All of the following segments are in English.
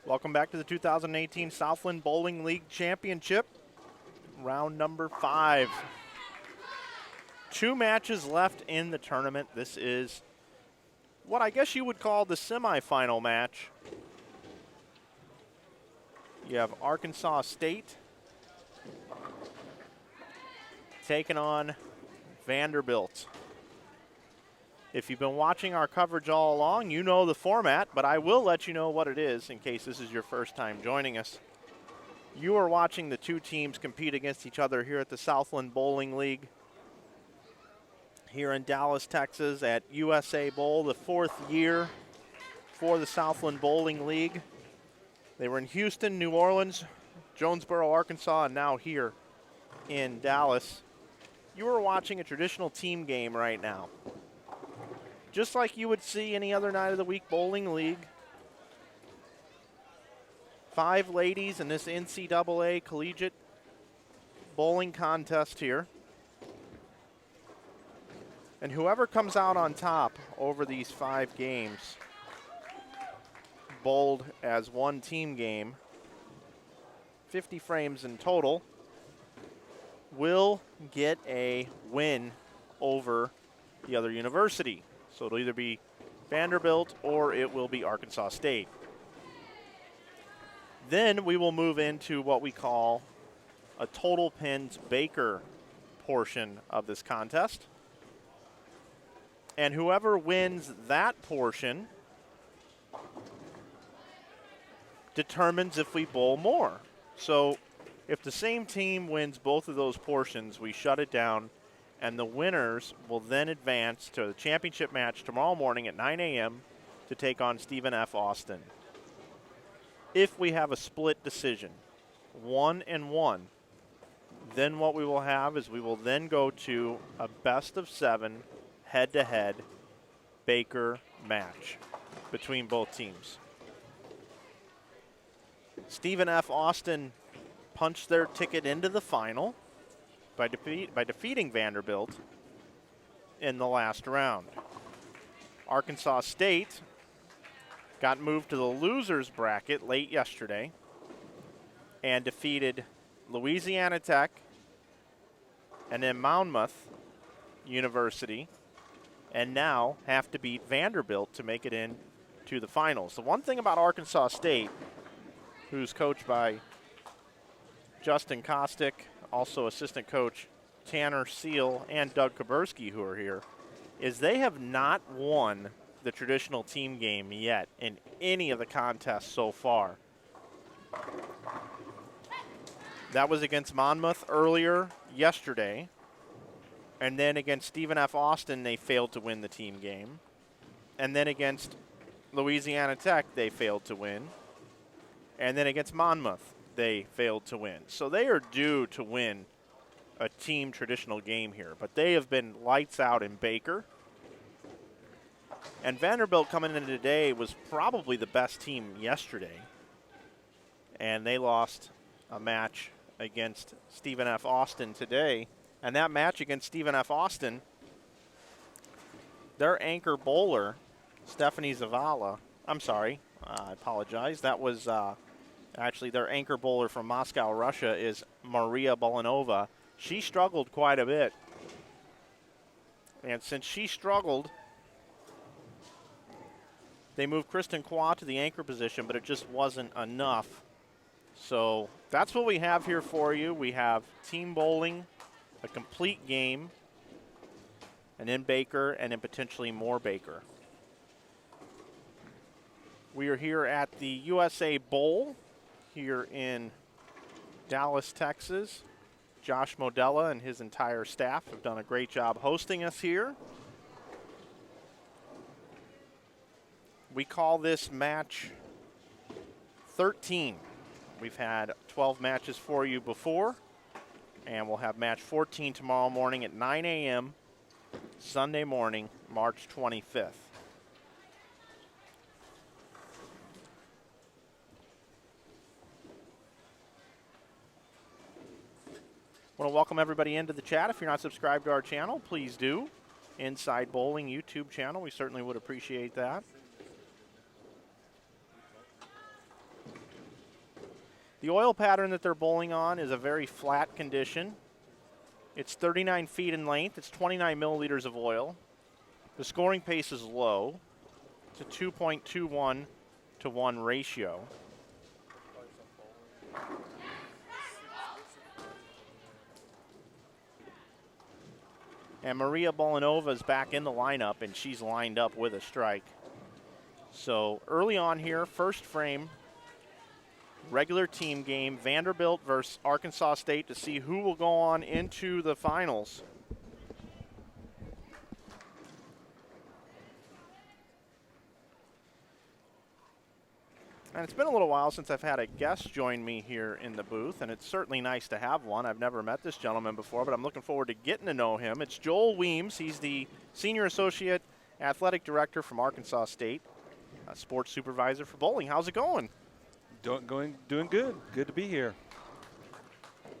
Welcome back to the 2018 Southland Bowling League Championship, round number 5. 2 matches left in the tournament. This is what I guess you would call the semifinal match. You have Arkansas State taking on Vanderbilt. If you've been watching our coverage all along, you know the format, but I will let you know what it is in case this is your first time joining us. You are watching the 2 teams compete against each other here at the Southland Bowling League here in Dallas, Texas at USA Bowl, the 4th year for the Southland Bowling League. They were in Houston, New Orleans, Jonesboro, Arkansas, and now here in Dallas. You are watching a traditional team game right now. Just like you would see any other night of the week bowling league. 5 ladies in this NCAA Collegiate bowling contest here. And whoever comes out on top over these 5 games, bowled as one team game, 50 frames in total, will get a win over the other university. So it'll either be Vanderbilt or it will be Arkansas State. Then we will move into what we call a total pins Baker portion of this contest. And whoever wins that portion determines if we bowl more. So if the same team wins both of those portions, we shut it down. And the winners will then advance to the championship match tomorrow morning at 9 a.m. to take on Stephen F. Austin. If we have a split decision, 1-1, then what we will have is we will then go to a best-of-7 head-to-head Baker match between both teams. Stephen F. Austin punched their ticket into the final by defeating Vanderbilt in the last round. Arkansas State got moved to the losers bracket late yesterday and defeated Louisiana Tech and then Monmouth University, and now have to beat Vanderbilt to make it in to the finals. The one thing about Arkansas State, who's coached by Justin Kostick, also assistant coach Tanner Seal and Doug Kaburski, who are here, is they have not won the traditional team game yet in any of the contests so far. That was against Monmouth earlier yesterday, and then against Stephen F. Austin they failed to win the team game, and then against Louisiana Tech they failed to win, and then against Monmouth they failed to win. So they are due to win a team traditional game here, but they have been lights out in Baker. And Vanderbilt coming in today was probably the best team yesterday, and they lost a match against Stephen F. Austin today. And that match against Stephen F. Austin, their anchor bowler, Stephanie Zavala, I apologize, that was actually their anchor bowler from Moscow, Russia, is Maria Bolanova. She struggled quite a bit. And since she struggled, they moved Kristen Kwa to the anchor position, but it just wasn't enough. So that's what we have here for you. We have team bowling, a complete game, and then Baker, and then potentially more Baker. We are here at the USA Bowl here in Dallas, Texas. Josh Modella and his entire staff have done a great job hosting us here. We call this match 13. We've had 12 matches for you before, and we'll have match 14 tomorrow morning at 9 a.m. Sunday morning, March 25th. I want to welcome everybody into the chat. If you're not subscribed to our channel, please do. Inside Bowling YouTube channel, we certainly would appreciate that. The oil pattern that they're bowling on is a very flat condition. It's 39 feet in length. It's 29 milliliters of oil. The scoring pace is low. It's a 2.21 to 1 ratio. And Maria Bolanova is back in the lineup, and she's lined up with a strike. So early on here, first frame, regular team game, Vanderbilt versus Arkansas State to see who will go on into the finals. And it's been a little while since I've had a guest join me here in the booth, and it's certainly nice to have one. I've never met this gentleman before, but I'm looking forward to getting to know him. It's Joel Weems. He's the Senior Associate Athletic Director from Arkansas State, a sports supervisor for bowling. How's it going? Doing good. Good to be here.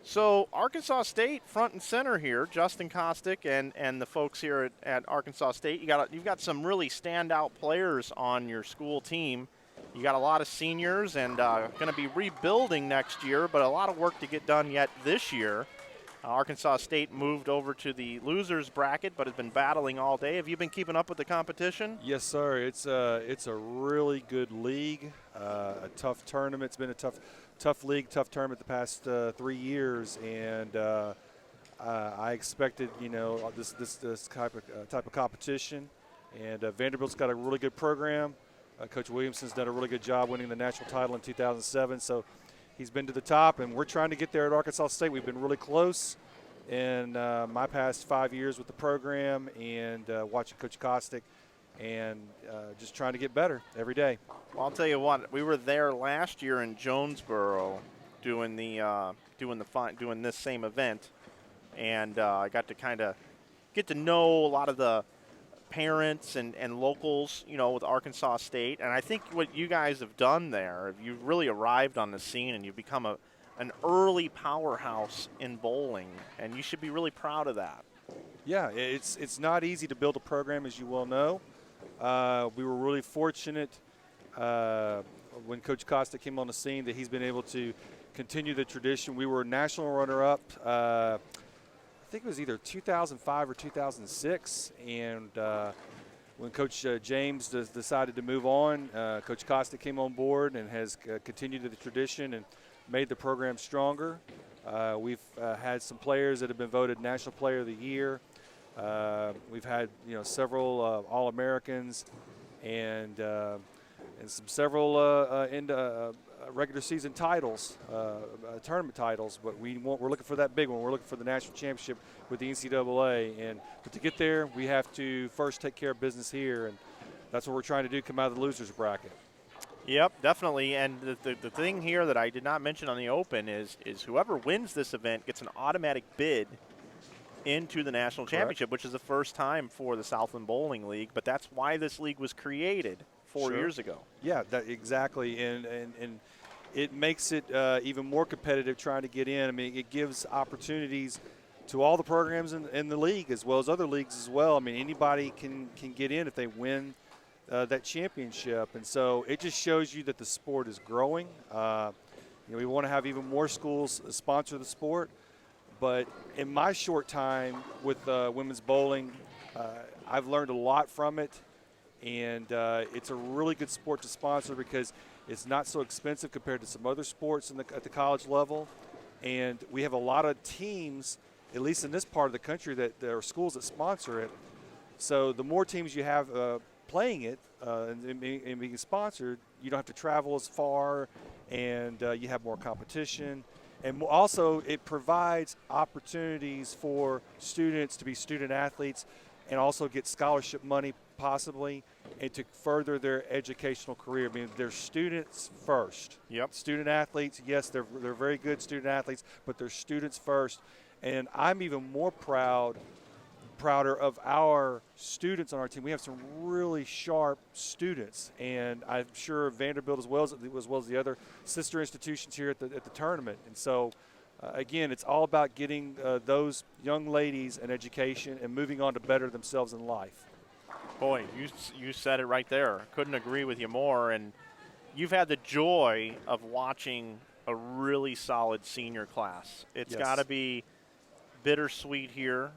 So Arkansas State front and center here, Justin Kostick and the folks here at Arkansas State. You've got some really standout players on your school team. You got a lot of seniors and going to be rebuilding next year, but a lot of work to get done yet this year. Arkansas State moved over to the losers bracket, but has been battling all day. Have you been keeping up with the competition? Yes, sir. It's a really good league, a tough tournament. It's been a tough league, tough tournament the past 3 years, and I expected this type of competition. And Vanderbilt's got a really good program. Coach Williamson's done a really good job winning the national title in 2007. So he's been to the top, and we're trying to get there at Arkansas State. We've been really close in my past 5 years with the program and watching Coach Kostick and just trying to get better every day. Well, I'll tell you what, we were there last year in Jonesboro doing this same event, and I got to kind of get to know a lot of the parents and locals, with Arkansas State. And I think what you guys have done there, you've really arrived on the scene and you've become an early powerhouse in bowling, and you should be really proud of that. Yeah, it's not easy to build a program, as you well know. We were really fortunate when Coach Costa came on the scene that he's been able to continue the tradition. We were national runner-up I think it was either 2005 or 2006, and when Coach James decided to move on, Coach Costa came on board and has continued the tradition and made the program stronger. We've had some players that have been voted National Player of the Year. We've had several All-Americans and several regular season titles, tournament titles, but we're looking for that big one. We're looking for the national championship with the NCAA, but to get there, we have to first take care of business here, and that's what we're trying to do, come out of the losers bracket. Yep, definitely. And the thing here that I did not mention on the Open is whoever wins this event gets an automatic bid into the national championship, which is the first time for the Southland Bowling League, but that's why this league was created 4 years ago. Yeah, exactly, and it makes it even more competitive trying to get in. I mean, it gives opportunities to all the programs in the league as well as other leagues as well. I mean, anybody can get in if they win that championship, and so it just shows you that the sport is growing. We want to have even more schools sponsor the sport, but in my short time with women's bowling, I've learned a lot from it. And it's a really good sport to sponsor because it's not so expensive compared to some other sports at the college level. And we have a lot of teams, at least in this part of the country, that there are schools that sponsor it. So the more teams you have playing it and being sponsored, you don't have to travel as far, and you have more competition. And also it provides opportunities for students to be student athletes and also get scholarship money possibly, and to further their educational career. I mean, they're students first. Yep. Student athletes, yes, they're very good student athletes, but they're students first. And I'm even more prouder of our students on our team. We have some really sharp students, and I'm sure Vanderbilt as well as the other sister institutions here at the tournament. And so, again, it's all about getting those young ladies an education and moving on to better themselves in life. Boy, you said it right there. Couldn't agree with you more. And you've had the joy of watching a really solid senior class. It's Yes. got to be bittersweet here,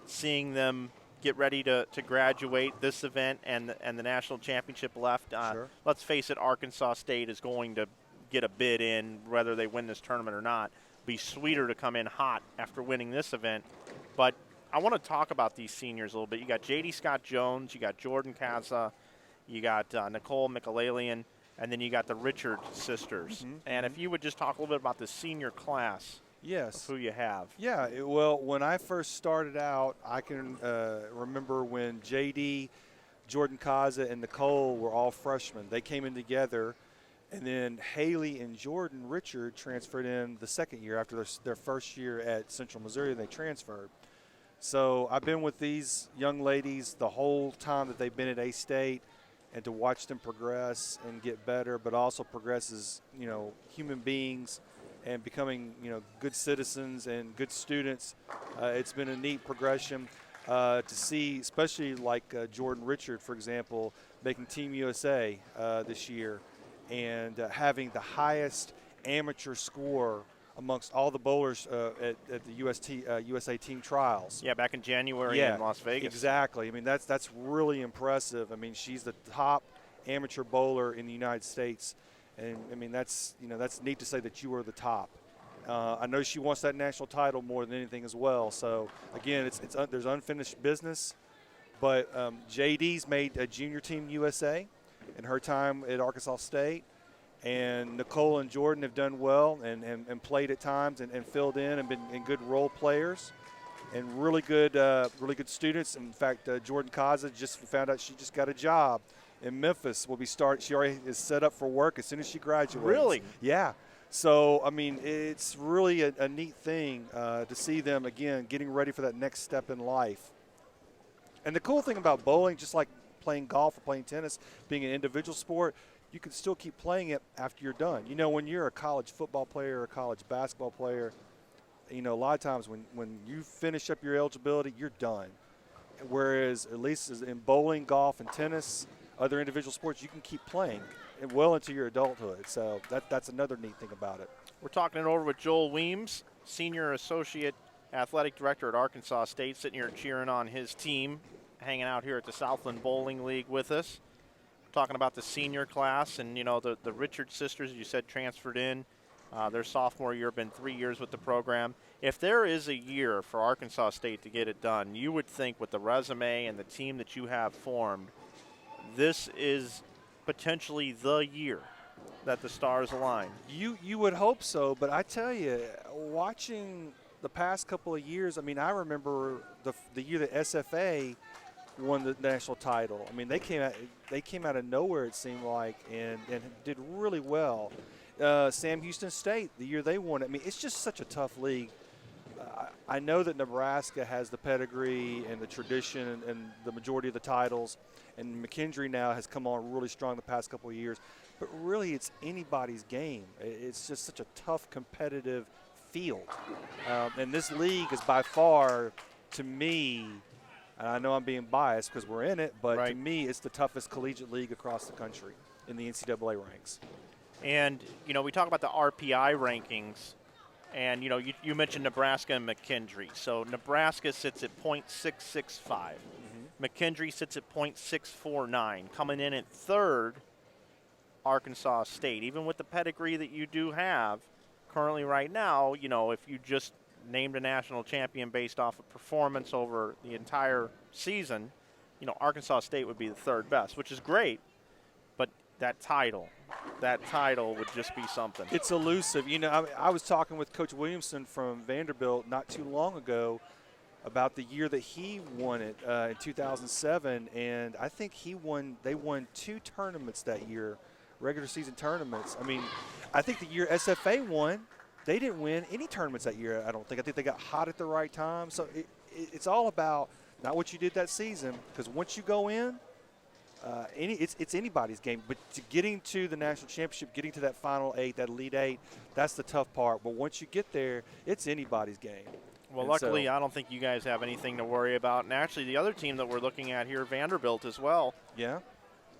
seeing them get ready to graduate this event and the national championship left. Sure. Let's face it, Arkansas State is going to get a bid in whether they win this tournament or not. Be sweeter to come in hot after winning this event. But I want to talk about these seniors a little bit. You got J.D. Scott Jones, you got Jordan Kaza, you got Nicole Michalalian, and then you got the Richard sisters. And if you would just talk a little bit about the senior class. Yes. Who you have. Yeah, well, when I first started out, I can remember when J.D., Jordan Kaza, and Nicole were all freshmen. They came in together, and then Haley and Jordan Richard transferred in the second year after their first year at Central Missouri. They transferred. So I've been with these young ladies the whole time that they've been at A-State, and to watch them progress and get better, but also progress as, human beings and becoming, good citizens and good students. It's been a neat progression to see, especially like Jordan Richard, for example, making Team USA this year and having the highest amateur score amongst all the bowlers at the USA team trials. Yeah, back in January in Las Vegas. Exactly. I mean, that's really impressive. I mean, she's the top amateur bowler in the United States. And, I mean, that's neat to say that you were the top. I know she wants that national title more than anything as well. So, again, there's unfinished business. But JD's made a junior team USA in her time at Arkansas State. And Nicole and Jordan have done well and played at times and filled in and been good role players and really good students. In fact, Jordan Kaza just found out she just got a job in Memphis. She already is set up for work as soon as she graduates. Really? Yeah. So, I mean, it's really a neat thing to see them, again, getting ready for that next step in life. And the cool thing about bowling, just like playing golf or playing tennis, being an individual sport, you can still keep playing it after you're done. When you're a college football player or a college basketball player, a lot of times when you finish up your eligibility, you're done. Whereas at least in bowling, golf, and tennis, other individual sports, you can keep playing well into your adulthood. So that's another neat thing about it. We're talking it over with Joel Weems, Senior Associate Athletic Director at Arkansas State, sitting here cheering on his team, hanging out here at the Southland Bowling League with us. Talking about the senior class and, the Richard sisters, you said, transferred in. Their sophomore year, been 3 years with the program. If there is a year for Arkansas State to get it done, you would think with the resume and the team that you have formed, this is potentially the year that the stars align. You would hope so, but I tell you, watching the past couple of years, I mean, I remember the year that SFA won the national title. I mean, they came out of nowhere, it seemed like, and did really well. Sam Houston State, the year they won it. I mean, it's just such a tough league. I know that Nebraska has the pedigree and the tradition and the majority of the titles, and McKendree now has come on really strong the past couple of years. But really, it's anybody's game. It's just such a tough, competitive field. And this league is by far, to me, and I know I'm being biased because we're in it, but to me, it's the toughest collegiate league across the country in the NCAA ranks. And, we talk about the RPI rankings, and, you mentioned Nebraska and McKendree. So Nebraska sits at .665. McKendree sits at .649. Coming in at third, Arkansas State. Even with the pedigree that you do have currently right now, if you just named a national champion based off of performance over the entire season, Arkansas State would be the third best, which is great. But that title would just be something. It's elusive. I was talking with Coach Williamson from Vanderbilt not too long ago about the year that he won it in 2007, and I think they won 2 tournaments that year, regular season tournaments. I mean, I think the year SFA won, they didn't win any tournaments that year, I don't think. I think they got hot at the right time. So it's all about not what you did that season, because once you go in, it's anybody's game. But getting to the national championship, getting to that final 8, that Elite 8, that's the tough part. But once you get there, it's anybody's game. Well, luckily, I don't think you guys have anything to worry about. And actually, the other team that we're looking at here, Vanderbilt as well. Yeah.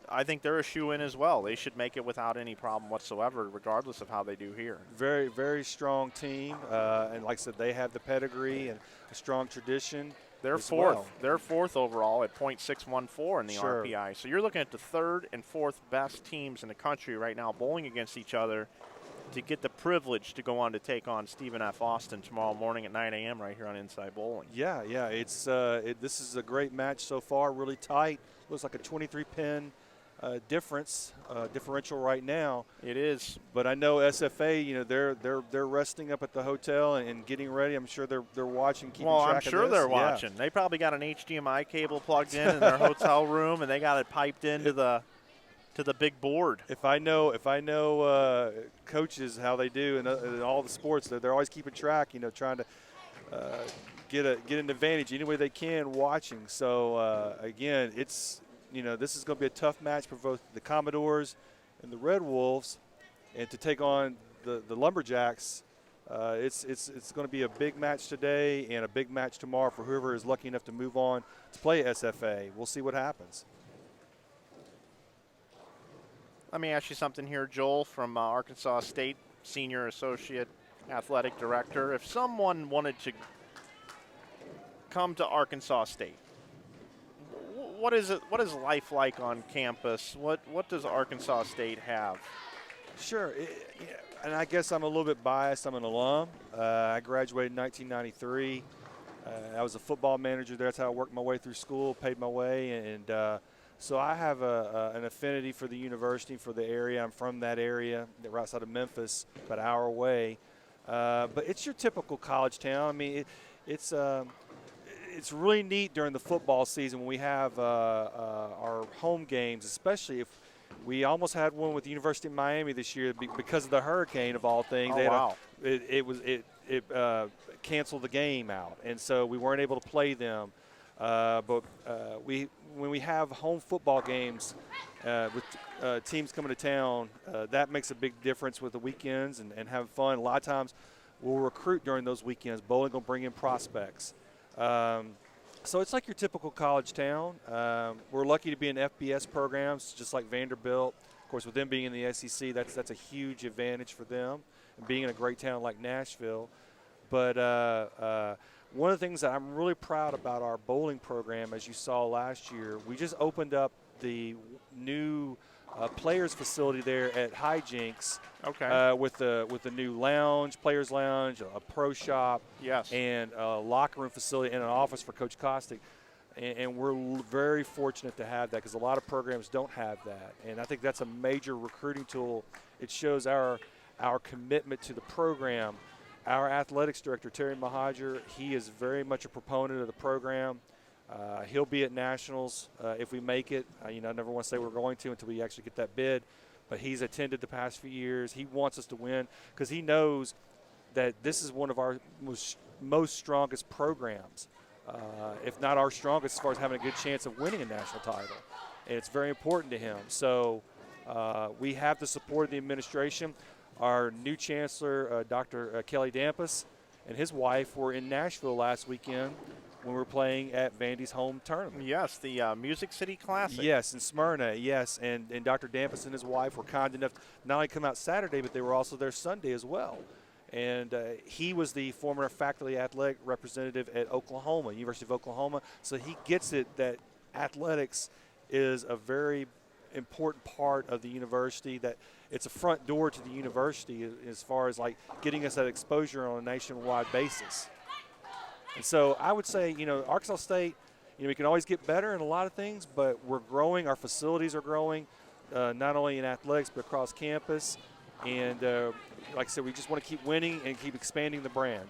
I think they're a shoe-in as well. They should make it without any problem whatsoever, regardless of how they do here. Very, very strong team. And like I said, they have the pedigree and a strong tradition. They're fourth. They're fourth overall at .614 in the RPI. So you're looking at the third and fourth best teams in the country right now bowling against each other to get the privilege to go on to take on Stephen F. Austin tomorrow morning at 9 a.m. right here on Inside Bowling. Yeah. It's this is a great match so far, really tight. Looks like a 23-pin differential right now. It is. But I know SFA, they're resting up at the hotel and getting ready. I'm sure they're watching, keeping track of this. Well, I'm sure they're watching. They probably got an HDMI cable plugged in their hotel room, and they got it piped into the big board. If I know coaches how they do in all the sports, they're always keeping track. Trying to get an advantage any way they can watching. So again, it's this is going to be a tough match for both the Commodores and the Red Wolves, and to take on the Lumberjacks. It's going to be a big match today and a big match tomorrow for whoever is lucky enough to move on to play SFA. We'll see what happens. Let me ask you something here, Joel, from Arkansas State, Senior Associate Athletic Director. If someone wanted to come to Arkansas State, what is life like on campus? What does Arkansas State have? Sure, and I guess I'm a little bit biased. I'm an alum. I graduated in 1993. I was a football manager there. That's how I worked my way through school, paid my way, and so I have an affinity for the university, for the area. I'm from that area, right outside of Memphis, about an hour away. But it's your typical college town. I mean, it's really neat during the football season when we have our home games, especially if we almost had one with the University of Miami this year because of the hurricane of all things. Oh, wow. It canceled the game out, and so we weren't able to play them. But when we have home football games with teams coming to town, that makes a big difference with the weekends and having fun. A lot of times we'll recruit during those weekends. Bowling will bring in prospects. So it's like your typical college town. We're lucky to be in FBS programs, just like Vanderbilt. Of course, with them being in the SEC, that's a huge advantage for them, and being in a great town like Nashville. But one of the things that I'm really proud about our bowling program, as you saw last year, we just opened up the new players facility there at Hijinks. Okay. With the new lounge, players lounge, a pro shop, yes, and a locker room facility and an office for Coach Kostick. And we're very fortunate to have that because a lot of programs don't have that. And I think that's a major recruiting tool. It shows our commitment to the program. Our athletics director, Terry Mahajer, he is very much a proponent of the program. He'll be at Nationals if we make it. I never want to say we're going to until we actually get that bid. But he's attended the past few years. He wants us to win because he knows that this is one of our most strongest programs, if not our strongest as far as having a good chance of winning a national title. And it's very important to him. So we have the support of the administration. Our new chancellor, Dr. Kelly Dampus, and his wife were in Nashville last weekend when we were playing at Vandy's home tournament. Yes, the Music City Classic. Yes, in Smyrna, yes. And Dr. Dampus and his wife were kind enough to not only come out Saturday, but they were also there Sunday as well. And he was the former faculty athletic representative at Oklahoma, University of Oklahoma. So he gets it that athletics is a very important part of the university, that it's a front door to the university as far as like getting us that exposure on a nationwide basis. And so I would say, Arkansas State, we can always get better in a lot of things, but we're growing. Our facilities are growing, not only in athletics but across campus. And like I said, we just want to keep winning and keep expanding the brand.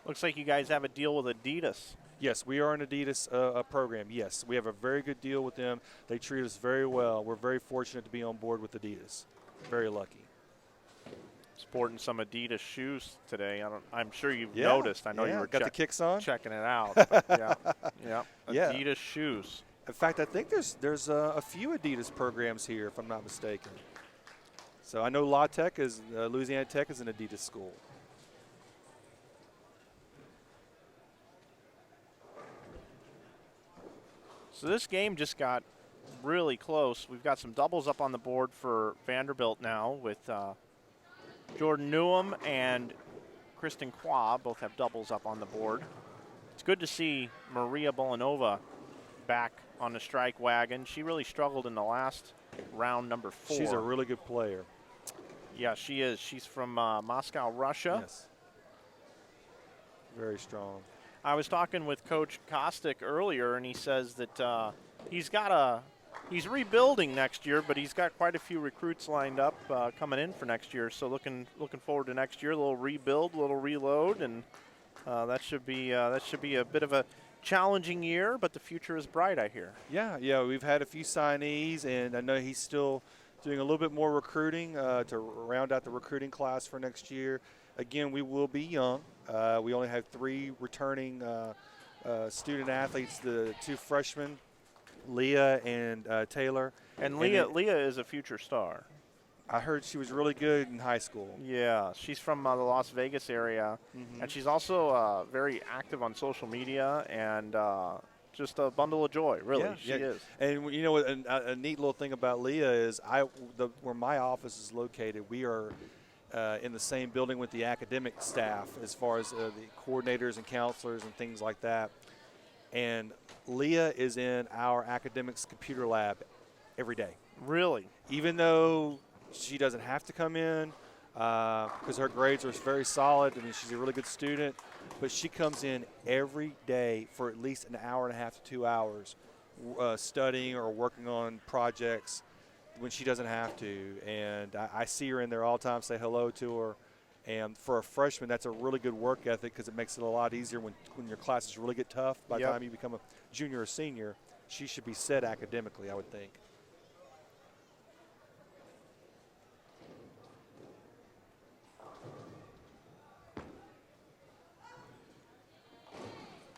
Looks like you guys have a deal with Adidas. Yes, we are an Adidas program. Yes, we have a very good deal with them. They treat us very well. We're very fortunate to be on board with Adidas. Very lucky. Sporting some Adidas shoes today. I'm sure you've noticed. I know you were got the kicks on, checking it out. But yeah, Adidas yeah. shoes. In fact, I think there's a few Adidas programs here, if I'm not mistaken. So I know Louisiana Tech is an Adidas school. So this game just got really close. We've got some doubles up on the board for Vanderbilt now with Jordan Newham and Kristen Qua both have doubles up on the board. It's good to see Maria Bolanova back on the strike wagon. She really struggled in the last round, number 4. She's a really good player. Yeah, she is. She's from Moscow, Russia. Yes. Very strong. I was talking with Coach Kostick earlier, and he says that he's rebuilding next year, but he's got quite a few recruits lined up coming in for next year. So looking forward to next year. A little rebuild, a little reload, and that should be a bit of a challenging year, but the future is bright, I hear. Yeah, we've had a few signees, and I know he's still doing a little bit more recruiting to round out the recruiting class for next year. Again, we will be young. We only have 3 returning student athletes, the 2 freshmen, Leah and Taylor. And Leah is a future star. I heard she was really good in high school. Yeah, she's from the Las Vegas area, and she's also very active on social media and just a bundle of joy, really. She is. And you know, a neat little thing about Leah is where my office is located, we are in the same building with the academic staff as far as the coordinators and counselors and things like that. And Leah is in our academics computer lab every day. Really? Even though she doesn't have to come in because her grades are very solid. I mean, she's a really good student, but she comes in every day for at least an hour and a half to 2 hours studying or working on projects when she doesn't have to. And I see her in there all the time, say hello to her. And for a freshman, that's a really good work ethic because it makes it a lot easier when your classes really get tough. By the time you become a junior or senior, she should be set academically, I would think.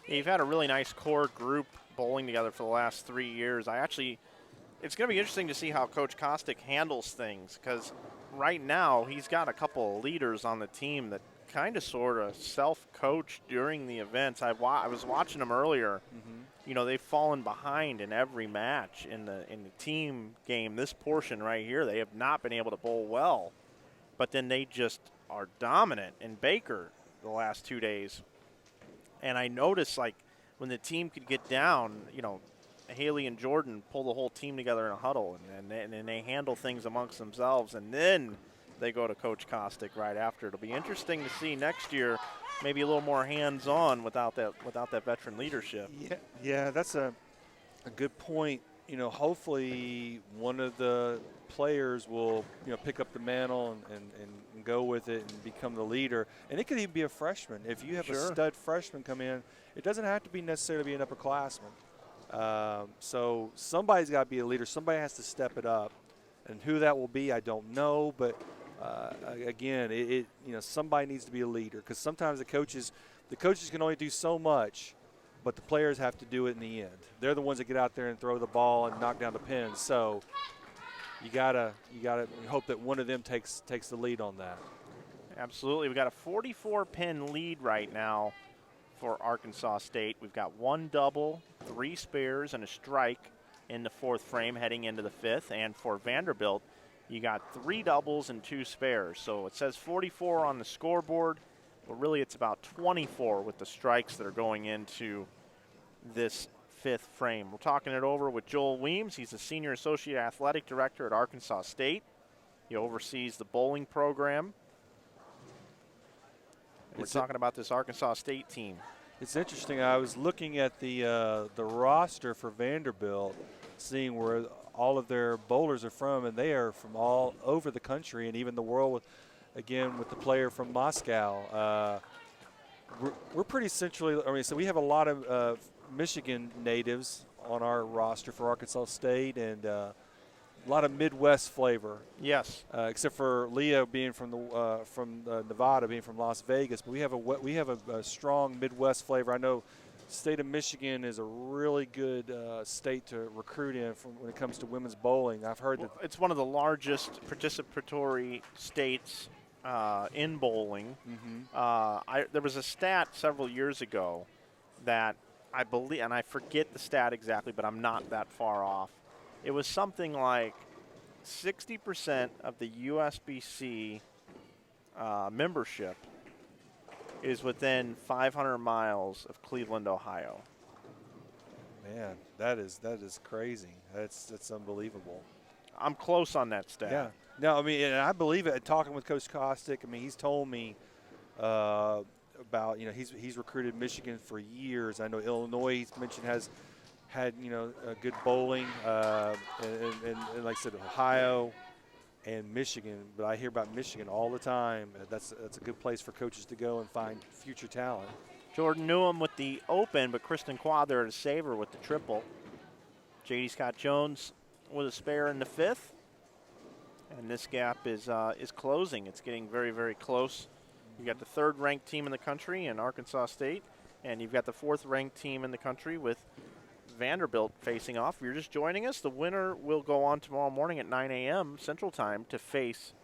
You've had a really nice core group bowling together for the last 3 years. It's going to be interesting to see how Coach Kostick handles things because right now he's got a couple of leaders on the team that kind of sort of self-coach during the events. I was watching them earlier. You know, they've fallen behind in every match in the team game. This portion right here, they have not been able to bowl well, but then they just are dominant in Baker the last 2 days. And I noticed, like, when the team could get down, you know, Haley and Jordan pull the whole team together in a huddle, and they handle things amongst themselves, and then they go to Coach Kostick right after. It'll be interesting to see next year, maybe a little more hands-on without that veteran leadership. Yeah, that's a good point. You know, hopefully one of the players will, you know, pick up the mantle and go with it and become the leader. And it could even be a freshman. If you have a stud freshman come in, it doesn't have to be necessarily be an upperclassman. So somebody's got to be a leader. Somebody has to step it up. And who that will be, I don't know. But, again, you know, somebody needs to be a leader because sometimes the coaches can only do so much, but the players have to do it in the end. They're the ones that get out there and throw the ball and knock down the pins. So you gotta hope that one of them takes the lead on that. Absolutely. We've got a 44-pin lead right now for Arkansas State. We've got 1 double, 3 spares, and a strike in the 4th frame heading into the 5th. And for Vanderbilt, you got 3 doubles and 2 spares. So it says 44 on the scoreboard, but really it's about 24 with the strikes that are going into this 5th frame. We're talking it over with Joel Weems. He's the Senior Associate Athletic Director at Arkansas State. He oversees the bowling program. We're talking about this Arkansas State team. It's interesting. I was looking at the roster for Vanderbilt, seeing where all of their bowlers are from, and they are from all over the country and even the world, with the player from Moscow. We're pretty centrally – so we have a lot of Michigan natives on our roster for Arkansas State and a lot of Midwest flavor. Yes. Except for Leah being from Nevada, being from Las Vegas. But we have a strong Midwest flavor. I know state of Michigan is a really good state to recruit in when it comes to women's bowling. I've heard that it's one of the largest participatory states in bowling. There was a stat several years ago that I believe, and I forget the stat exactly, but I'm not that far off. it was something like 60% of the USBC membership is within 500 miles of Cleveland, Ohio. Man, that is crazy. That's unbelievable. I'm close on that stat. Yeah. No, I mean, and I believe it. Talking with Coach Kostick, I mean, he's told me about, he's recruited Michigan for years. I know Illinois, he's mentioned, has had, a good bowling, and like I said, Ohio and Michigan. But I hear about Michigan all the time. That's a good place for coaches to go and find future talent. Jordan Newham with the open, but Kristen Quad there to save her with the triple. J.D. Scott Jones with a spare in the fifth. And this gap is closing. It's getting very, very close. You've got the third-ranked team in the country in Arkansas State, and you've got the fourth-ranked team in the country with Vanderbilt facing off. If you're just joining us, the winner will go on tomorrow morning at 9 a.m. Central Time to face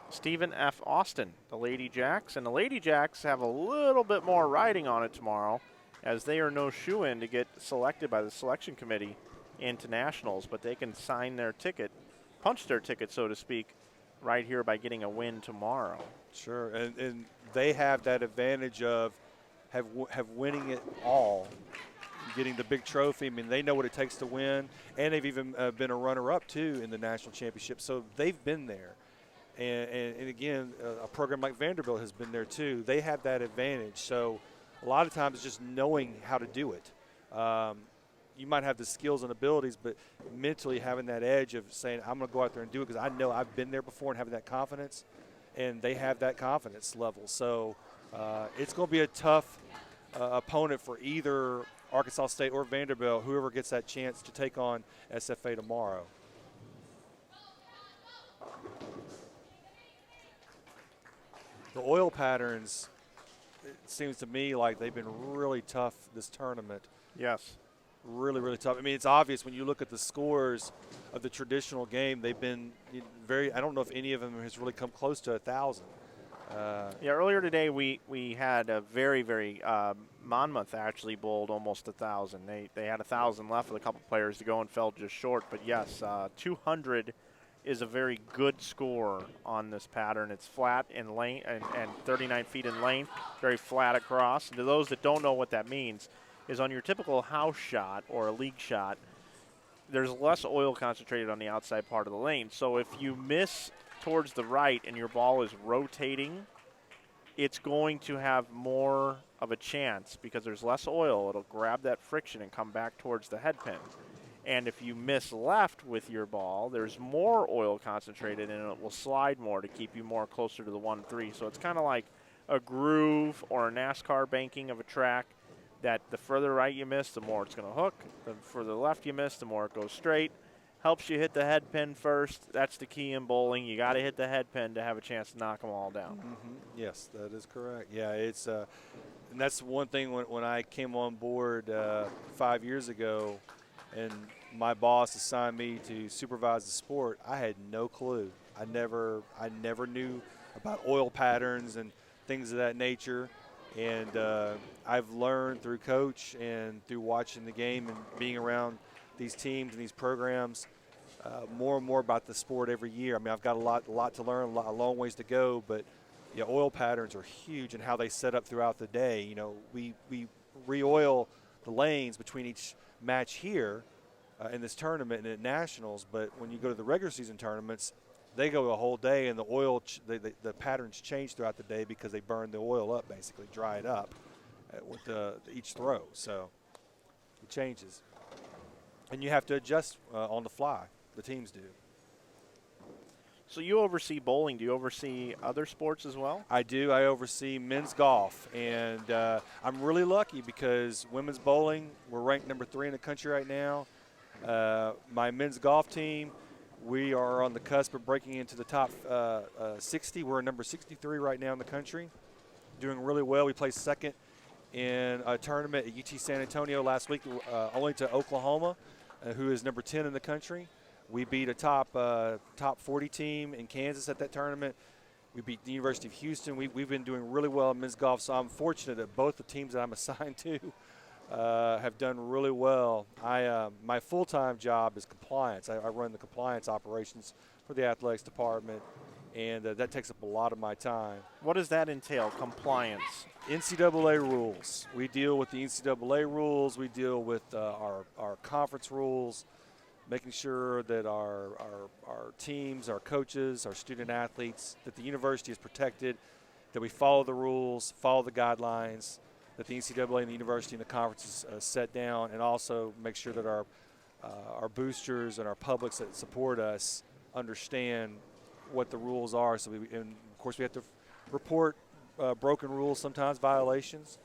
Stephen F. Austin, the Lady Jacks. And the Lady Jacks have a little bit more riding on it tomorrow, as they are no shoe-in to get selected by the selection committee into nationals, but they can sign their ticket, punch their ticket, so to speak, right here by getting a win tomorrow. Sure, and they have that advantage of have winning it all, getting the big trophy. I mean, they know what it takes to win, and they've even been a runner-up, too, in the national championship. So they've been there. And again, a program like Vanderbilt has been there, too. They have that advantage. So a lot of times it's just knowing how to do it. You might have the skills and abilities, but mentally having that edge of saying, I'm going to go out there and do it because I know I've been there before, and having that confidence, and they have that confidence level. So it's going to be a tough opponent for either Arkansas State or Vanderbilt, whoever gets that chance to take on SFA tomorrow. The oil patterns, it seems to me like they've been really tough this tournament. Yes. Really, really tough. I mean, it's obvious when you look at the scores of the traditional game. They've been very – I don't know if any of them has really come close to 1,000. Yeah, earlier today we had a very, very Monmouth actually bowled almost 1,000. They had 1,000 left with a couple players to go and fell just short. But, yes, 200 is a very good score on this pattern. It's flat in length and 39 feet in length, very flat across. And to those that don't know what that means, is on your typical house shot or a league shot, there's less oil concentrated on the outside part of the lane. So if you miss towards the right and your ball is rotating, it's going to have more of a chance because there's less oil. It'll grab that friction and come back towards the head pin. And if you miss left with your ball, there's more oil concentrated and it will slide more to keep you more closer to the 1-3. So it's kind of like a groove or a NASCAR banking of a track, that the further right you miss, the more it's going to hook. The further left you miss, the more it goes straight. Helps you hit the head pin first. That's the key in bowling. You got to hit the head pin to have a chance to knock them all down. Mm-hmm. Yes, that is correct. Yeah, it's and that's one thing when I came on board 5 years ago and my boss assigned me to supervise the sport, I had no clue. I never knew about oil patterns and things of that nature. And I've learned through coach and through watching the game and being around these teams and these programs more and more about the sport every year. I mean, I've got a lot to learn, a long ways to go, but yeah, oil patterns are huge and how they set up throughout the day. You know, we re-oil the lanes between each match here in this tournament and at nationals, but when you go to the regular season tournaments, they go a whole day, and the oil, the patterns change throughout the day because they burn the oil up, basically dry it up with each throw. So it changes, and you have to adjust on the fly. The teams do. So you oversee bowling. Do you oversee other sports as well? I do. I oversee men's golf, and I'm really lucky because women's bowling, we're ranked number 3 in the country right now. My men's golf team, we are on the cusp of breaking into the top 60. We're number 63 right now in the country, doing really well. We placed second in a tournament at UT San Antonio last week, only to Oklahoma, who is number 10 in the country. We beat a top 40 team in Kansas at that tournament. We beat the University of Houston. We've been doing really well in men's golf, so I'm fortunate that both the teams that I'm assigned to have done really well. My full-time job is compliance. I run the compliance operations for the athletics department, and that takes up a lot of my time. What does that entail, compliance? NCAA rules. We deal with the NCAA rules. We deal with our conference rules, making sure that our teams, our coaches, our student athletes, that the university is protected, that we follow the rules, follow the guidelines that the NCAA and the university and the conferences set down, and also make sure that our boosters and our publics that support us understand what the rules are. So and of course we have to report broken rules, sometimes violations,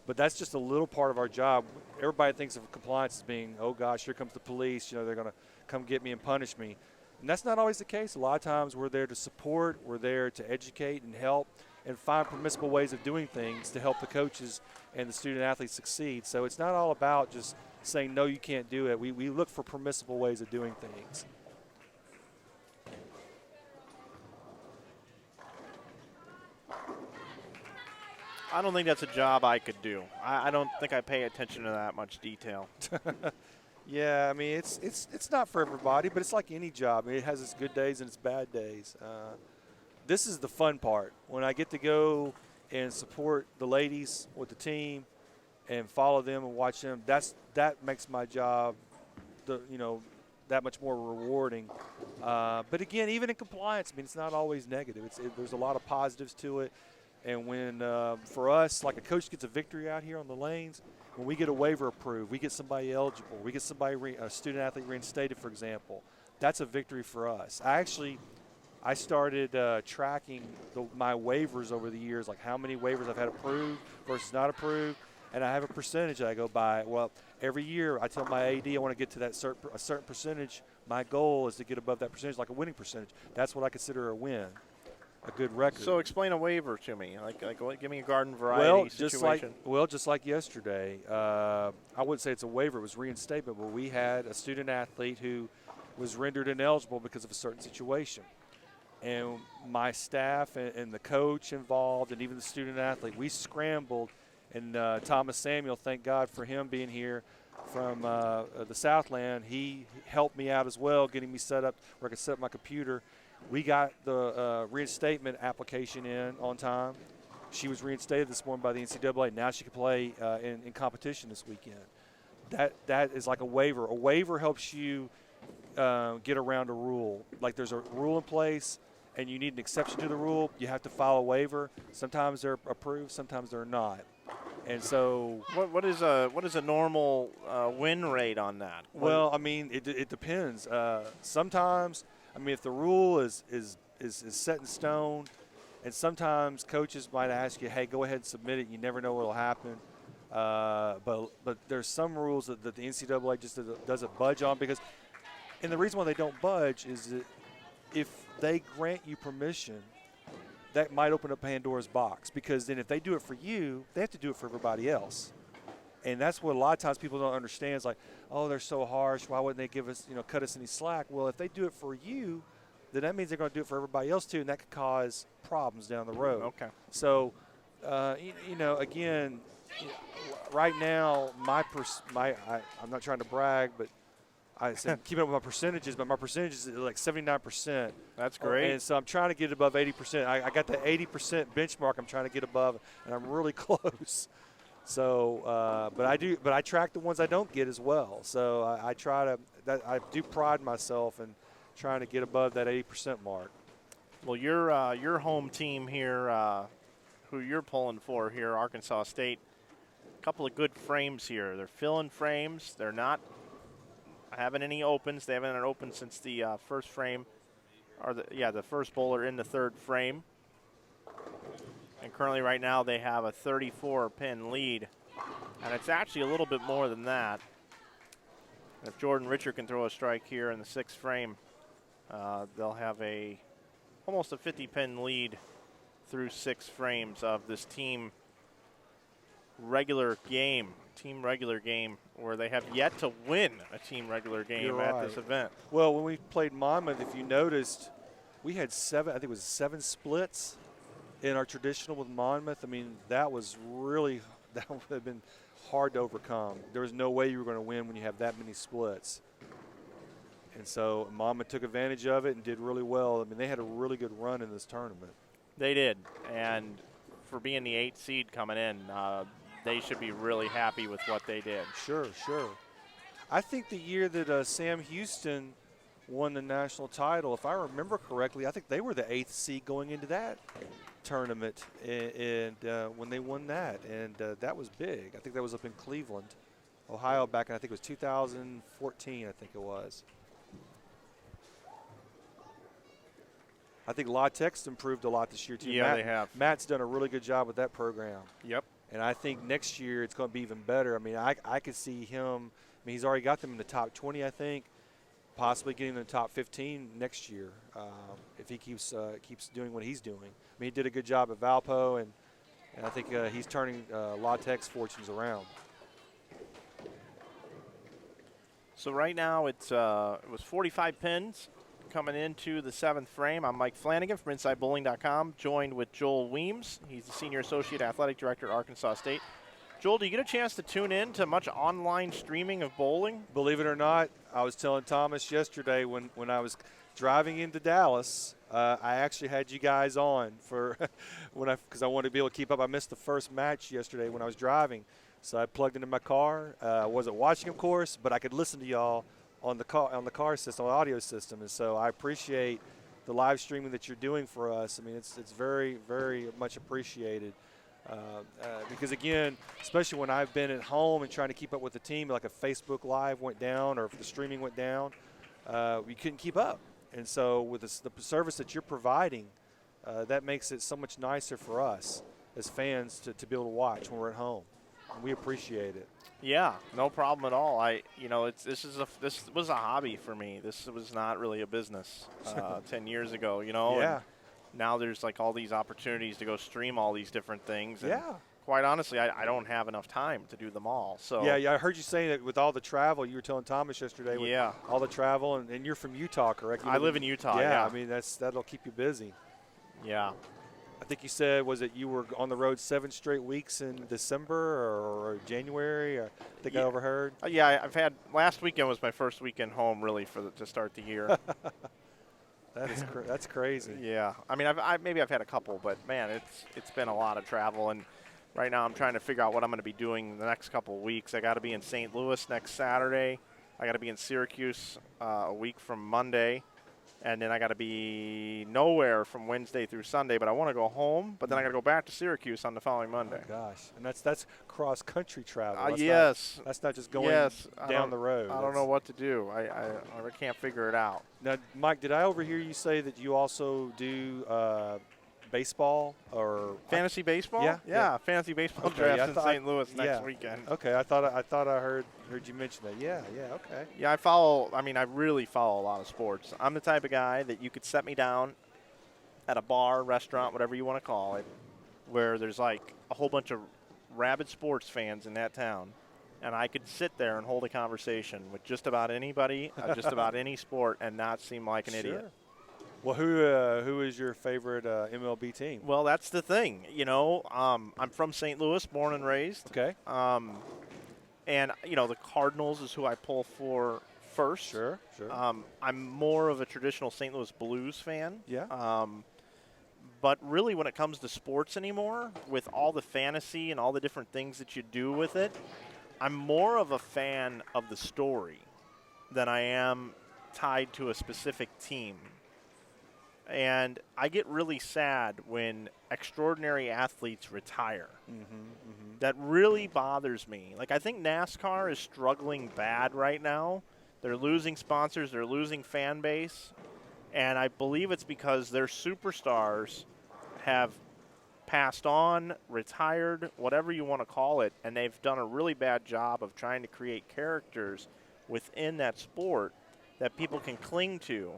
but that's just a little part of our job. Everybody thinks of compliance as being, oh gosh, here comes the police, they're going to come get me and punish me. And that's not always the case. A lot of times we're there to support, we're there to educate and help and find permissible ways of doing things to help the coaches and the student athletes succeed. So it's not all about just saying, no, you can't do it. We look for permissible ways of doing things. I don't think that's a job I could do. I don't think I pay attention to that much detail. Yeah, I mean, it's not for everybody, but it's like any job. I mean, it has its good days and its bad days. This is the fun part. When I get to go and support the ladies with the team and follow them and watch them, that makes my job, that much more rewarding. But again, even in compliance, I mean, it's not always negative. There's a lot of positives to it. And when, for us, like a coach gets a victory out here on the lanes, when we get a waiver approved, we get somebody eligible, we get somebody, a student athlete reinstated, for example, that's a victory for us. I started tracking my waivers over the years, like how many waivers I've had approved versus not approved, and I have a percentage that I go by. Well, every year I tell my AD I want to get to that a certain percentage. My goal is to get above that percentage, like a winning percentage. That's what I consider a win. A good record. So explain a waiver to me. Like give me a garden variety situation. Just like yesterday, I wouldn't say it's a waiver. It was reinstatement, but we had a student athlete who was rendered ineligible because of a certain situation. And my staff and the coach involved and even the student athlete, we scrambled. And Thomas Samuel, thank God for him being here from the Southland, he helped me out as well, getting me set up where I could set up my computer. We got the reinstatement application in on time. She was reinstated this morning by the NCAA. Now she can play in competition this weekend. That is like a waiver. A waiver helps you get around a rule. Like there's a rule in place, and you need an exception to the rule. You have to file a waiver. Sometimes they're approved, sometimes they're not. And so, what is a normal win rate on that? Well, I mean, it depends. Sometimes. I mean, if the rule is set in stone, and sometimes coaches might ask you, hey, go ahead and submit it. You never know what will happen. But there's some rules that the NCAA just doesn't budge on because – and the reason why they don't budge is that if they grant you permission, that might open up Pandora's box because then if they do it for you, they have to do it for everybody else. And that's what a lot of times people don't understand is like, oh, they're so harsh. Why wouldn't they give us, cut us any slack? Well, if they do it for you, then that means they're going to do it for everybody else too, and that could cause problems down the road. Okay. So, again, right now, I'm not trying to brag, but I said keep up with my percentages, but my percentage is like 79%. That's great. And so I'm trying to get above 80%. I got the 80% benchmark I'm trying to get above, and I'm really close. So, but I track the ones I don't get as well. So I do pride myself in trying to get above that 80% mark. Well, your home team here, who you're pulling for here, Arkansas State, a couple of good frames here. They're filling frames. They're not having any opens. They haven't had an open since the first frame, or the first bowler in the third frame. And currently right now they have a 34-pin lead. And it's actually a little bit more than that. If Jordan Richard can throw a strike here in the sixth frame, they'll have almost a 50-pin lead through 6 frames of this team regular game where they have yet to win a team regular game at this event. Well, when we played Monmouth, if you noticed, we had 7 splits in our traditional with Monmouth. I mean, that would have been hard to overcome. There was no way you were going to win when you have that many splits. And so Mama took advantage of it and did really well. I mean, they had a really good run in this tournament. They did, and for being the 8th seed coming in, they should be really happy with what they did. Sure, sure. I think the year that Sam Houston won the national title, if I remember correctly, I think they were the 8th seed going into that tournament, and when they won that, and that was big. I think that was up in Cleveland, Ohio, back in, I think it was 2014, I think it was. I think La Tech's improved a lot this year, too. Yeah, they have. Matt's done a really good job with that program. Yep. And I think next year it's going to be even better. I mean, I could see him. I mean, he's already got them in the top 20, I think, possibly getting in the top 15 next year if he keeps doing what he's doing. I mean, he did a good job at Valpo, and I think he's turning La Tech's fortunes around. So right now it was 45 pins coming into the 7th frame. I'm Mike Flanagan from InsideBowling.com, joined with Joel Weems. He's the Senior Associate Athletic Director at Arkansas State. Joel, do you get a chance to tune in to much online streaming of bowling? Believe it or not, I was telling Thomas yesterday when I was driving into Dallas, I actually had you guys on for because I wanted to be able to keep up. I missed the first match yesterday when I was driving, so I plugged into my car. I wasn't watching, of course, but I could listen to y'all on the car system, on the audio system, and so I appreciate the live streaming that you're doing for us. I mean, it's very, very much appreciated. Because, again, especially when I've been at home and trying to keep up with the team, like if Facebook Live went down or if the streaming went down, we couldn't keep up. And so with the service that you're providing, that makes it so much nicer for us as fans to be able to watch when we're at home. And we appreciate it. Yeah, no problem at all. This was a hobby for me. This was not really a business 10 years ago, you know. Yeah. And now there's like all these opportunities to go stream all these different things. And yeah. Quite honestly, I don't have enough time to do them all. So yeah, I heard you saying that with all the travel. You were telling Thomas yesterday. With yeah. All the travel, and you're from Utah, correct? I live in Utah. Yeah. I mean that'll keep you busy. Yeah. I think you said, was it you were on the road 7 straight weeks in December or January? I think I overheard. Yeah, I've had last weekend was my first weekend home really to start the year. That's crazy. Yeah, I mean, maybe I've had a couple, but man, it's been a lot of travel, and right now I'm trying to figure out what I'm going to be doing the next couple of weeks. I got to be in St. Louis next Saturday. I got to be in Syracuse a week from Monday, and then I got to be nowhere from Wednesday through Sunday. But I want to go home, but then I got to go back to Syracuse on the following Monday. Oh gosh, and that's cross country travel. Yes, that's not just going down the road. I don't know what to do. I can't figure it out. Now, Mike, did I overhear you say that you also do baseball or fantasy baseball? Yeah. Fantasy baseball draft in St. Louis next weekend. Okay, I thought I heard you mention that. Yeah, okay. Yeah, I really follow a lot of sports. I'm the type of guy that you could set me down at a bar, restaurant, whatever you want to call it, where there's like a whole bunch of rabid sports fans in that town, and I could sit there and hold a conversation with just about anybody, just about any sport, and not seem like an idiot. Well, who is your favorite MLB team? Well, that's the thing. You know, I'm from St. Louis, born and raised. Okay. And, you know, the Cardinals is who I pull for first. Sure. I'm more of a traditional St. Louis Blues fan. Yeah. But really when it comes to sports anymore, with all the fantasy and all the different things that you do with it, I'm more of a fan of the story than I am tied to a specific team. And I get really sad when extraordinary athletes retire. That really bothers me. Like, I think NASCAR is struggling bad right now. They're losing sponsors. They're losing fan base. And I believe it's because their superstars have passed on, retired, whatever you want to call it, and they've done a really bad job of trying to create characters within that sport that people can cling to.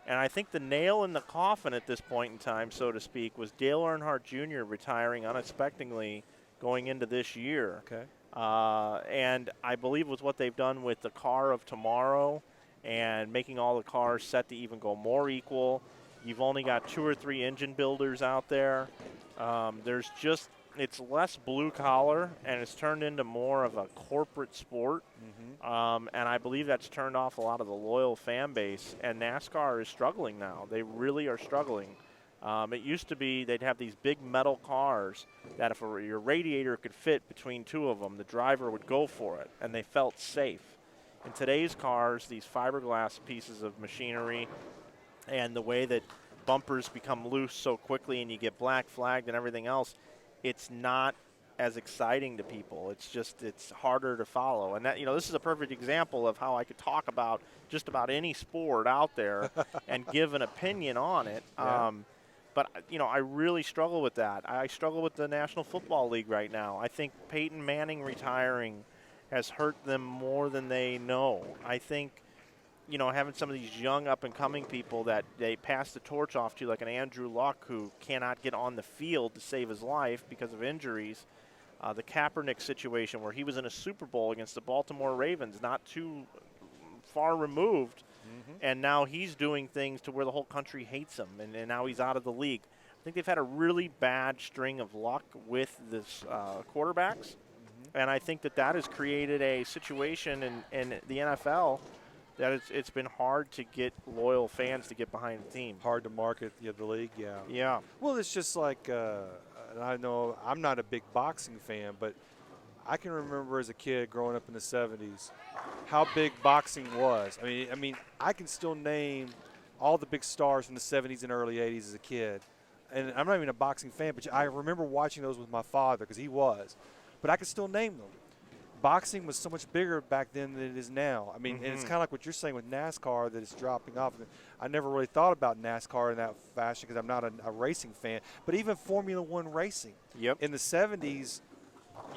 And I think the nail in the coffin at this point in time, so to speak, was Dale Earnhardt Jr. retiring unexpectedly going into this year. Okay. And I believe with what they've done with the car of tomorrow and making all the cars set to even go more equal, you've only got 2 or 3 engine builders out there. There's just it's less blue collar and it's turned into more of a corporate sport. And I believe that's turned off a lot of the loyal fan base. And NASCAR is struggling now. They really are struggling. It used to be they'd have these big metal cars that if your radiator could fit between two of them, the driver would go for it, and they felt safe. In today's cars, these fiberglass pieces of machinery and the way that bumpers become loose so quickly and you get black flagged and everything else, it's not as exciting to people. It's harder to follow. And that, this is a perfect example of how I could talk about just about any sport out there and give an opinion on it. Yeah. But, I really struggle with that. I struggle with the National Football League right now. I think Peyton Manning retiring has hurt them more than they know. I think, having some of these young up-and-coming people that they pass the torch off to, like an Andrew Luck who cannot get on the field to save his life because of injuries. The Kaepernick situation where he was in a Super Bowl against the Baltimore Ravens, not too far removed, and now he's doing things to where the whole country hates him, and now he's out of the league. I think they've had a really bad string of luck with this quarterbacks, and I think that has created a situation in the NFL that it's been hard to get loyal fans to get behind the team. Hard to market the league, yeah. Yeah. Well, it's just like, I know I'm not a big boxing fan, but I can remember as a kid growing up in the 70s how big boxing was. I mean, I can still name all the big stars from the 70s and early 80s as a kid. And I'm not even a boxing fan, but I remember watching those with my father because he was. But I can still name them. Boxing was so much bigger back then than it is now. I mean, and it's kind of like what you're saying with NASCAR, that it's dropping off. I never really thought about NASCAR in that fashion because I'm not a racing fan. But even Formula One racing. Yep. In the 70s,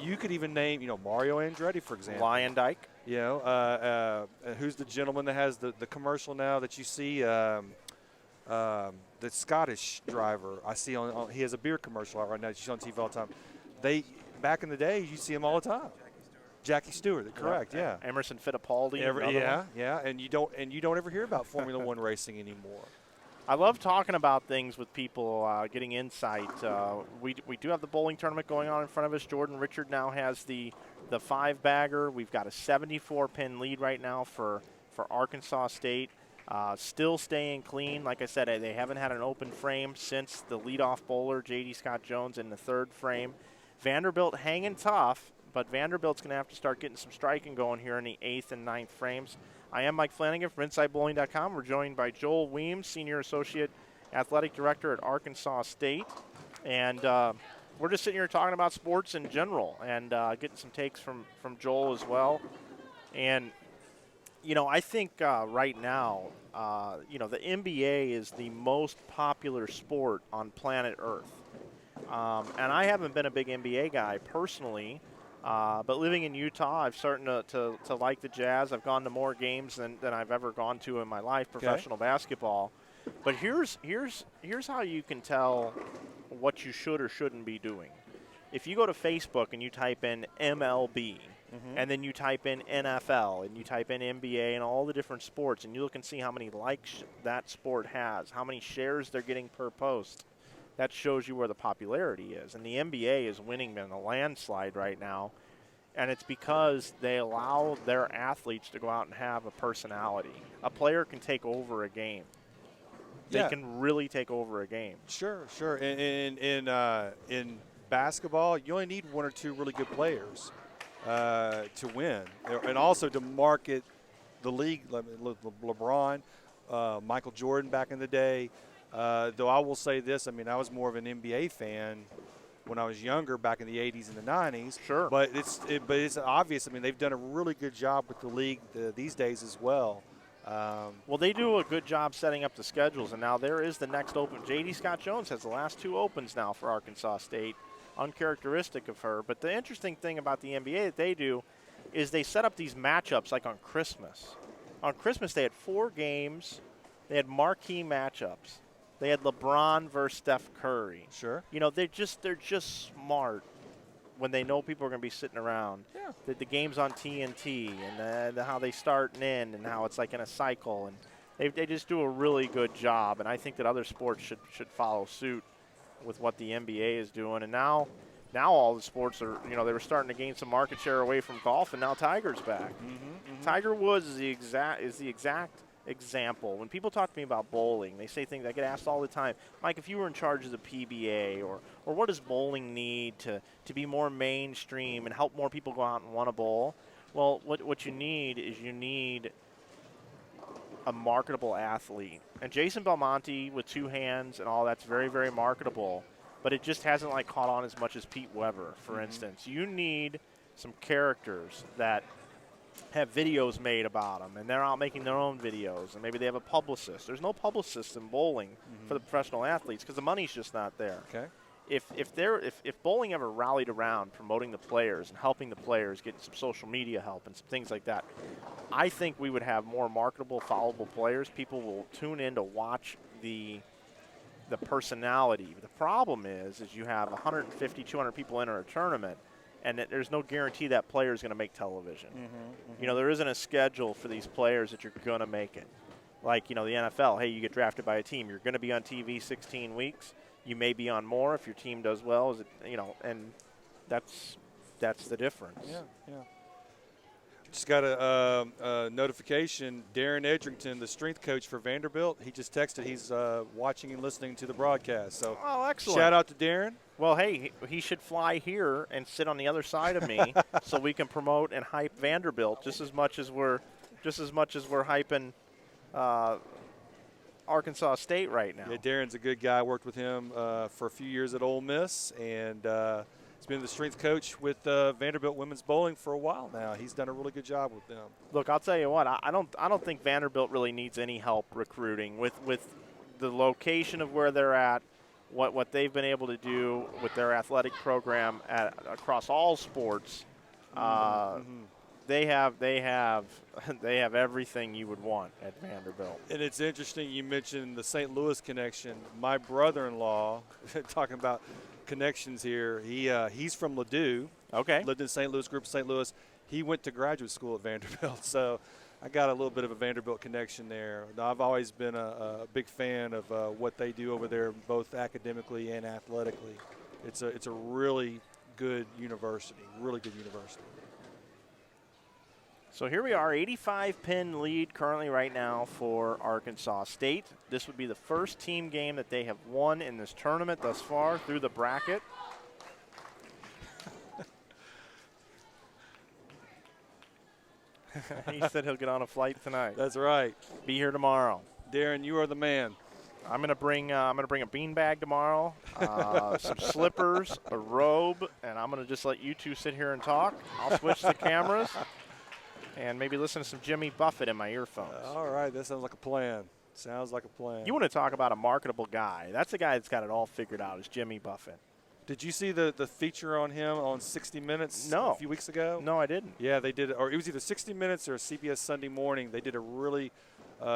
you could even name, Mario Andretti, for example. Lion Dyke. Who's the gentleman that has the commercial now that you see, the Scottish driver. I see he has a beer commercial out right now. She's on TV all the time. Back in the day, you see him all the time. Jackie Stewart, correct? Yeah. Emerson Fittipaldi. And you don't ever hear about Formula One racing anymore. I love talking about things with people, getting insight. We do have the bowling tournament going on in front of us. Jordan Richard now has the 5-bagger. We've got a 74-pin lead right now for Arkansas State. Still staying clean. Like I said, they haven't had an open frame since the leadoff bowler, J.D. Scott Jones, in the 3rd frame. Vanderbilt hanging tough, but Vanderbilt's going to have to start getting some striking going here in the 8th and 9th frames. I am Mike Flanagan from InsideBowling.com. We're joined by Joel Weems, Senior Associate Athletic Director at Arkansas State. And we're just sitting here talking about sports in general and getting some takes from Joel as well. And, I think right now, the NBA is the most popular sport on planet Earth. And I haven't been a big NBA guy personally. But living in Utah, I've started to like the Jazz. I've gone to more games than I've ever gone to in my life, professional basketball. But here's how you can tell what you should or shouldn't be doing. If you go to Facebook and you type in MLB, and then you type in NFL, and you type in NBA and all the different sports, and you look and see how many likes that sport has, how many shares they're getting per post, that shows you where the popularity is. And the NBA is winning in a landslide right now, and it's because they allow their athletes to go out and have a personality. A player can take over a game. They can really take over a game. Sure. In basketball, you only need 1 or 2 really good players to win, and also to market the league. LeBron, Michael Jordan back in the day. Though I will say this, I was more of an NBA fan when I was younger, back in the 80s and the 90s. Sure. But it's obvious. They've done a really good job with the league these days as well. Well, they do a good job setting up the schedules, and now there is the next open. J.D. Scott Jones has the last 2 opens now for Arkansas State, uncharacteristic of her. But the interesting thing about the NBA that they do is they set up these matchups like on Christmas. On Christmas, they had 4 games. They had marquee matchups. They had LeBron versus Steph Curry. Sure. They're just smart when they know people are going to be sitting around. Yeah. The game's on TNT and how they start and end and how it's like in a cycle. And they just do a really good job. And I think that other sports should follow suit with what the NBA is doing. And now now all the sports are, they were starting to gain some market share away from golf, and now Tiger's back. Tiger Woods is the exact example. When people talk to me about bowling, they say things I get asked all the time. Mike, if you were in charge of the PBA, or what does bowling need to be more mainstream and help more people go out and want to bowl? Well, what you need is a marketable athlete. And Jason Belmonte with 2 hands and all that's very, very marketable. But it just hasn't caught on as much as Pete Weber, for instance. You need some characters that have videos made about them, and they're out making their own videos, and maybe they have a publicist. There's no publicist in bowling for the professional athletes because the money's just not there. Okay. If bowling ever rallied around promoting the players and helping the players, getting some social media help and some things like that, I think we would have more marketable, followable players. People will tune in to watch the personality. The problem is you have 150, 200 people enter a tournament, and there's no guarantee that player is going to make television. There isn't a schedule for these players that you're going to make it. Like, the NFL, hey, you get drafted by a team. You're going to be on TV 16 weeks. You may be on more if your team does well, and that's the difference. Yeah. Just got a notification. Darren Edrington, the strength coach for Vanderbilt, he just texted. He's watching and listening to the broadcast. So, excellent. Shout out to Darren. Well, hey, he should fly here and sit on the other side of me so we can promote and hype Vanderbilt just as much as we're hyping Arkansas State right now. Yeah, Darren's a good guy. I worked with him for a few years at Ole Miss, and he's been the strength coach with Vanderbilt women's bowling for a while now. He's done a really good job with them. Look, I'll tell you what. I don't think Vanderbilt really needs any help recruiting with the location of where they're at, what they've been able to do with their athletic program across all sports. They have everything you would want at Vanderbilt. And it's interesting you mentioned the St. Louis connection. My brother-in-law, talking about connections here, he's from Ladue. Okay. Lived in St. Louis, grew up in St. Louis. He went to graduate school at Vanderbilt, so I got a little bit of a Vanderbilt connection there. I've always been a big fan of what they do over there, both academically and athletically. It's a really good university, So here we are, 85-pin lead currently right now for Arkansas State. This would be the first team game that they have won in this tournament thus far through the bracket. He said he'll get on a flight tonight. That's right. Be here tomorrow. Darren, you are the man. I'm gonna bring a beanbag tomorrow, some slippers, a robe, and I'm gonna just let you two sit here and talk. I'll switch the cameras. And maybe listen to some Jimmy Buffett in my earphones. All right, that sounds like a plan. You want to talk about a marketable guy. That's the guy that's got it all figured out, is Jimmy Buffett. Did you see the feature on him on 60 Minutes a few weeks ago? No, I didn't. Yeah, they did, or it was either 60 Minutes or CBS Sunday Morning. They did a really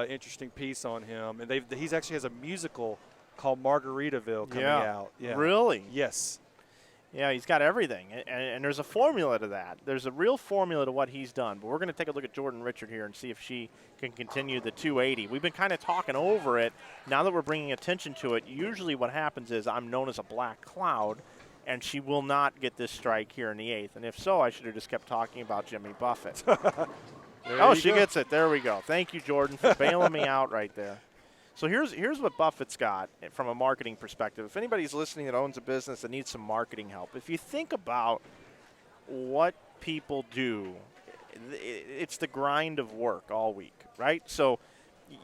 interesting piece on him. And he actually has a musical called Margaritaville coming out. Yeah. Really? Yes. Yeah, he's got everything, and there's a formula to that. There's a real formula to what he's done. But we're going to take a look at Jordan Richard here and see if she can continue the 280. We've been kind of talking over it. Now that we're bringing attention to it, usually what happens is I'm known as a black cloud, and she will not get this strike here in the 8th. And if so, I should have just kept talking about Jimmy Buffett. She gets it. There we go. Thank you, Jordan, for bailing me out right there. So here's what Buffett's got from a marketing perspective. If anybody's listening that owns a business that needs some marketing help, if you think about what people do, it's the grind of work all week, right? So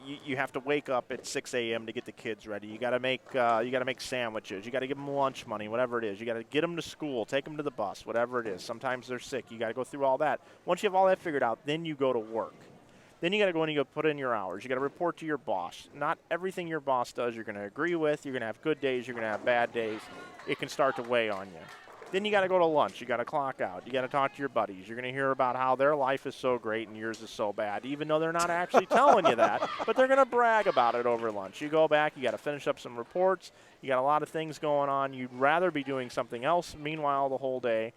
you have to wake up at 6 a.m. to get the kids ready. You got to make sandwiches. You got to give them lunch money, whatever it is. You got to get them to school, take them to the bus, whatever it is. Sometimes they're sick. You got to go through all that. Once you have all that figured out, then you go to work. Then you got to go and you got to put in your hours. You got to report to your boss. Not everything your boss does you're going to agree with. You're going to have good days. You're going to have bad days. It can start to weigh on you. Then you got to go to lunch. You got to clock out. You got to talk to your buddies. You're going to hear about how their life is so great and yours is so bad, even though they're not actually telling you that. But they're going to brag about it over lunch. You go back. You got to finish up some reports. You got a lot of things going on. You'd rather be doing something else. Meanwhile, the whole day.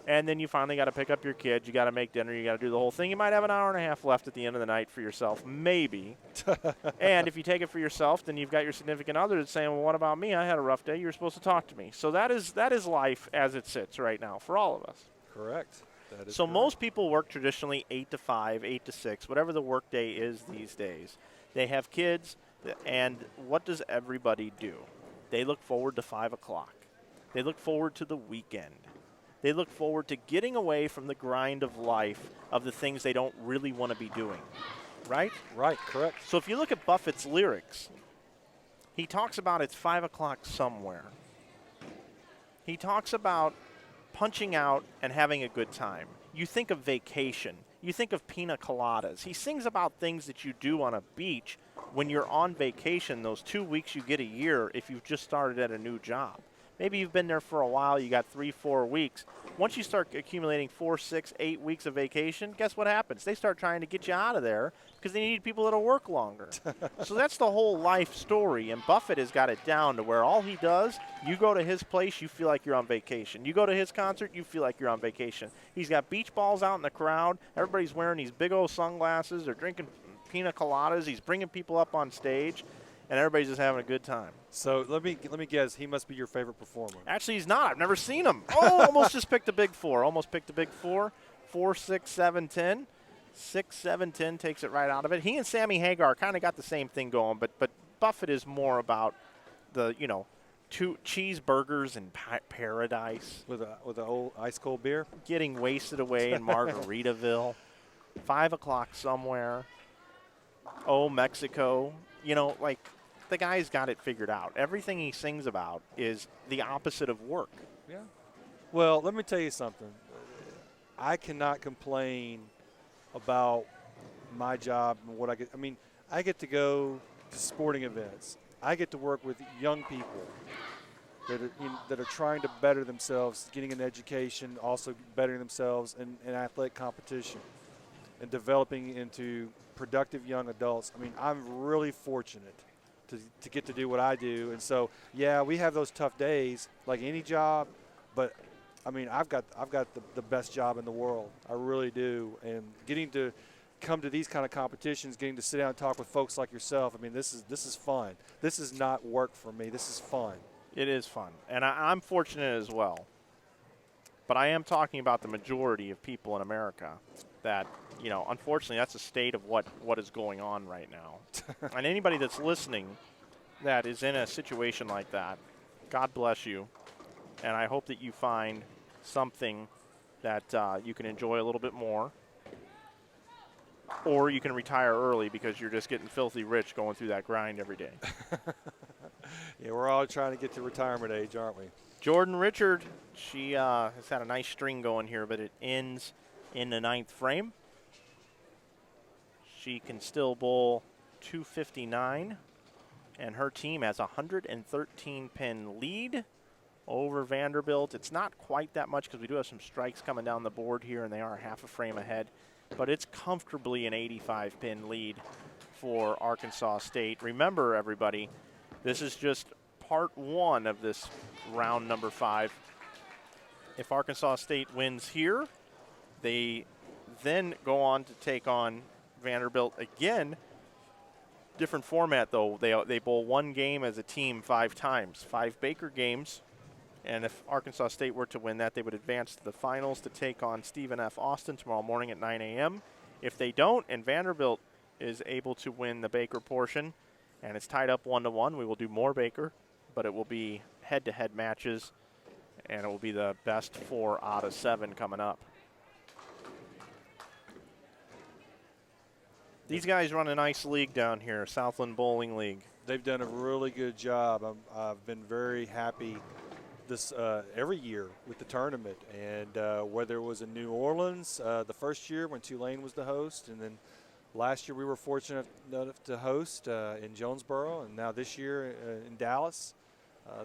And then you finally got to pick up your kids. You got to make dinner. You got to do the whole thing. You might have an hour and a half left at the end of the night for yourself, maybe. And if you take it for yourself, then you've got your significant other that's saying, well, what about me? I had a rough day. You were supposed to talk to me. So that is life as it sits right now for all of us. Correct. That is so correct. Most people work traditionally 8 to 5, 8 to 6, whatever the work day is these days. They have kids, and what does everybody do? They look forward to 5 o'clock. They look forward to the weekend. They look forward to getting away from the grind of life of the things they don't really want to be doing, right? Right, correct. So if you look at Buffett's lyrics, he talks about it's 5 o'clock somewhere. He talks about punching out and having a good time. You think of vacation. You think of pina coladas. He sings about things that you do on a beach when you're on vacation, those 2 weeks you get a year if you've just started at a new job. Maybe you've been there for a while, you got 3-4 weeks. Once you start accumulating 4, 6, 8 weeks of vacation, guess what happens? They start trying to get you out of there because they need people that'll work longer. So that's the whole life story, and Buffett has got it down to where all he does, you go to his place, you feel like you're on vacation. You go to his concert, you feel like you're on vacation. He's got beach balls out in the crowd. Everybody's wearing these big old sunglasses. They're drinking pina coladas. He's bringing people up on stage. And everybody's just having a good time. So let me guess. He must be your favorite performer. Actually, he's not. I've never seen him. Oh, almost just picked a big 4. Almost picked a big 4. 4, 6, 7, 10. 6, 7, 10 takes it right out of it. He and Sammy Hagar kind of got the same thing going, but Buffett is more about the 2 cheeseburgers in paradise with a old ice cold beer, getting wasted away in Margaritaville, 5 o'clock somewhere. Oh, Mexico. The guy's got it figured out. Everything he sings about is the opposite of work. Yeah. Well, let me tell you something. I cannot complain about my job and what I get. I mean, I get to go to sporting events. I get to work with young people that are trying to better themselves, getting an education, also bettering themselves in athletic competition and developing into productive young adults. I mean, I'm really fortunate to get to do what I do. And so, yeah, we have those tough days like any job, but I mean, I've got the best job in the world. I really do. And getting to come to these kind of competitions, getting to sit down and talk with folks like yourself, I mean, this is fun. This is not work for me. This is fun. It is fun. And I'm fortunate as well. But I am talking about the majority of people in America that, unfortunately, that's a state of what is going on right now. And anybody that's listening that is in a situation like that, God bless you. And I hope that you find something that you can enjoy a little bit more. Or you can retire early because you're just getting filthy rich going through that grind every day. Yeah, we're all trying to get to retirement age, aren't we? Jordan Richard, she has had a nice string going here, but it ends in the 9th frame. She can still bowl 259, and her team has a 113-pin lead over Vanderbilt. It's not quite that much because we do have some strikes coming down the board here, and they are half a frame ahead. But it's comfortably an 85-pin lead for Arkansas State. Remember, everybody, this is just part 1 of this round number 5. If Arkansas State wins here, they then go on to take on Vanderbilt again. Different format, though. They bowl 1 game as a team 5 times, 5 Baker games. And if Arkansas State were to win that, they would advance to the finals to take on Stephen F. Austin tomorrow morning at 9 a.m. If they don't, and Vanderbilt is able to win the Baker portion, and it's tied up 1-1, we will do more Baker, but it will be head-to-head matches, and it will be the best 4 out of 7 coming up. These guys run a nice league down here, Southland Bowling League. They've done a really good job. I've been very happy this every year with the tournament, and whether it was in New Orleans the first year when Tulane was the host, and then last year we were fortunate enough to host in Jonesboro, and now this year in Dallas.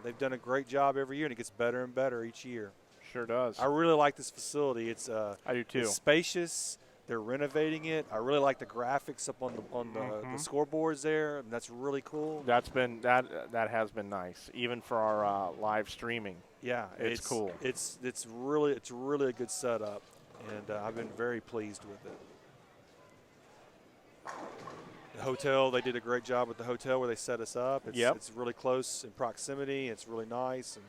They've done a great job every year, and it gets better and better each year. Sure does. I really like this facility. It's I do too. It's spacious. They're renovating it. I really like the graphics up on the scoreboards there. And that's really cool. That has been nice, even for our live streaming. Yeah, it's cool. It's really a good setup, and I've been very pleased with it. The hotel, they did a great job with the hotel where they set us up. It's really close in proximity. It's really nice, and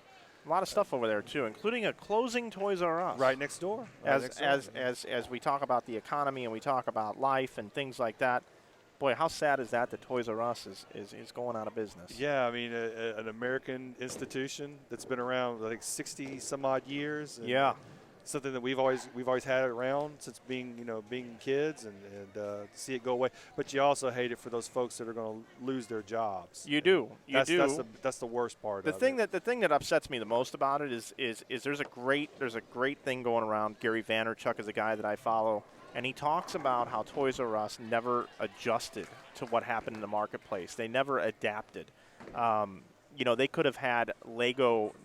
a lot of stuff over there too, including a closing Toys R Us right next door. As we talk about the economy and we talk about life and things like that, boy, how sad is that Toys R Us is going out of business? Yeah, I mean, an American institution that's been around, I think, 60 some odd years. Yeah. Something that we've always had around since being kids, and to see it go away. But you also hate it for those folks that are going to lose their jobs. You do. That's the worst part. The thing that upsets me the most about it is there's a great thing going around. Gary Vaynerchuk is a guy that I follow, and he talks about how Toys R Us never adjusted to what happened in the marketplace. They never adapted. They could have had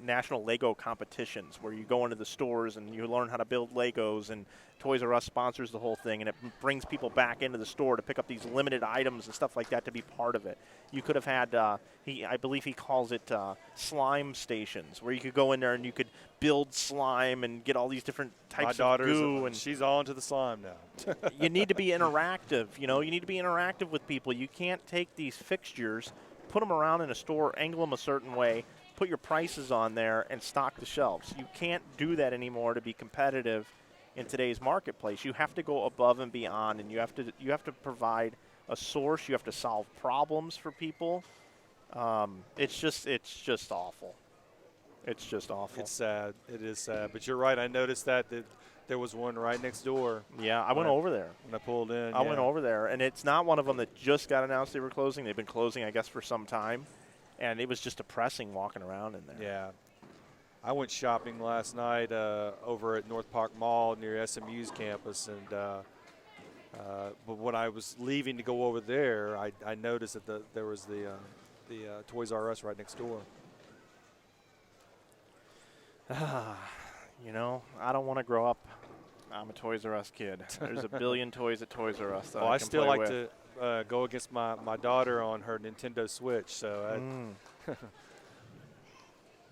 national Lego competitions where you go into the stores and you learn how to build Legos, and Toys R Us sponsors the whole thing, and it brings people back into the store to pick up these limited items and stuff like that to be part of it. You could have had, I believe he calls it slime stations, where you could go in there and you could build slime and get all these different types of goo. And she's all into the slime now. You need to be interactive. You need to be interactive with people. You can't take these fixtures, put them around in a store, angle them a certain way, put your prices on there, and stock the shelves. You can't do that anymore to be competitive in today's marketplace. You have to go above and beyond, and you have to provide a source. You have to solve problems for people. It's just awful. It's just awful. It's sad. It is sad. But you're right. I noticed that there was one right next door. Yeah, I went over there. When I pulled in. I went over there, and it's not one of them that just got announced they were closing. They've been closing, I guess, for some time, and it was just depressing walking around in there. Yeah. I went shopping last night over at North Park Mall near SMU's campus, and but when I was leaving to go over there, I noticed that there was the Toys R Us right next door. I don't want to grow up. I'm a Toys R Us kid. There's a billion toys at Toys R Us that I can still play like with. to go against my daughter on her Nintendo Switch. So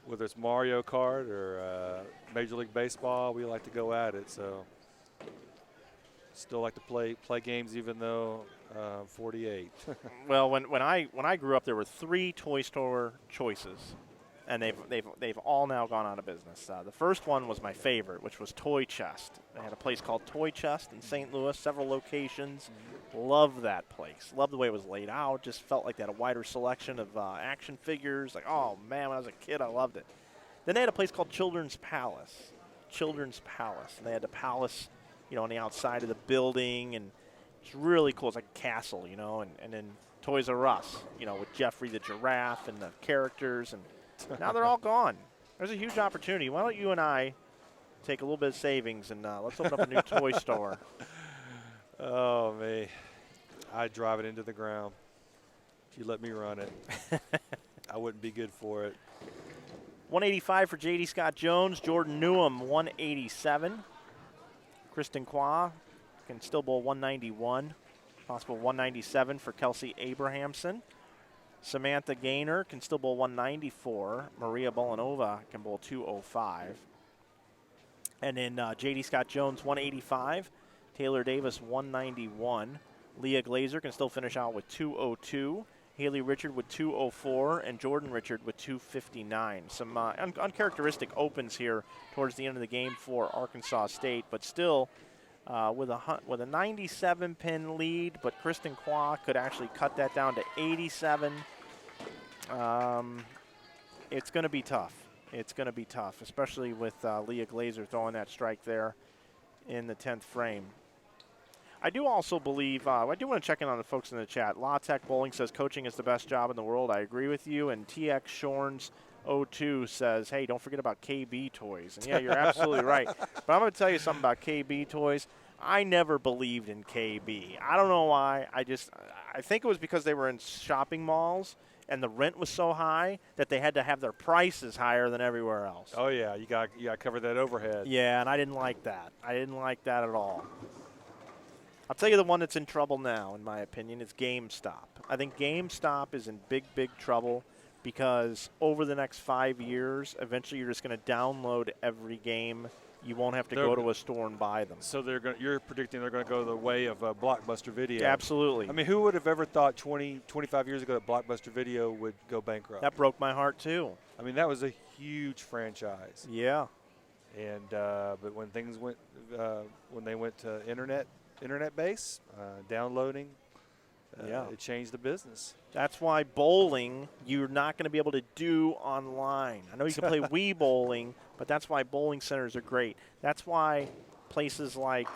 whether it's Mario Kart or Major League Baseball, we like to go at it. So still like to play games, even though 48. Well, when I grew up, there were 3 toy store choices, and they've all now gone out of business. The first one was my favorite, which was Toy Chest. They had a place called Toy Chest in St. Louis, several locations. Loved that place. Loved the way it was laid out. Just felt like they had a wider selection of action figures. Like, oh man, when I was a kid, I loved it. Then they had a place called Children's Palace. And they had the palace, on the outside of the building, and it's really cool. It's like a castle, and then Toys R Us, with Jeffrey the giraffe and the characters, and now they're all gone. There's a huge opportunity. Why don't you and I take a little bit of savings and let's open up a new toy store. Oh, me. I'd drive it into the ground. If you let me run it, I wouldn't be good for it. 185 for J.D. Scott Jones. Jordan Newham, 187. Kristen Kwa can still bowl 191. Possible 197 for Kelsey Abrahamson. Samantha Gaynor can still bowl 194. Maria Bolanova can bowl 205. And then J.D. Scott Jones, 185. Taylor Davis, 191. Leah Glazer can still finish out with 202. Haley Richard with 204. And Jordan Richard with 259. Some uncharacteristic opens here towards the end of the game for Arkansas State, but still with a 97-pin lead. But Kristen Kwa could actually cut that down to 87. It's going to be tough. It's going to be tough, especially with Leah Glazer throwing that strike there in the 10th frame. I do also believe, I do want to check in on the folks in the chat. La Tech Bowling says coaching is the best job in the world. I agree with you. And TX Shorns 02 says, hey, don't forget about KB Toys. And yeah, you're absolutely right. But I'm going to tell you something about KB Toys. I never believed in KB. I don't know why. I think it was because they were in shopping malls and the rent was so high that they had to have their prices higher than everywhere else. Oh, yeah. You got to cover that overhead. Yeah, and I didn't like that. I didn't like that at all. I'll tell you the one that's in trouble now, in my opinion, is GameStop. I think GameStop is in big, big trouble because over the next 5 years, eventually you're just going to download every game. You won't have to go to a store and buy them. So you're predicting they're going to go the way of Blockbuster Video. Absolutely. I mean, who would have ever thought 25 years ago that Blockbuster Video would go bankrupt? That broke my heart, too. I mean, that was a huge franchise. Yeah. And but when things went, when they went to internet base, downloading, it changed the business. That's why bowling, you're not going to be able to do online. I know you can play Wii bowling, but that's why bowling centers are great. That's why places like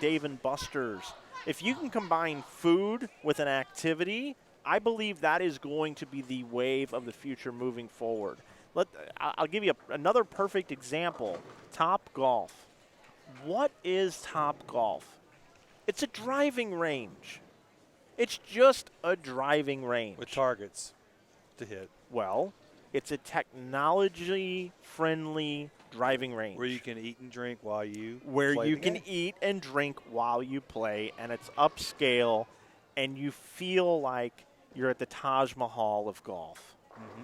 Dave & Buster's, if you can combine food with an activity, I believe that is going to be the wave of the future moving forward. I'll give you another perfect example, Top Golf. What is Top Golf? It's a driving range. It's just a driving range. With targets to hit. Well, it's a technology-friendly driving range. Where you can eat and drink while you Where play you the can game. eat and drink while you play, and it's upscale, and you feel like you're at the Taj Mahal of golf. Mm-hmm.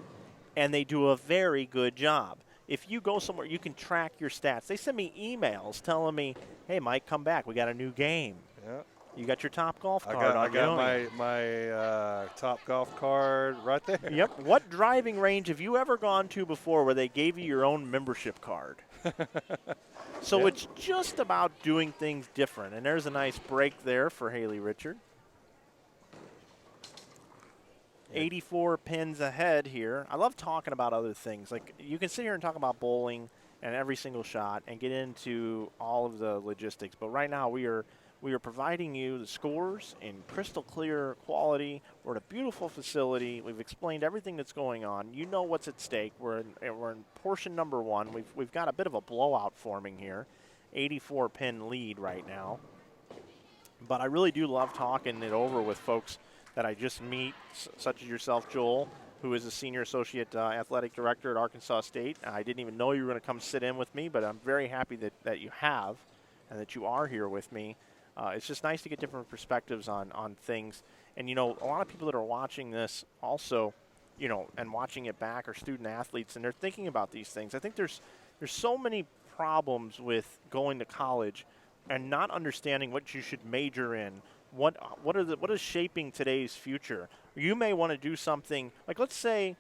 And they do a very good job. If you go somewhere, you can track your stats. They send me emails telling me, hey, Mike, come back. We got a new game. Yeah. You got your Top Golf card I got my Top Golf card right there. Yep. What driving range have you ever gone to before where they gave you your own membership card? So it's just about doing things different. And there's a nice break there for Haley Richard. 84 pins ahead here. I love talking about other things. Like, you can sit here and talk about bowling and every single shot and get into all of the logistics. But right now we are providing you the scores in crystal clear quality. We're at a beautiful facility. We've explained everything that's going on. You know what's at stake. We're in portion number 1. We've got a bit of a blowout forming here. 84 pin lead right now. But I really do love talking it over with folks that I just meet, such as yourself, Joel, who is a senior associate athletic director at Arkansas State. I didn't even know you were going to come sit in with me, but I'm very happy that you have and that you are here with me. It's just nice to get different perspectives on things. And, you know, a lot of people that are watching this also, you know, and watching it back are student athletes, and they're thinking about these things. I think there's so many problems with going to college and not understanding what you should major in. What is shaping today's future? You may want to do something like, let's say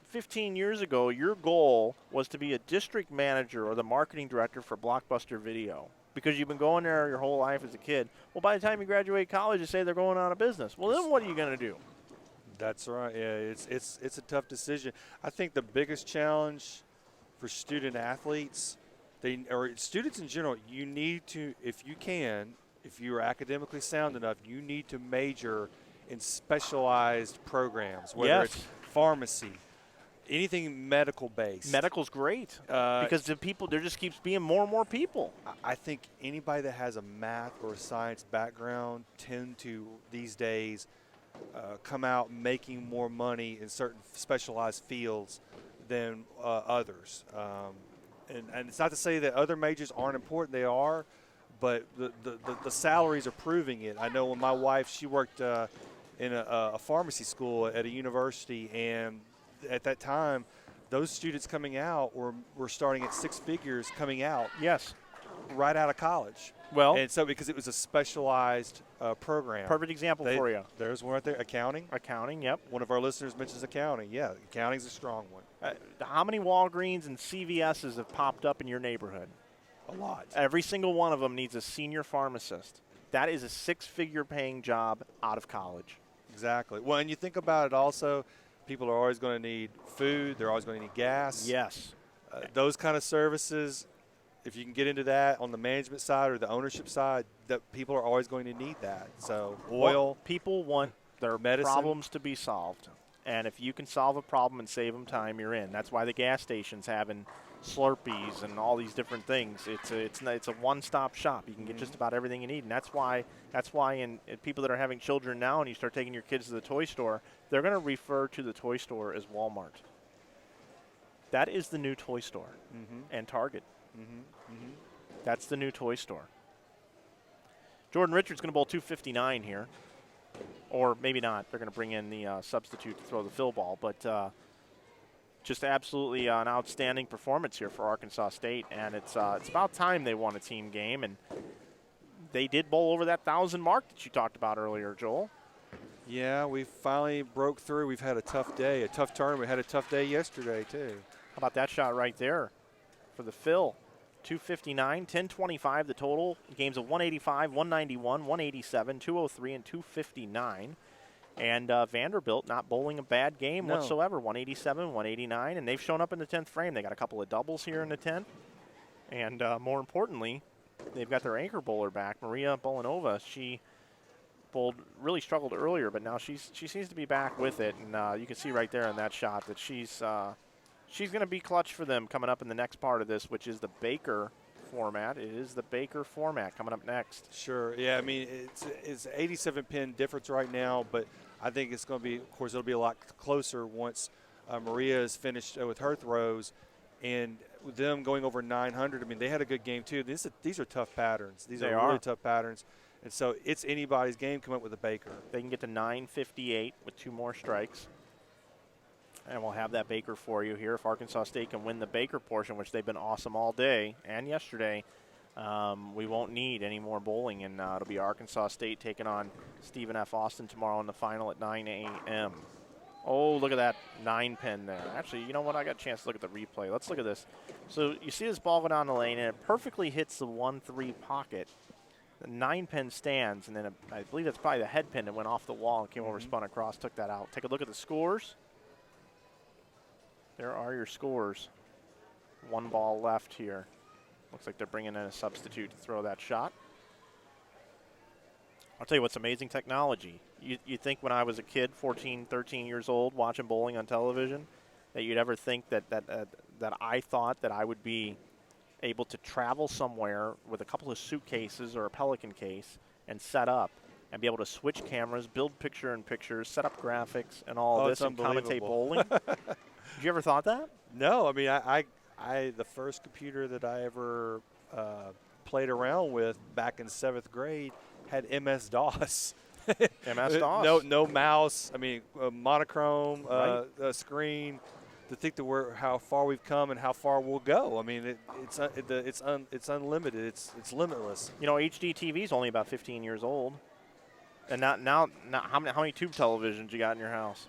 15 years ago, your goal was to be a district manager or the marketing director for Blockbuster Video because you've been going there your whole life as a kid. Well, by the time you graduate college, you say they're going out of business. Well, then what are you going to do? That's right. Yeah, it's a tough decision. I think the biggest challenge for student athletes, or students in general, you need to, if you can, if you are academically sound enough, you need to major in specialized programs, whether it's pharmacy, anything medical-based. Medical's great because there just keeps being more and more people. I think anybody that has a math or a science background tend to, these days, come out making more money in certain specialized fields than others. And it's not to say that other majors aren't important. They are. But the salaries are proving it. I know when my wife, she worked in a pharmacy school at a university, and at that time, those students coming out were starting at 6 figures coming out. Yes. Right out of college. Well. And so because it was a specialized program. Perfect example for you. There's one right there. Accounting. Accounting, yep. One of our listeners mentions accounting. Yeah, accounting's a strong one. How many Walgreens and CVS's have popped up in your neighborhood? A lot. Every single one of them needs a senior pharmacist. That is a 6-figure paying job out of college. Exactly. Well, and you think about it also, people are always going to need food. They're always going to need gas. Yes. Those kind of services, if you can get into that on the management side or the ownership side, that people are always going to need that. So oil. Well, people want their medicine. Problems to be solved. And if you can solve a problem and save them time, you're in. That's why the gas station's having Slurpees and all these different things. It's a one-stop shop. You can get just about everything you need, and that's why in people that are having children now, and you start taking your kids to the toy store, they're going to refer to the toy store as Walmart. That is the new toy store, and Target. That's the new toy store. Jordan Richards going to bowl 259 here. Or maybe not. They're going to bring in the substitute to throw the fill ball. But just absolutely an outstanding performance here for Arkansas State. And it's about time they won a team game. And they did bowl over that 1,000 mark that you talked about earlier, Joel. Yeah, we finally broke through. We've had a tough day, a tough tournament. We had a tough day yesterday, too. How about that shot right there for the fill? 259, 1025 the total. Games of 185, 191, 187, 203, and 259. And Vanderbilt not bowling a bad game whatsoever. 187, 189, and they've shown up in the 10th frame. They got a couple of doubles here in the 10th. And more importantly, they've got their anchor bowler back, Maria Bolanova. She bowled, really struggled earlier, but now she seems to be back with it. And you can see right there in that shot that she's going to be clutch for them coming up in the next part of this, which is the Baker format. It is the Baker format coming up next. Sure. Yeah, I mean, it's 87 pin difference right now, but I think it's going to be, of course, it'll be a lot closer once Maria is finished with her throws. And with them going over 900, I mean, they had a good game, too. These are tough patterns. These are really tough patterns. And so it's anybody's game come up with a Baker. They can get to 958 with 2 more strikes. And we'll have that Baker for you here. If Arkansas State can win the Baker portion, which they've been awesome all day and yesterday, we won't need any more bowling. And it'll be Arkansas State taking on Stephen F. Austin tomorrow in the final at 9 a.m. Oh, look at that 9-pin there. Actually, you know what? I got a chance to look at the replay. Let's look at this. So you see this ball go down the lane, and it perfectly hits the 1-3 pocket. The 9-pin stands, and then I believe that's probably the head pin that went off the wall and came over, spun across, took that out. Take a look at the scores. There are your scores. 1 ball left here. Looks like they're bringing in a substitute to throw that shot. I'll tell you what's amazing technology. You think when I was a kid, 14, 13 years old, watching bowling on television, that you'd ever think that I thought that I would be able to travel somewhere with a couple of suitcases or a Pelican case and set up and be able to switch cameras, build picture-in-pictures, set up graphics and all this and commentate bowling? Did you ever thought that? No, I mean, I the first computer that I ever played around with back in 7th grade had MS-DOS. MS-DOS? No mouse. I mean, monochrome screen. To think that how far we've come and how far we'll go. I mean, it's unlimited. It's limitless. You know, HD TV is only about 15 years old. And now how many tube televisions you got in your house?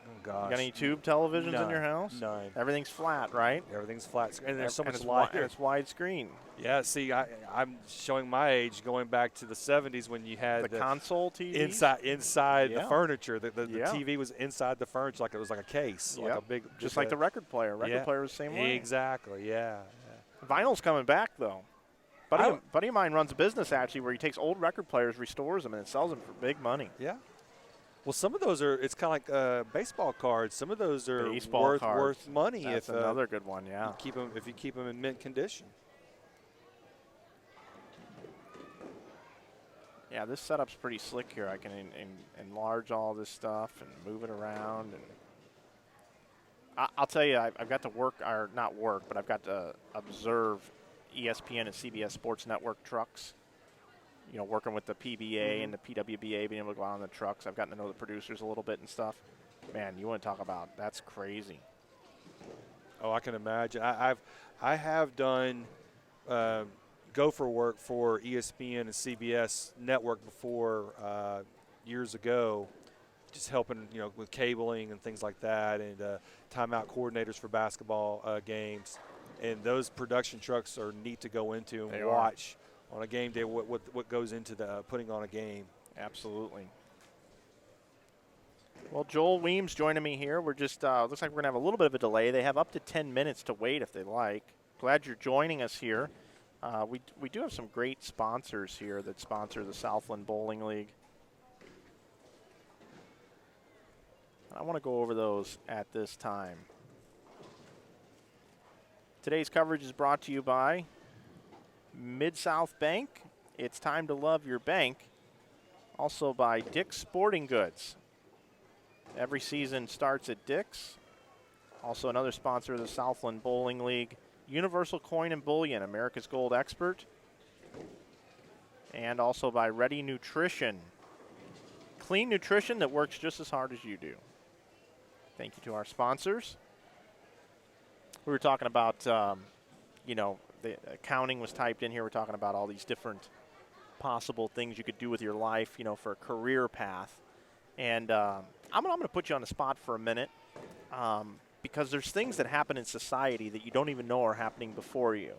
Oh, gosh. You got any tube televisions in your house? None. Everything's flat, right? Everything's flat. And there's so much light. here. It's widescreen. Yeah, see, I'm showing my age going back to the 70s when you had the console TV? Inside the furniture. The TV was inside the furniture like it was like a case. Like a big, just like the record player. Record player was the same way. Exactly, yeah. Vinyl's coming back, though. Buddy of mine runs a business, actually, where he takes old record players, restores them, and sells them for big money. Yeah. Well, some of those it's kind of like baseball cards. Some of those are worth money. That's another good one, yeah. If you keep them in mint condition. Yeah, this setup's pretty slick here. I can enlarge all this stuff and move it around. And I'll tell you, I've got to work, or not work, but I've got to observe ESPN and CBS Sports Network trucks. You know, working with the PBA and the PWBA, being able to go out on the trucks. I've gotten to know the producers a little bit and stuff. Man, you want to talk about, that's crazy. Oh, I can imagine. I have done gopher work for ESPN and CBS Network before years ago, just helping, with cabling and things like that, and timeout coordinators for basketball games. And those production trucks are neat to go into and watch on a game day what goes into the putting on a game. Absolutely. Well, Joel Weems joining me here. We're just looks like we're going to have a little bit of a delay. They have up to 10 minutes to wait if they like. Glad you're joining us here. We do have some great sponsors here that sponsor the Southland Bowling League. I want to go over those at this time. Today's coverage is brought to you by Midsouth Bank. It's time to love your bank. Also by Dick's Sporting Goods. Every season starts at Dick's. Also another sponsor of the Southland Bowling League. Universal Coin and Bullion, America's Gold Expert. and also by Ready Nutrition. Clean nutrition that works just as hard as you do. Thank you to our sponsors. We were talking about, the accounting was typed in here. We're talking about all these different possible things you could do with your life, for a career path. And I'm going to put you on the spot for a minute because there's things that happen in society that you don't even know are happening before you,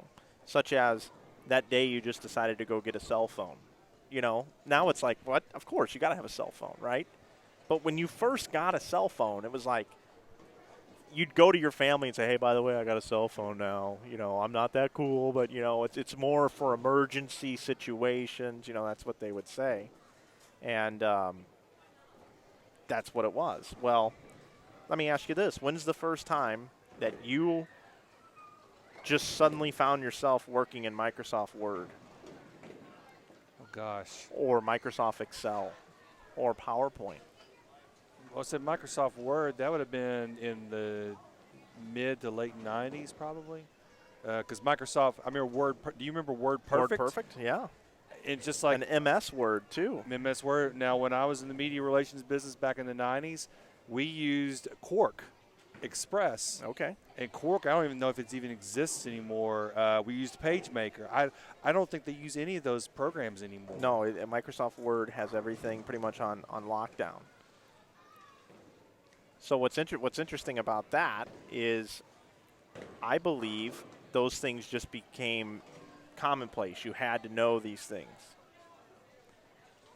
such as that day you just decided to go get a cell phone. Now it's like, what? Of course, you got to have a cell phone, right? But when you first got a cell phone, it was like you'd go to your family and say, hey, by the way, I got a cell phone now. I'm not that cool, but, it's more for emergency situations. That's what they would say. And that's what it was. Well, let me ask you this. When's the first time that you just suddenly found yourself working in Microsoft Word? Oh, gosh. Or Microsoft Excel or PowerPoint? Well, I said Microsoft Word, that would have been in the mid to late 90s probably. Because Microsoft, I remember Word, do you remember Word Perfect? Word Perfect, yeah. It's just like an MS Word, too. MS Word. Now, when I was in the media relations business back in the 90s, we used Quark Express. Okay. And Quark, I don't even know if it even exists anymore. We used PageMaker. I don't think they use any of those programs anymore. No, Microsoft Word has everything pretty much on lockdown. So what's interesting about that is I believe those things just became commonplace. You had to know these things.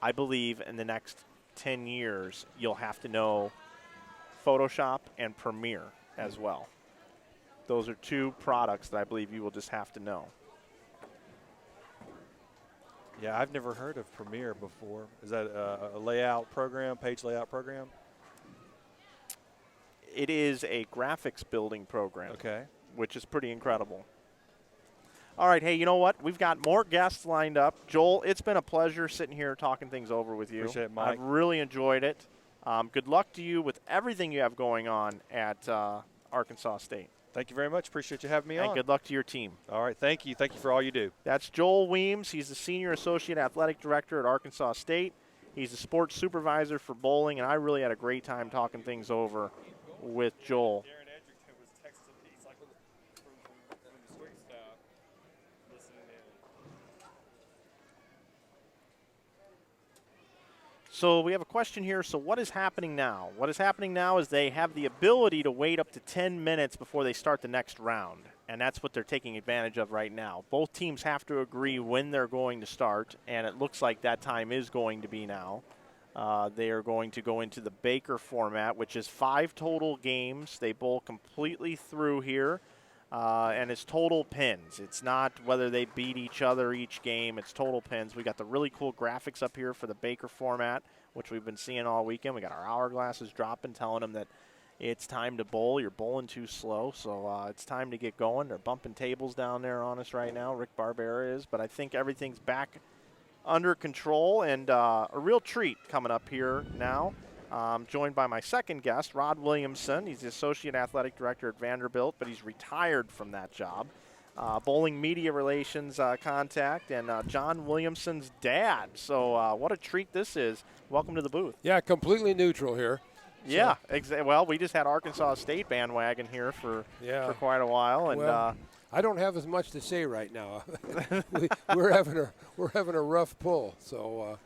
I believe in the next 10 years you'll have to know Photoshop and Premiere as well. Those are two products that I believe you will just have to know. Yeah, I've never heard of Premiere before. Is that a layout program, page layout program? It is a graphics building program. Okay. Which is pretty incredible. All right, hey, you know what? We've got more guests lined up. Joel, it's been a pleasure sitting here talking things over with you. Appreciate it, Mike. I've really enjoyed it. Good luck to you with everything you have going on at Arkansas State. Thank you very much. Appreciate you having me on. And good luck to your team. All right, thank you. Thank you for all you do. That's Joel Weems. He's the Senior Associate Athletic Director at Arkansas State. He's the sports supervisor for bowling, and I really had a great time talking things over with Joel. So we have a question here. So what is happening now? What is happening now is they have the ability to wait up to 10 minutes before they start the next round, and that's what they're taking advantage of right now. Both teams have to agree when they're going to start, and it looks like that time is going to be now. They are going to go into the Baker format, which is 5 total games. They bowl completely through here, and it's total pins. It's not whether they beat each other each game. It's total pins. We got the really cool graphics up here for the Baker format, which we've been seeing all weekend. We got our hourglasses dropping, telling them that it's time to bowl. You're bowling too slow, so it's time to get going. They're bumping tables down there on us right now. Rick Barbera is, but I think everything's back under control, and a real treat coming up here now. Joined by my second guest, Rod Williamson. He's the Associate Athletic Director at Vanderbilt, but he's retired from that job. Bowling media relations contact, and John Williamson's dad. So what a treat this is. Welcome to the booth. Yeah, completely neutral here. Yeah, well, we just had Arkansas State bandwagon here for quite a while, and I don't have as much to say right now. we're having a rough pull, so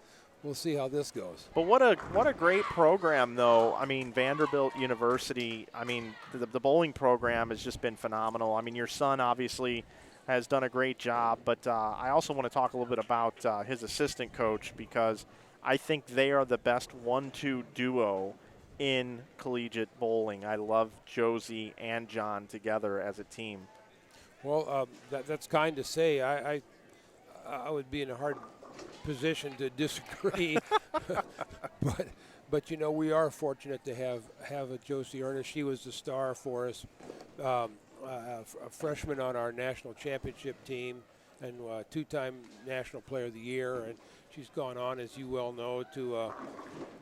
we'll see how this goes. But what a great program, though. I mean, Vanderbilt University. I mean, the bowling program has just been phenomenal. I mean, your son obviously has done a great job, but I also want to talk a little bit about his assistant coach, because I think they are the best 1-2 duo in collegiate bowling. I love Josie and John together as a team. Well, that's kind to say. I would be in a hard position to disagree, but you know, we are fortunate to have a Josie Ernest. She was the star for us, a freshman on our national championship team, and 2-time National Player of the Year. And she's gone on, as you well know, to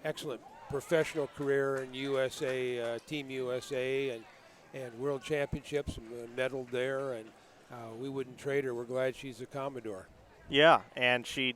excellent professional career in USA, Team USA, and World Championships, and medaled there, and we wouldn't trade her. We're glad she's a Commodore. Yeah, and she's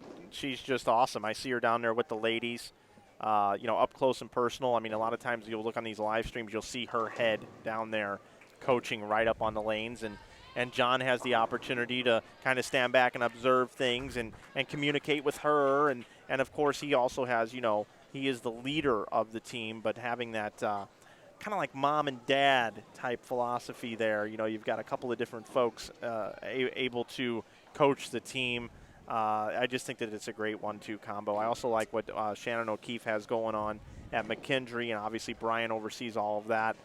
just awesome. I see her down there with the ladies, up close and personal. I mean, a lot of times you'll look on these live streams, you'll see her head down there coaching right up on the lanes, and John has the opportunity to kind of stand back and observe things and communicate with her, and of course he also has, he is the leader of the team, but having that kind of like mom and dad type philosophy there. You've got a couple of different folks able to coach the team. I just think that it's a great 1-2 combo. I also like what Shannon O'Keefe has going on at McKendree, and obviously Brian oversees all of that.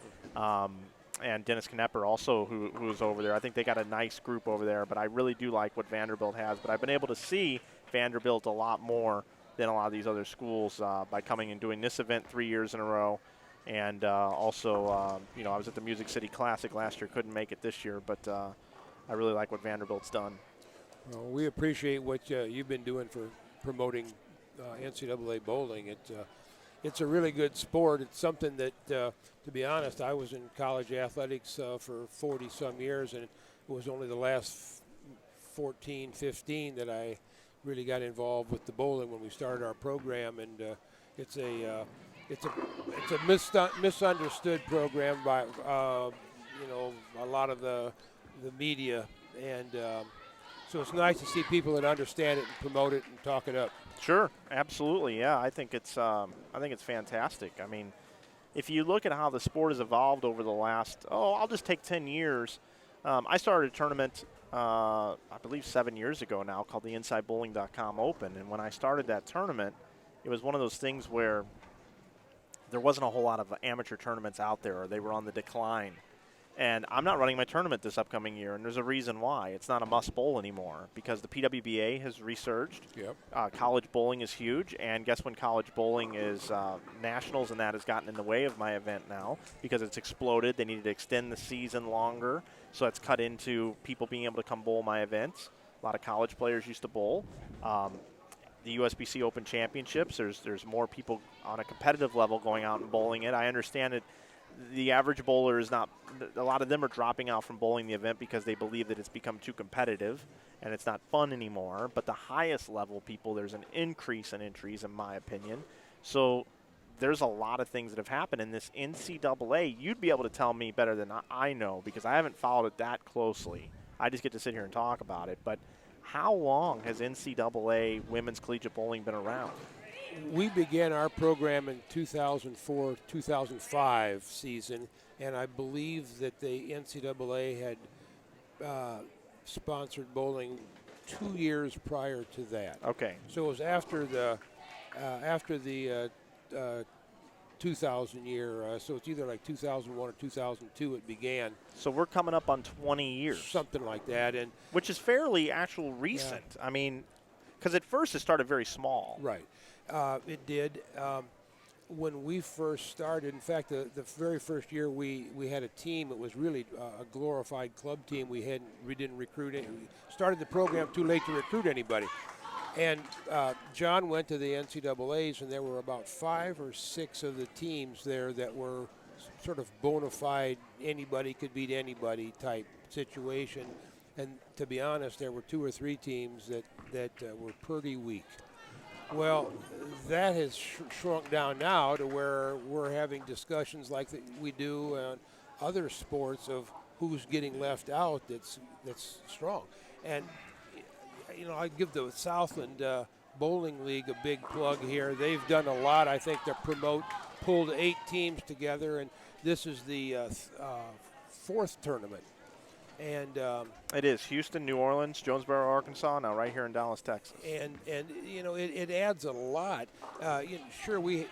And Dennis Knepper also, who's over there. I think they got a nice group over there, but I really do like what Vanderbilt has. But I've been able to see Vanderbilt a lot more than a lot of these other schools by coming and doing this event 3 years in a row. And also, I was at the Music City Classic last year, couldn't make it this year, but I really like what Vanderbilt's done. Well, we appreciate what you've been doing for promoting NCAA bowling. It's a really good sport. It's something that, to be honest, I was in college athletics for 40-some years, and it was only the last 14, 15 that I really got involved with the bowling when we started our program. And it's a misunderstood program by a lot of the media, and so it's nice to see people that understand it and promote it and talk it up. Sure, absolutely, yeah. I think it's fantastic. I mean, if you look at how the sport has evolved over the last, I'll just take 10 years. I started a tournament, I believe 7 years ago now, called the InsideBowling.com Open, and when I started that tournament, it was one of those things where there wasn't a whole lot of amateur tournaments out there, or they were on the decline. And I'm not running my tournament this upcoming year, and there's a reason why. It's not a must bowl anymore because the PWBA has resurged. Yep. College bowling is huge, and guess when college bowling is nationals, and that has gotten in the way of my event now because it's exploded. They needed to extend the season longer, so it's cut into people being able to come bowl my events. A lot of college players used to bowl. The USBC Open Championships, there's more people on a competitive level going out and bowling it. I understand it. The average bowler is not, a lot of them are dropping out from bowling the event because they believe that it's become too competitive and it's not fun anymore. But the highest level people, there's an increase in entries, in my opinion. So there's a lot of things that have happened in this NCAA. You'd be able to tell me better than I know because I haven't followed it that closely. I just get to sit here and talk about it. But how long has NCAA women's collegiate bowling been around? We began our program in 2004-2005 season, and I believe that the NCAA had sponsored bowling 2 years prior to that. Okay. So it was after the 2000 year, so it's either like 2001 or 2002 it began. So we're coming up on 20 years. Something like that. And which is fairly actual recent. Yeah. I mean, because at first it started very small. Right. It did. When we first started, in fact, the very first year we had a team. It was really a glorified club team. We didn't recruit any. We started the program too late to recruit anybody. And John went to the NCAAs, and there were about 5 or 6 of the teams there that were sort of bona fide, anybody could beat anybody type situation. And to be honest, there were 2 or 3 teams that were pretty weak. Well, that has shrunk down now to where we're having discussions like that we do on other sports of who's getting left out that's strong. And, I give the Southland Bowling League a big plug here. They've done a lot, I think, to pulled 8 teams together, and this is the 4th tournament. And it is Houston, New Orleans, Jonesboro, Arkansas, now right here in Dallas, Texas. And it adds a lot. Sure, we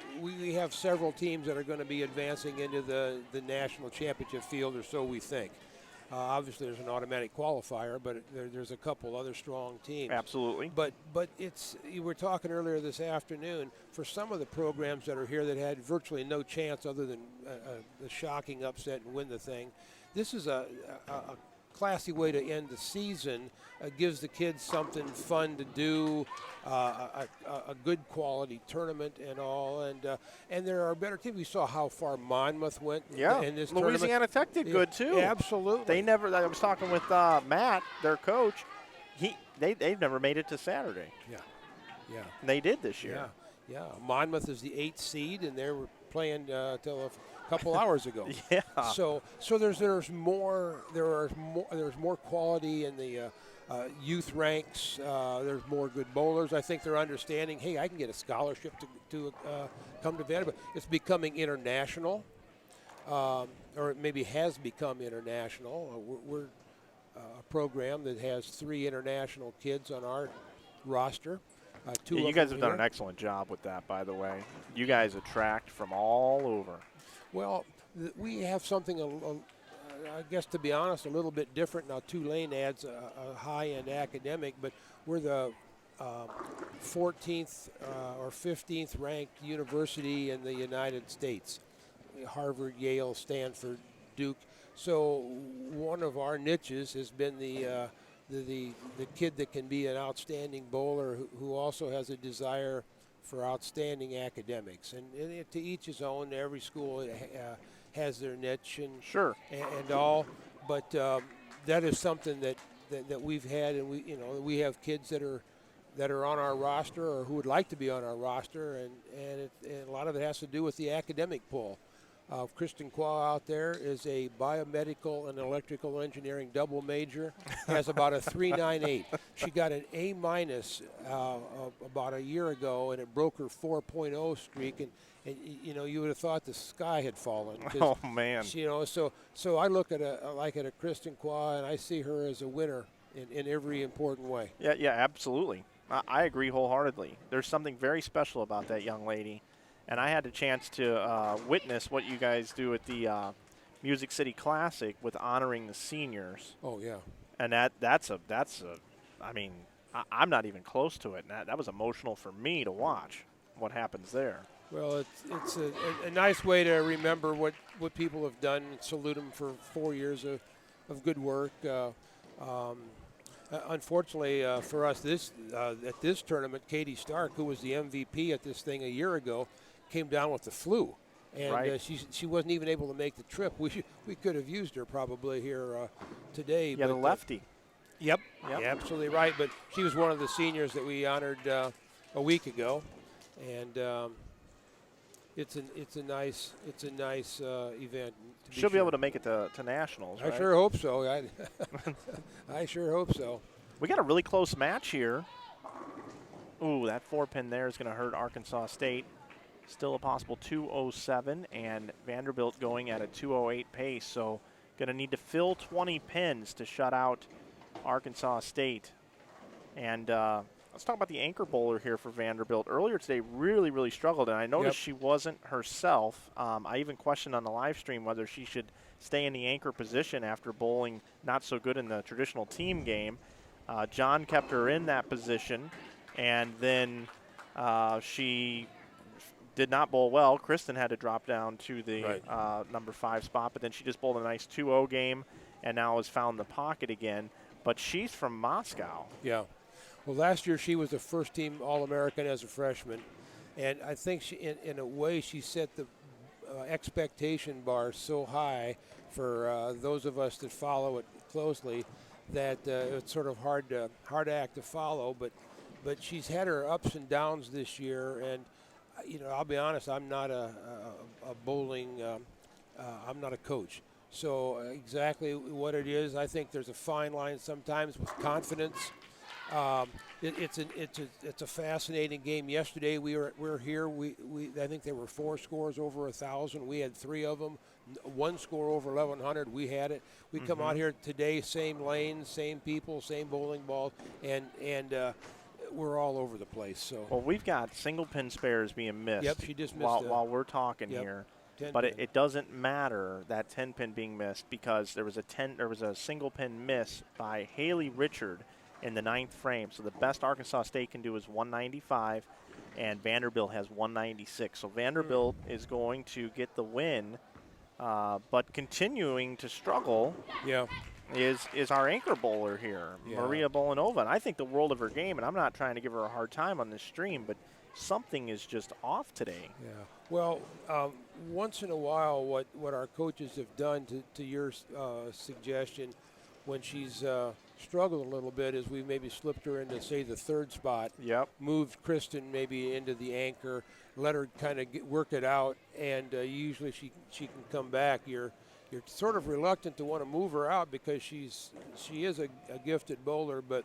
have several teams that are going to be advancing into the national championship field, or so we think. Obviously, there's an automatic qualifier, but there's a couple other strong teams. Absolutely. But you were talking earlier this afternoon, for some of the programs that are here that had virtually no chance other than the shocking upset and win the thing, this is a classy way to end the season. Gives the kids something fun to do, a good quality tournament and all, and there are better teams. We saw how far Monmouth went in this tournament. Louisiana Tech did good too. Absolutely. I was talking with Matt, their coach. they've never made it to Saturday. Yeah, yeah. And they did this year. Yeah, yeah. Monmouth is the 8th seed, and they were playing till a couple hours ago. Yeah. So there's more quality in the youth ranks. There's more good bowlers. I think they're understanding. Hey, I can get a scholarship to come to Vanderbilt. It's becoming international, or it maybe has become international. We're a program that has 3 international kids on our roster. You guys have done an excellent job with that, by the way. You guys attract from all over. Well, we have something, I guess, to be honest, a little bit different. Now, Tulane adds a high-end academic, but we're the 14th or 15th ranked university in the United States. Harvard, Yale, Stanford, Duke. So one of our niches has been the kid that can be an outstanding bowler who also has a desire for outstanding academics. And to each his own. Every school has their niche and sure and all. But that is something that we've had, and we have kids that are on our roster or who would like to be on our roster, and a lot of it has to do with the academic pull. Kristen Qua out there is a biomedical and electrical engineering double major, has about a 3.98. She got an A- about a year ago, and it broke her 4.0 streak, and you would have thought the sky had fallen. Oh man! So I look at a Kristen Qua, and I see her as a winner in every important way. Yeah, absolutely. I agree wholeheartedly. There's something very special about that young lady. And I had a chance to witness what you guys do at the Music City Classic with honoring the seniors. Oh yeah. And that's a. I mean, I'm not even close to it. And that was emotional for me to watch what happens there. Well, it's a nice way to remember what people have done and salute them for 4 years of good work. Unfortunately for us, at this tournament, Katie Stark, who was the MVP at this thing a year ago, came down with the flu, and right. She wasn't even able to make the trip. We could have used her probably here today. Yeah, the lefty. Yep, absolutely right. But she was one of the seniors that we honored a week ago, and it's a nice event. She'll be able to make it to nationals. I right? sure hope so. I sure hope so. We got a really close match here. Ooh, that 4-pin there is going to hurt Arkansas State. Still a possible 207, and Vanderbilt going at a 208 pace. So going to need to fill 20 pins to shut out Arkansas State. And let's talk about the anchor bowler here for Vanderbilt. Earlier today really, really struggled, and I noticed she wasn't herself. I even questioned on the live stream whether she should stay in the anchor position after bowling not so good in the traditional team game. John kept her in that position, and then she did not bowl well. Kristen had to drop down to the number 5 spot, but then she just bowled a nice 2-0 game and now has found the pocket again. But she's from Moscow. Yeah. Well, last year she was the first-team All-American as a freshman, and I think she, in a way, she set the expectation bar so high for those of us that follow it closely that it's sort of hard act to follow. But she's had her ups and downs this year, and I'll be honest, I'm not a bowling, I'm not a coach. So exactly what it is, I think there's a fine line sometimes with confidence. It's a fascinating game. Yesterday we were here. I think there were 4 scores over 1,000. We had 3 of them. 1 score over 1,100. We had it. We come out here today, same lanes, same people, same bowling balls, and we're all over the place. So well, we've got single pin spares being missed. Yep, she just missed while we're talking here. But it doesn't matter that 10 pin being missed because there was a single pin miss by Haley Richard in the 9th frame. So the best Arkansas State can do is 195, and Vanderbilt has 196. So Vanderbilt is going to get the win, but continuing to struggle. Yeah. Is our anchor bowler here, Maria Bolanova. And I think the world of her game, and I'm not trying to give her a hard time on this stream, but something is just off today. Yeah. Well, once in a while, what our coaches have done to your suggestion, when she's struggled a little bit is we maybe slipped her into, say, the third spot. Yep. Moved Kristen maybe into the anchor, let her kind of work it out, and usually she can come back. You're sort of reluctant to want to move her out because she is a gifted bowler, but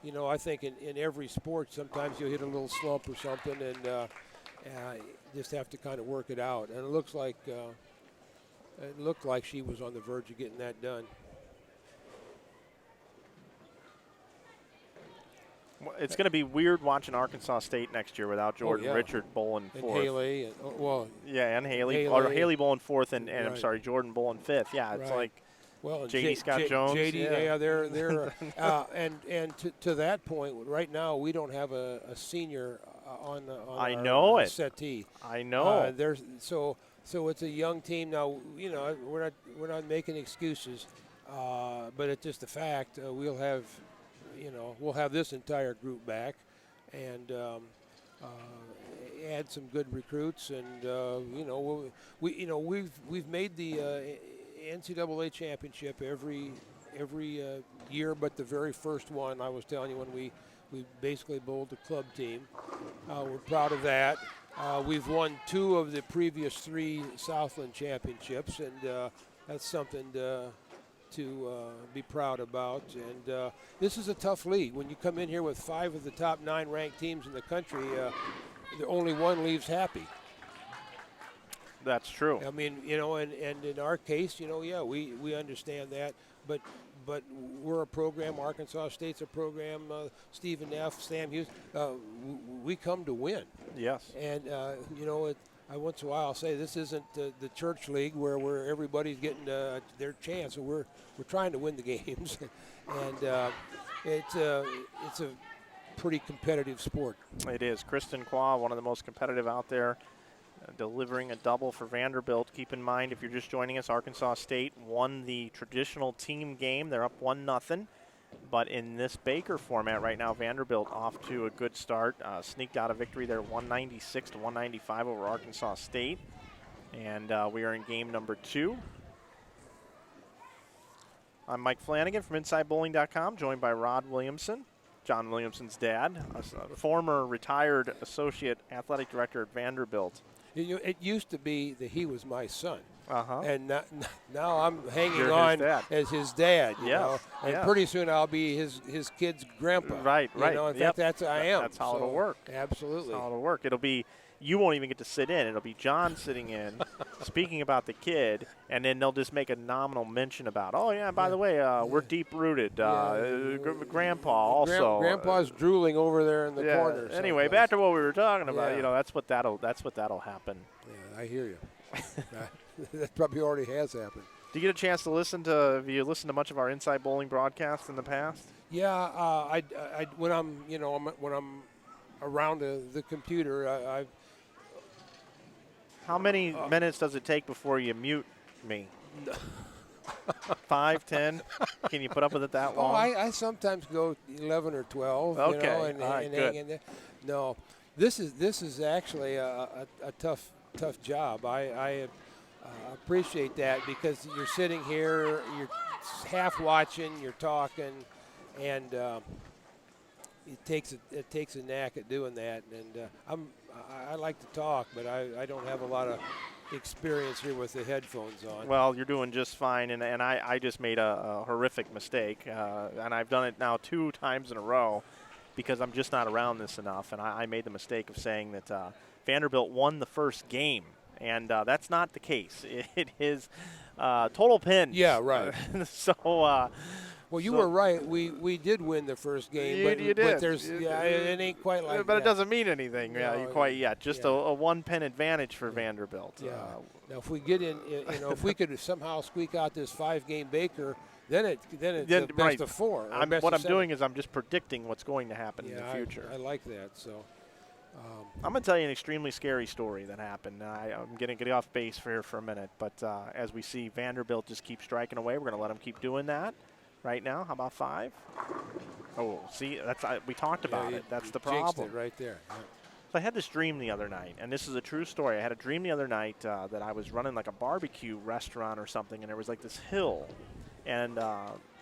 I think in every sport sometimes you'll hit a little slump or something, and just have to kind of work it out. And it looked like she was on the verge of getting that done. It's going to be weird watching Arkansas State next year without Jordan Richard bowling and fourth. Haley, and Haley. Or Haley bowling fourth, and right. I'm sorry, Jordan bowling fifth. Yeah, it's right. like J.D. Scott Jones. J.D. They're and to that point, right now we don't have a senior on our settee. I know. So it's a young team now. We're not making excuses, but it's just a fact. We'll have this entire group back, and add some good recruits, and we've made the NCAA championship every year, but the very first one I was telling you when we basically bowled the club team. We're proud of that. We've won 2 of the previous 3 Southland championships, and that's something to be proud about. And this is a tough league. When you come in here with 5 of the top 9 ranked teams in the country, the only one leaves happy. That's true. I mean, and in our case, we understand that, but we're a program. Arkansas State's a program. Stephen F., Sam Hughes. We come to win. Yes. And once in a while I'll say this isn't the church league where everybody's getting their chance. So we're trying to win the games, and it's a pretty competitive sport. It is. Kristen Qua, one of the most competitive out there, delivering a double for Vanderbilt. Keep in mind, if you're just joining us, Arkansas State won the traditional team game. They're up 1-0. But in this Baker format right now, Vanderbilt off to a good start. Sneaked out a victory there, 196 to 195 over Arkansas State. And we are in game number 2. I'm Mike Flanagan from InsideBowling.com, joined by Rod Williamson, John Williamson's dad, a former retired associate athletic director at Vanderbilt. It used to be that he was my son. Uh-huh. And now I'm hanging You're on his as his dad, you Yes, know. And yes. pretty soon I'll be his kid's grandpa. Right. In fact, I am. That's how it'll work. Absolutely. That's how it'll work. It'll be, you won't even get to sit in. It'll be John sitting in, speaking about the kid, and then they'll just make a nominal mention about, by the way, we're deep-rooted. Grandpa also. Grandpa's drooling over there in the corner. Anyway, back to what we were talking about. Yeah. That's what that'll happen. Yeah, I hear you. That probably already has happened. Do you get a chance to have you listened to much of our Inside Bowling broadcasts in the past? Yeah, I when I'm around the computer, How many minutes does it take before you mute me? 5, 10? Can you put up with it that long? I sometimes go 11 or 12. Okay, all right, good. hang in there. No, this is actually a tough job. I appreciate that because you're sitting here, you're half watching, you're talking, and it takes a knack at doing that. And I like to talk, but I don't have a lot of experience here with the headphones on. Well, you're doing just fine, and I just made a horrific mistake, and I've done it now 2 times in a row because I'm just not around this enough, and I made the mistake of saying that Vanderbilt won the first game, and that's not the case. It is total pins. Yeah, right. Well, you were right. We did win the first game, but there's it ain't quite like that. But it doesn't mean anything. Just a 1 pin advantage for Vanderbilt. Yeah. Now, if we get in, if we could somehow squeak out this 5-game Baker, then it's the best of 4. What I'm doing is I'm just predicting what's going to happen in the future. I like that. So. I'm going to tell you an extremely scary story that happened. I'm going to get off base here for a minute, but as we see Vanderbilt just keep striking away, we're going to let them keep doing that right now. How about 5? Oh, see, we talked about it. That's the problem. Jinxed it right there. Yeah. So I had this dream the other night, and this is a true story. I had a dream the other night that I was running like a barbecue restaurant or something, and there was like this hill, and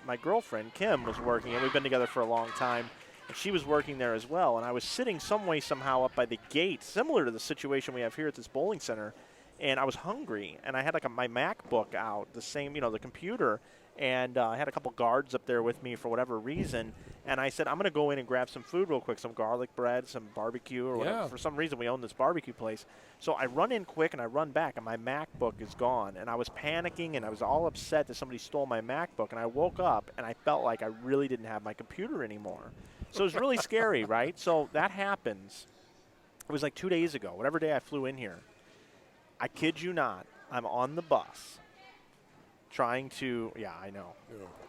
my girlfriend, Kim, was working, and we've been together for a long time, and she was working there as well. And I was sitting some way, somehow up by the gate, similar to the situation we have here at this bowling center, and I was hungry, and I had like my MacBook out, the same, the computer, and I had a couple guards up there with me for whatever reason, and I said, I'm going to go in and grab some food real quick, some garlic bread, some barbecue, or whatever. Yeah. For some reason, we own this barbecue place. So I run in quick, and I run back, and my MacBook is gone, and I was panicking, and I was all upset that somebody stole my MacBook, and I woke up, and I felt like I really didn't have my computer anymore. So it was really scary, right? So that happens. It was like 2 days ago, whatever day I flew in here. I kid you not, I'm on the bus trying to,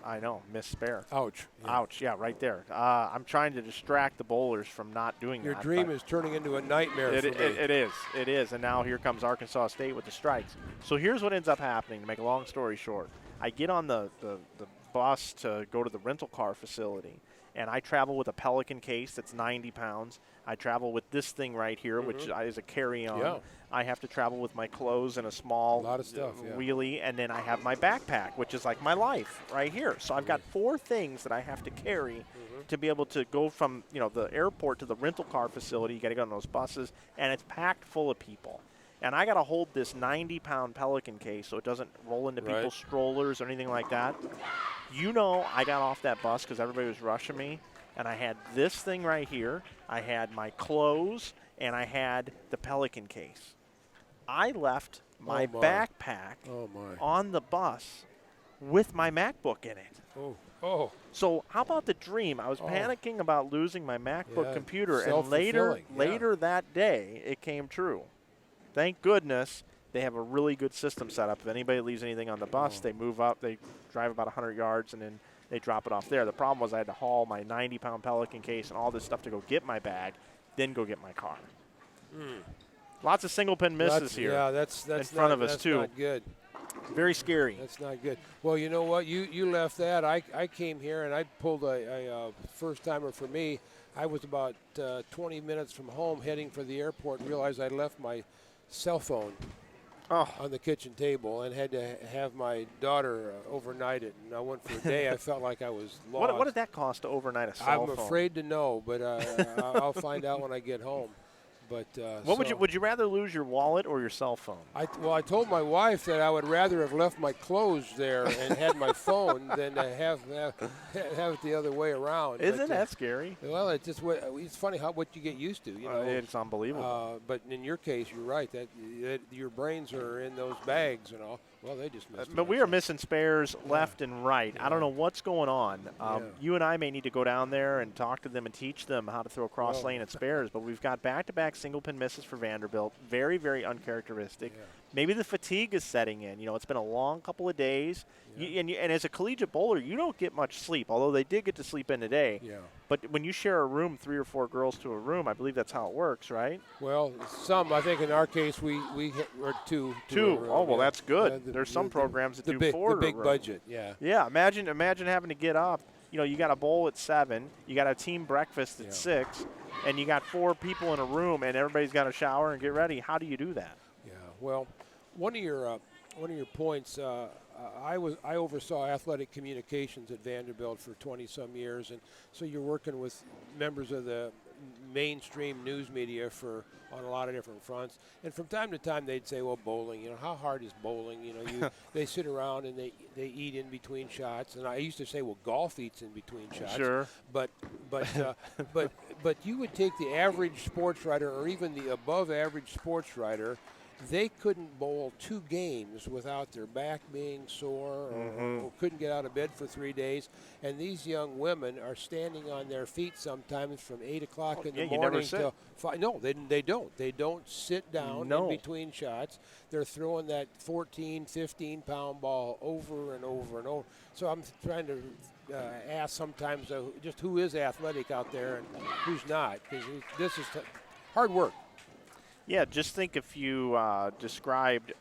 I know, miss spare. Ouch. Yeah. Ouch, yeah, right there. I'm trying to distract the bowlers from not doing Your that. dream is turning into a nightmare for me. It is, and now here comes Arkansas State with the strikes. So here's what ends up happening, to make a long story short. I get on the bus to go to the rental car facility, and I travel with a Pelican case that's 90 pounds. I travel with this thing right here, which is a carry-on. Yeah. I have to travel with my clothes and a small lot of stuff, wheelie, and then I have my backpack, which is like my life right here. So I've got 4 things that I have to carry to be able to go from the airport to the rental car facility. You got to get on those buses, and it's packed full of people. And I got to hold this 90-pound Pelican case so it doesn't roll into people's strollers or anything like that. I got off that bus because everybody was rushing me, and I had this thing right here. I had my clothes, and I had the Pelican case. I left my backpack on the bus with my MacBook in it. Oh. So how about the dream? I was panicking about losing my MacBook computer, and later that day, it came true. Thank goodness they have a really good system set up. If anybody leaves anything on the bus, they move up, they drive about 100 yards, and then they drop it off there. The problem was I had to haul my 90-pound Pelican case and all this stuff to go get my bag, then go get my car. Lots of single-pin misses here. Yeah, that's in front of us, too. That's not good. Very scary. That's not good. Well, you know what? You left that. I came here, and I pulled a first-timer for me. I was about 20 minutes from home heading for the airport and realized I left my cell phone on the kitchen table and had to have my daughter overnight it. And I went for a day. I felt like I was lost. What did that cost to overnight a cell phone? I'm afraid to know, but I'll find out when I get home. But would you rather lose your wallet or your cell phone? I told my wife that I would rather have left my clothes there and had my phone than to have it the other way around. Isn't that scary? Well, it's funny what you get used to. It's unbelievable. But in your case, you're right that your brains are in those bags and all. Well, they just missed. But we are missing spares left and right. I don't know what's going on. You and I may need to go down there and talk to them and teach them how to throw cross lane at spares. But we've got back-to-back single-pin misses for Vanderbilt. Very, very uncharacteristic. Yeah. Maybe the fatigue is setting in. It's been a long couple of days. Yeah. And as a collegiate bowler, you don't get much sleep, although they did get to sleep in today. Yeah. But when you share a room, 3 or 4 girls to a room, I believe that's how it works, right? Well, I think in our case, we were 2. 2. Oh, well, that's good. There's some programs that do 4. The big budget, yeah. Yeah, imagine having to get up. You got a bowl at 7, you got a team breakfast at 6, and you got 4 people in a room, and everybody's got to shower and get ready. How do you do that? Yeah, well, one of your points, I oversaw athletic communications at Vanderbilt for 20-some years, and so you're working with members of the mainstream news media on a lot of different fronts. And from time to time, they'd say, "Well, bowling. How hard is bowling? They sit around and they eat in between shots." And I used to say, "Well, golf eats in between shots." Sure. But you would take the average sports writer or even the above-average sports writer. They couldn't bowl 2 games without their back being sore or couldn't get out of bed for 3 days. And these young women are standing on their feet sometimes from 8 o'clock in the morning till 5. No, they don't. They don't sit down in between shots. They're throwing that 14, 15-pound ball over and over and over. So I'm trying to ask sometimes just who is athletic out there and who's not, because this is hard work. Yeah, just think if you described,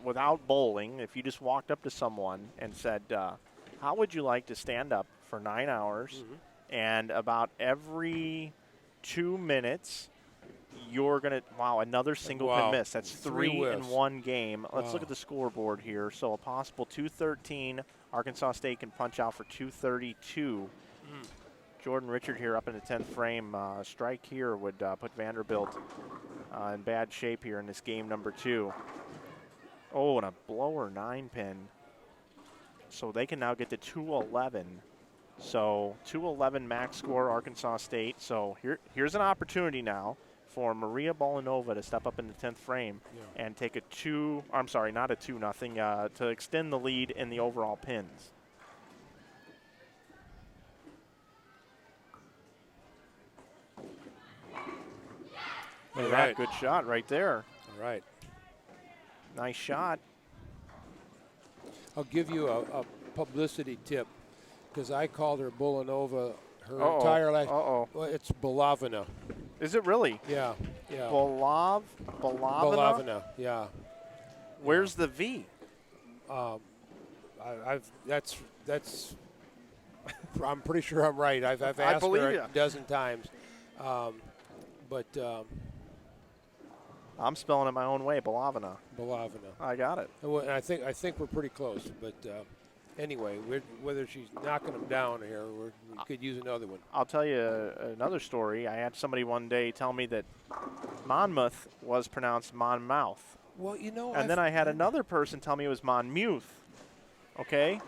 without bowling, if you just walked up to someone and said, how would you like to stand up for 9 hours and about every 2 minutes you're going to, wow, another single pin miss. That's three in whiffs. one game. Let's look at the scoreboard here. So a possible 213. Arkansas State can punch out for 232. Jordan Richard here up in the 10th frame. Strike here would put Vanderbilt in bad shape here in this game number 2. Oh, and a blower 9-pin. So they can now get to 211. So 211 max score, Arkansas State. So here's an opportunity now for Maria Bolanova to step up in the 10th frame and take a 2, I'm sorry, not a 2-0, to extend the lead in the overall pins. Look at that, good shot right there. All right. Nice shot. I'll give you a publicity tip because I called her Bolanova her entire life. Well, it's Bolavina. Is it really? Yeah. Bolavina? Bolavina, yeah. Where's the V? That's I'm pretty sure I'm right. I've asked her a dozen times. I'm spelling it my own way, Bolavina. Bolavina. I got it. And I think we're pretty close. But anyway, whether she's knocking them down here, we could use another one. I'll tell you another story. I had somebody one day tell me that Monmouth was pronounced Monmouth. Well, you know. And then I had another person tell me it was Monmouth. Okay?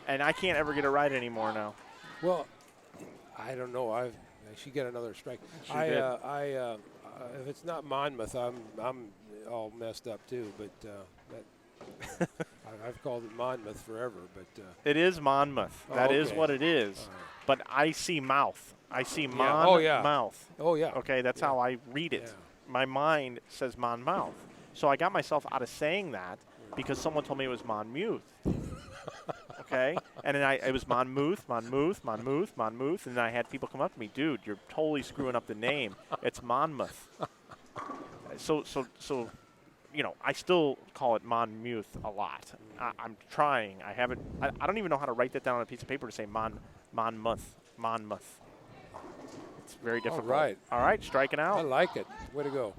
And I can't ever get it right anymore now. Well, I don't know. She got another strike. She did. If it's not Monmouth, I'm all messed up too. But I've called it Monmouth forever. But it is Monmouth. That is what it is. Right. But I see mouth. I see mouth. Oh yeah. Okay, that's how I read it. Yeah. My mind says Monmouth. So I got myself out of saying that because someone told me it was Monmouth. Okay, and then it was Monmouth, and then I had people come up to me, dude, you're totally screwing up the name. It's Monmouth. So you know, I still call it Monmouth a lot. I'm trying. I don't even know how to write that down on a piece of paper to say Monmouth. It's very difficult. All right, striking out. I like it. Way to go.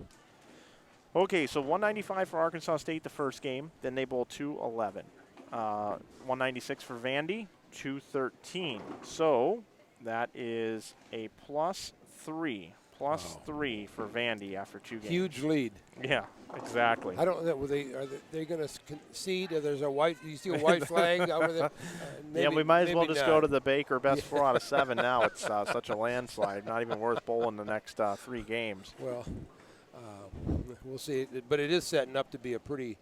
Okay, so 195 for Arkansas State the first game. Then they bowl 211. 196 for Vandy, 213. So that is a +3 for Vandy after 2 games. Huge lead. Yeah, exactly. I don't know. Are they going to concede? There's a white. You see a white flag over there? Yeah, we might as well just go to the Baker best 4 out of 7 now. It's such a landslide. Not even worth bowling the next 3 games. Well, we'll see. But it is setting up to be a pretty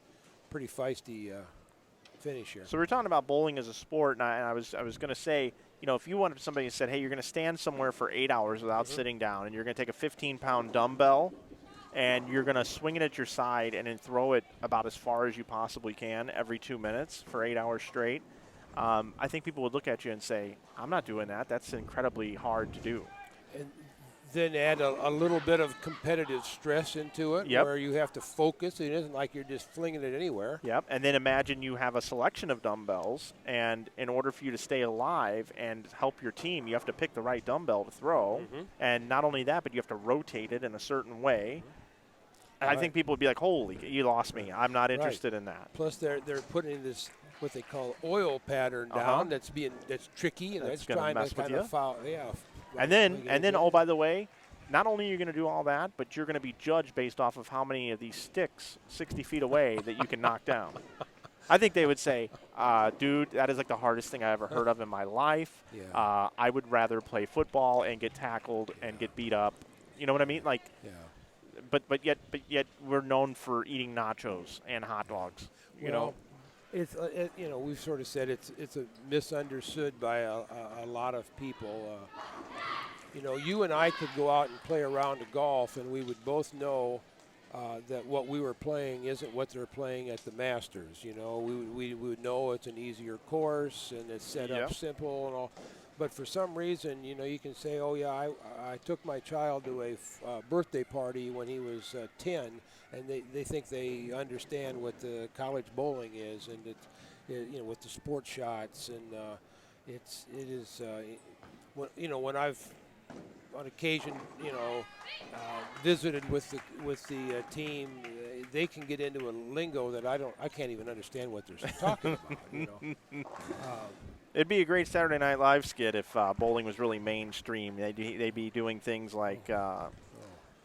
feisty finish here. So we're talking about bowling as a sport, and I was going to say, you know, if you wanted somebody who said, hey, you're going to stand somewhere for 8 hours without sitting down, and you're going to take a 15-pound dumbbell, and you're going to swing it at your side and then throw it about as far as you possibly can every 2 minutes for 8 hours straight, I think people would look at you and say, I'm not doing that. That's incredibly hard to do. And then add a little bit of competitive stress into it, where you have to focus. It isn't like you're just flinging it anywhere. Yep, and then imagine you have a selection of dumbbells, and in order for you to stay alive and help your team, you have to pick the right dumbbell to throw. And not only that, but you have to rotate it in a certain way. And I think people would be like, holy, you lost me. I'm not interested in that. Plus, they're putting this, what they call oil pattern down that's tricky, and that's trying to kind of foul. Yeah. And then, oh, by the way, not only are you going to do all that, but you're going to be judged based off of how many of these sticks 60 feet away that you can knock down. I think they would say, dude, that is like the hardest thing I ever heard of in my life. Yeah. I would rather play football and get tackled and get beat up. You know what I mean? Like, but yet we're known for eating nachos and hot dogs. You know. It's you know, we've sort of said it's misunderstood by a lot of people. You know, you and I could go out and play a round of golf, and we would both know that what we were playing isn't what they're playing at the Masters. You know, we would know it's an easier course and it's set up simple and all. But for some reason, you know, you can say, oh yeah, I took my child to a birthday party when he was 10. And they think they understand what the college bowling is, and you know, with the sports shots, and it is you know, when I've on occasion, visited with the team, they can get into a lingo that I can't even understand what they're talking about. It'd be a great Saturday Night Live skit if bowling was really mainstream. They'd be doing things like, where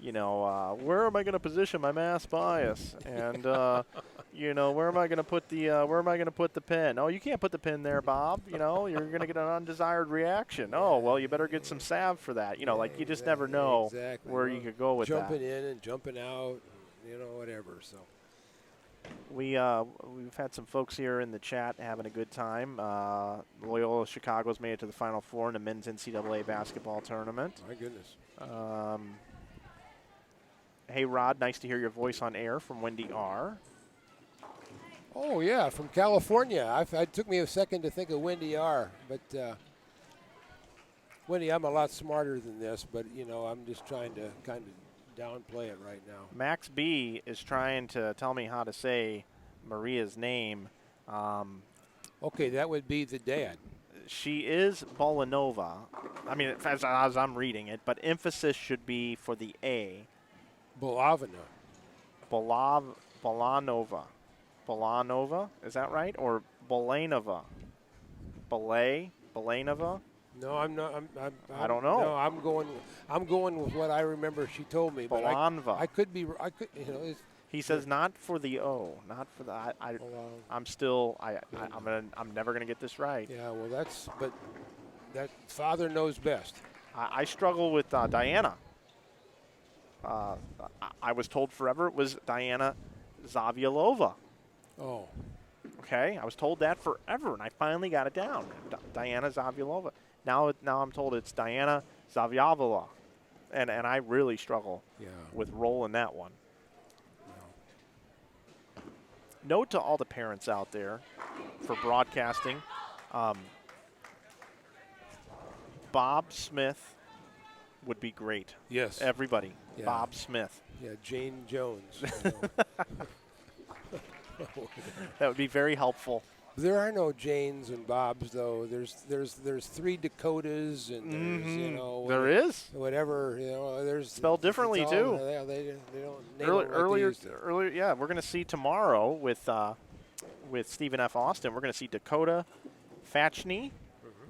am I going to position my mass bias, and where am I going to put the pin? Oh, you can't put the pin there, Bob. You're going to get an undesired reaction. Oh, well, you better get some salve for that. You just never know where you could go with that. Jumping in and jumping out, whatever. So. We've had some folks here in the chat having a good time. Loyola Chicago's made it to the Final Four in the men's NCAA basketball tournament. My goodness. Hey, Rod, nice to hear your voice on air from Wendy R. Oh, yeah, from California. It took me a second to think of Wendy R. But, Wendy, I'm a lot smarter than this, but, I'm just trying to kind of downplay it right now. Max B is trying to tell me how to say Maria's name. Okay, that would be the dad. She is Bolanova. I mean, as I'm reading it, but emphasis should be for the A. Bolavina. Bolanova. Bolanova, is that right? Or Bolanova? Bolanova? No, I'm not. I don't know. No, I'm going with what I remember she told me. But I could be. He says not for the O, not for the. I'm never gonna get this right. Yeah, well, that father knows best. I struggle with Diana. I was told forever it was Diana Zavialova. Oh. Okay, I was told that forever, and I finally got it down. Diana Zavialova. Now I'm told it's Diana Zavialova, and I really struggle with rolling that one. No. Note to all the parents out there for broadcasting. Bob Smith would be great. Yes. Everybody. Yeah. Bob Smith. Yeah, Jane Jones. That would be very helpful. There are no Janes and Bobs, though. There's 3 Dakotas, and there's there is whatever there's spelled differently too. They don't name earlier. Yeah, we're going to see tomorrow with Stephen F. Austin. We're going to see Dakota Fatchney,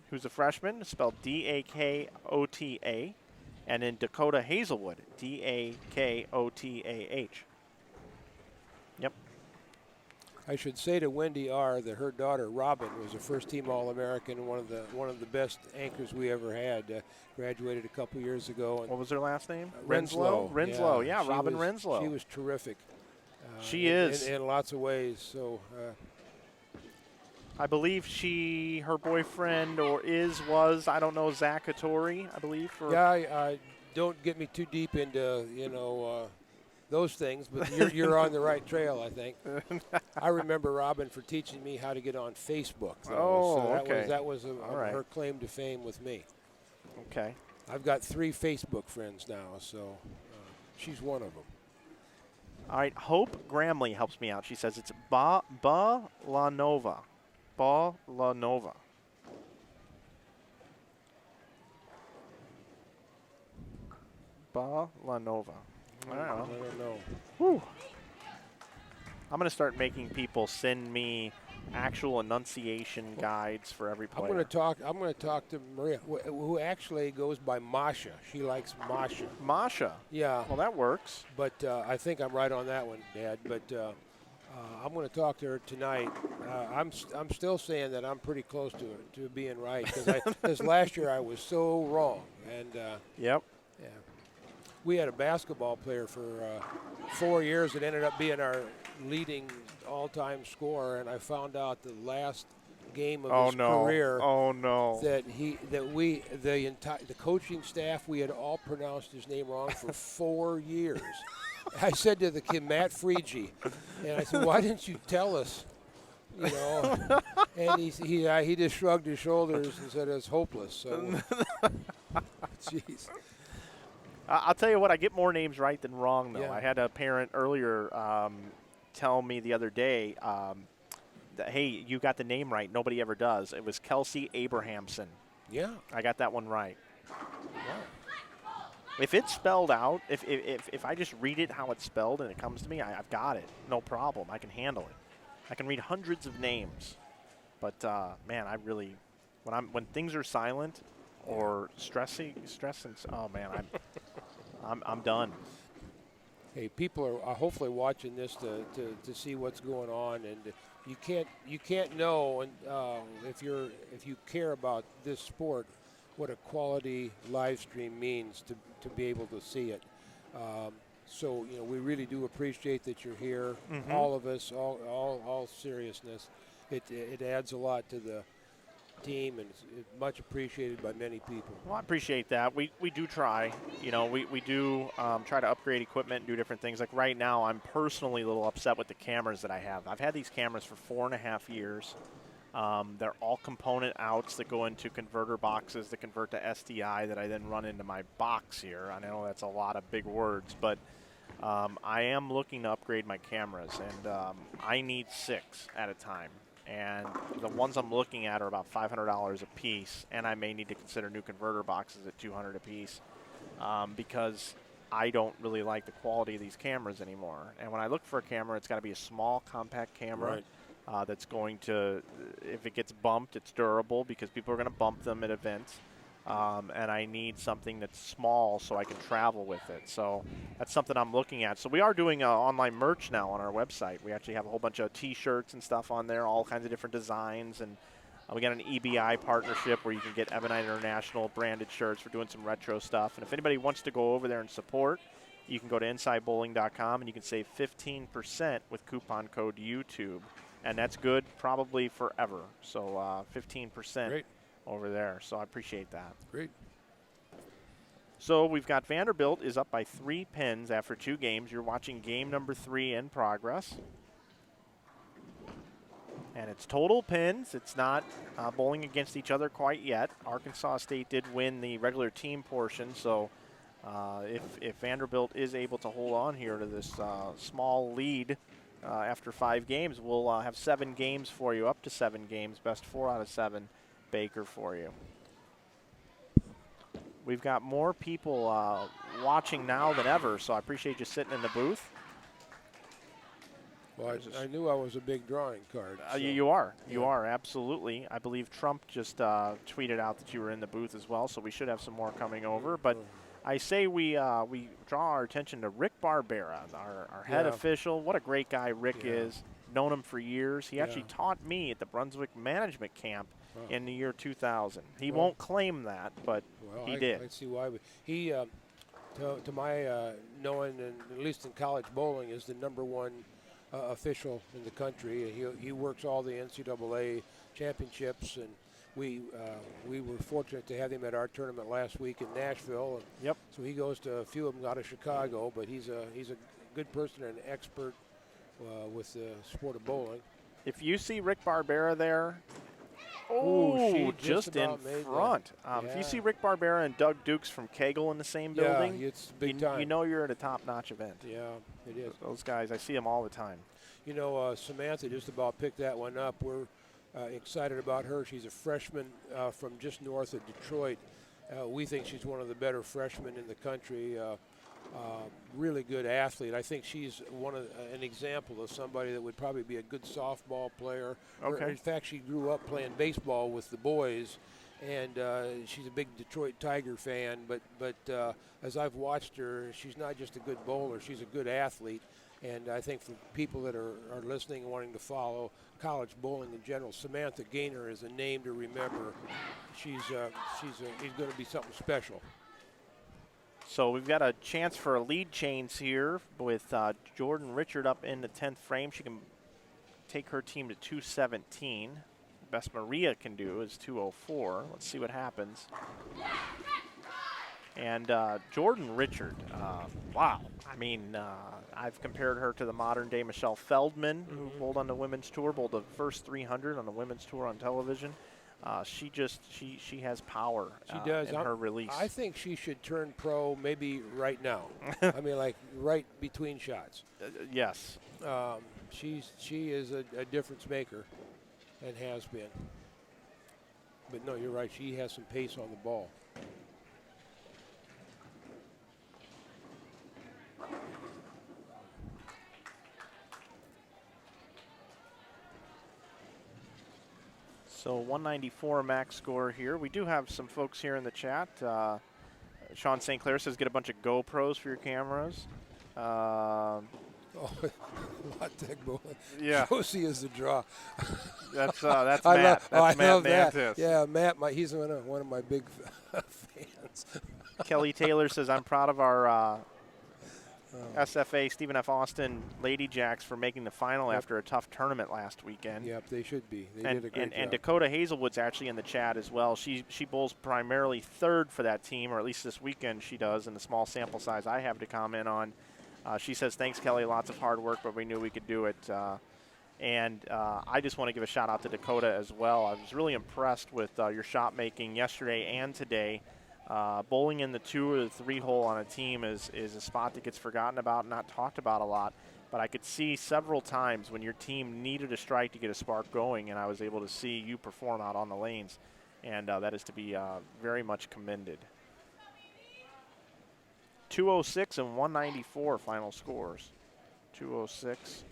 who's a freshman, spelled Dakota, and then Dakota Hazelwood, Dakotah. Yep. I should say to Wendy R. that her daughter Robin was a first-team All-American, one of the best anchors we ever had. Graduated a couple years ago. And what was her last name? Renslow. Renslow. Yeah, Robin Renslow. She was terrific. She is in lots of ways. So. I believe her boyfriend was I don't know, Zach Hattori, I believe. Don't get me too deep into those things, but you're on the right trail, I think. I remember Robin for teaching me how to get on Facebook. Okay. That was her claim to fame with me. Okay. I've got 3 Facebook friends now, so she's one of them. All right, Hope Gramley helps me out. She says it's Balanova. Balanova. Balanova. I don't know. Whew. I'm going to start making people send me actual enunciation guides for every player. I'm going to talk to Maria, who actually goes by Masha. She likes Masha. Masha. Yeah. Well, that works. But I think I'm right on that one, Dad. But I'm going to talk to her tonight. I'm still saying that I'm pretty close to being right because last year I was so wrong. And yep. Yeah. We had a basketball player for 4 years that ended up being our leading all-time scorer, and I found out the last game of his career that the coaching staff, we had all pronounced his name wrong for 4 years. I said to the kid, Matt Friege, and I said, why didn't you tell us? And he just shrugged his shoulders and said it's hopeless. So, jeez. I'll tell you what, I get more names right than wrong, though. Yeah. I had a parent earlier tell me the other day, that, hey, you got the name right. Nobody ever does. It was Kelsey Abrahamson. Yeah. I got that one right. Wow. If it's spelled out, if I just read it how it's spelled and it comes to me, I've got it. No problem. I can handle it. I can read hundreds of names. But, man, I really, when things are silent or stressing, oh, man, I'm done. Hey, people are hopefully watching this to see what's going on, and you can't know, and if you care about this sport, what a quality live stream means to be able to see it. So we really do appreciate that you're here. Mm-hmm. All of us, all seriousness, it adds a lot to the team, and it's much appreciated by many people. Well, I appreciate that. We do try. We do try to upgrade equipment and do different things. Like right now, I'm personally a little upset with the cameras that I have. I've had these cameras for 4.5 years. They're all component outs that go into converter boxes that convert to SDI that I then run into my box here. I know that's a lot of big words, but I am looking to upgrade my cameras, and I need 6 at a time. And the ones I'm looking at are about $500 a piece, and I may need to consider new converter boxes at $200 a piece because I don't really like the quality of these cameras anymore. And when I look for a camera, it's got to be a small, compact camera that's going to, if it gets bumped, it's durable because people are going to bump them at events. And I need something that's small so I can travel with it. So that's something I'm looking at. So we are doing online merch now on our website. We actually have a whole bunch of T-shirts and stuff on there, all kinds of different designs. And we got an EBI partnership where you can get Ebonite International branded shirts. We're doing some retro stuff. And if anybody wants to go over there and support, you can go to InsideBowling.com and you can save 15% with coupon code YouTube. And that's good probably forever. So 15%. Great. Over there, so I appreciate that. Great. So we've got Vanderbilt is up by 3 pins after 2 games. You're watching game number 3 in progress. And it's total pins. It's not bowling against each other quite yet. Arkansas State did win the regular team portion, so if Vanderbilt is able to hold on here to this small lead after 5 games, we'll have 7 games for you, up to 7 games, best 4 out of 7. Baker for you. We've got more people watching now than ever, so I appreciate you sitting in the booth. Well, I knew I was a big drawing card. So. You are. You are, absolutely. I believe Trump just tweeted out that you were in the booth as well, so we should have some more coming over. But I say we draw our attention to Rick Barbera, our head official. What a great guy Rick is. Known him for years. He actually taught me at the Brunswick Management Camp in the year 2000. He won't claim that, but he did. I see why. He, to my knowing, and at least in college bowling, is the #1 official in the country. He works all the NCAA championships, and we were fortunate to have him at our tournament last week in Nashville. And so he goes to a few of them out of Chicago, but he's a good person and an expert with the sport of bowling. If you see Rick Barbera there, just in front. If you see Rick Barbera and Doug Dukes from Kegel in the same building, it's big time. You know you're at a top-notch event. Yeah, it is. Those guys, I see them all the time. Samantha just about picked that one up. We're excited about her. She's a freshman from just north of Detroit. We think she's one of the better freshmen in the country. Really good athlete. I think she's an example of somebody that would probably be a good softball player. Okay. In fact, she grew up playing baseball with the boys, and she's a big Detroit Tiger fan. But as I've watched her, she's not just a good bowler; she's a good athlete. And I think for people that are listening and wanting to follow college bowling in general, Samantha Gaynor is a name to remember. She's going to be something special. So we've got a chance for a lead change here with Jordan Richard up in the 10th frame. She can take her team to 217. Best Maria can do is 204. Let's see what happens. And Jordan Richard, wow. I mean, I've compared her to the modern-day Michelle Feldman, who bowled on the women's tour, bowled the first 300 on the women's tour on television. She has power in her release. I think she should turn pro maybe right now. I mean, like right between shots. Yes. She is a difference maker and has been. But no, you're right. She has some pace on the ball. So 194 max score here. We do have some folks here in the chat. Sean St. Clair says get a bunch of GoPros for your cameras. Oh, Tech Bowling. Yeah. Josie is the draw. That's I Matt. love, That's I love Matt that. Mantis. Yeah, Matt, he's one of my big fans. Kelly Taylor says, I'm proud of our SFA Stephen F. Austin Lady Jacks for making the final after a tough tournament last weekend. Yep, they should be. They did a great job. And Dakota Hazelwood's actually in the chat as well. She bowls primarily third for that team, or at least this weekend she does in the small sample size I have to comment on. She says, thanks, Kelly. Lots of hard work, but we knew we could do it. I just want to give a shout out to Dakota as well. I was really impressed with your shot making yesterday and today. Bowling in the 2 or the 3 hole on a team is a spot that gets forgotten about and not talked about a lot. But I could see several times when your team needed a strike to get a spark going, and I was able to see you perform out on the lanes. And that is to be very much commended. 206 and 194 final scores. 206,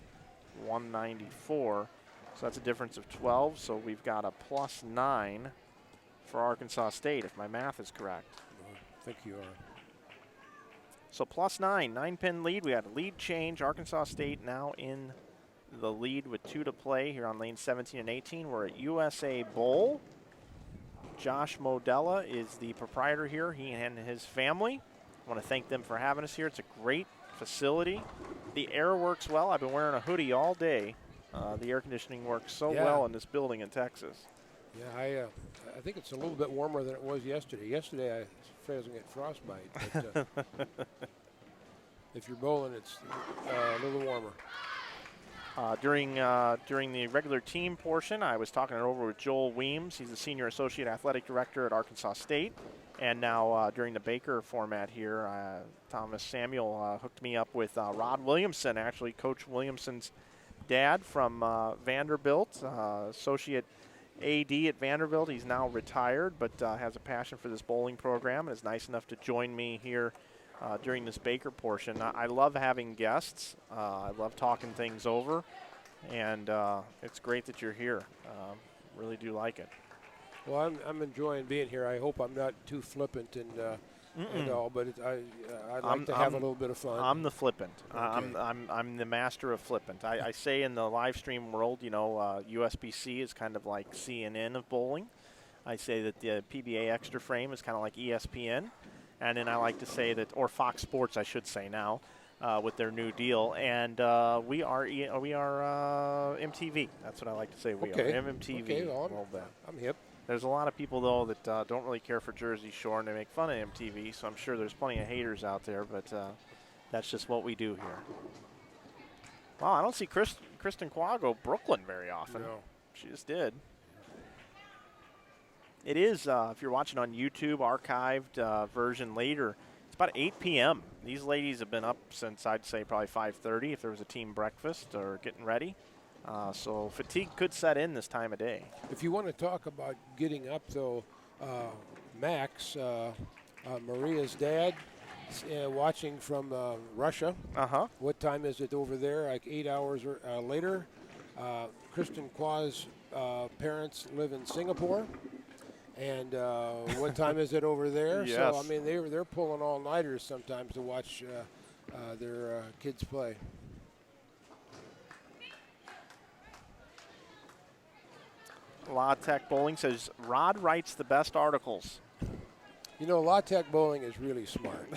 194. So that's a difference of 12. So we've got a +9 for Arkansas State, if my math is correct. I think you are. So +9, 9-pin lead. We had a lead change. Arkansas State now in the lead with 2 to play here on lanes 17 and 18. We're at USA Bowl. Josh Modella is the proprietor here, he and his family. I want to thank them for having us here. It's a great facility. The air works well. I've been wearing a hoodie all day. The air conditioning works so well in this building in Texas. Yeah, I think it's a little bit warmer than it was yesterday. Yesterday, I was afraid I was going to get frostbite. But, if you're bowling, it's a little warmer. During the regular team portion, I was talking it over with Joel Weems. He's the Senior Associate Athletic Director at Arkansas State. And now during the Baker format here, Thomas Samuel hooked me up with Rod Williamson, actually Coach Williamson's dad from Vanderbilt, Associate AD at Vanderbilt. He's now retired, but has a passion for this bowling program and is nice enough to join me here during this Baker portion. I love having guests. I love talking things over, and it's great that you're here. Really do like it. Well, I'm enjoying being here. I hope I'm not too flippant and all, but I like to have a little bit of fun. I'm the flippant. Okay. I'm the master of flippant. I say in the live stream world, USBC is kind of like CNN of bowling. I say that the PBA Extra Frame is kind of like ESPN, and then I like to say that, or Fox Sports, I should say now, with their new deal. And we are MTV. That's what I like to say. We are MTV. Okay, well, a little bit. I'm hip. There's a lot of people, though, that don't really care for Jersey Shore, and they make fun of MTV, so I'm sure there's plenty of haters out there, but that's just what we do here. Wow, I don't see Kristen Qua go Brooklyn very often. No. She just did. It is, if you're watching on YouTube, archived version later, it's about 8 p.m. These ladies have been up since, I'd say, probably 5:30 if there was a team breakfast or getting ready. So fatigue could set in this time of day. If you want to talk about getting up, though, Max, Maria's dad, watching from Russia. What time is it over there? Like 8 hours later. Kristen Qua's parents live in Singapore. And what time is it over there? Yes. So, I mean, they're pulling all-nighters sometimes to watch their kids play. La Tech Bowling says, Rod writes the best articles. You know, La Tech Bowling is really smart.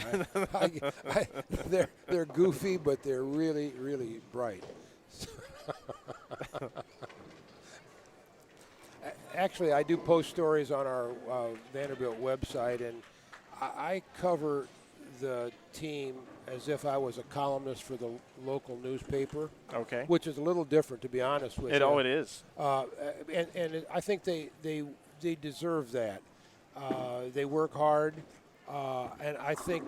They're goofy, but they're really, really bright. Actually, I do post stories on our Vanderbilt website, and I cover the team as if I was a columnist for the local newspaper. Okay. Which is a little different, to be honest with you. Oh, it is. I think they deserve that. They work hard, and I think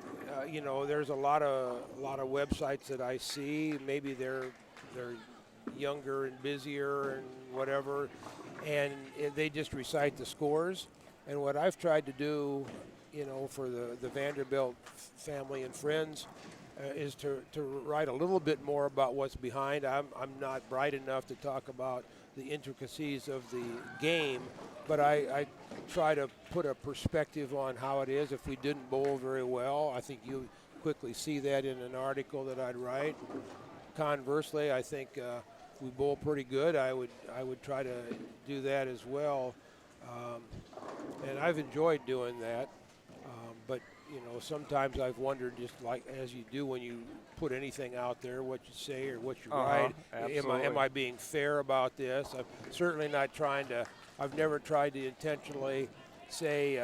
there's a lot of websites that I see. Maybe they're younger and busier and whatever, and they just recite the scores. And what I've tried to do, for the Vanderbilt family and friends, is to write a little bit more about what's behind. I'm not bright enough to talk about the intricacies of the game, but I try to put a perspective on how it is. If we didn't bowl very well, I think you quickly see that in an article that I'd write. Conversely, I think we bowl pretty good. I would try to do that as well, and I've enjoyed doing that. But you know, sometimes I've wondered, just like as you do when you put anything out there, what you say or what you write. Am I being fair about this? I'm certainly not trying to. I've never tried to intentionally say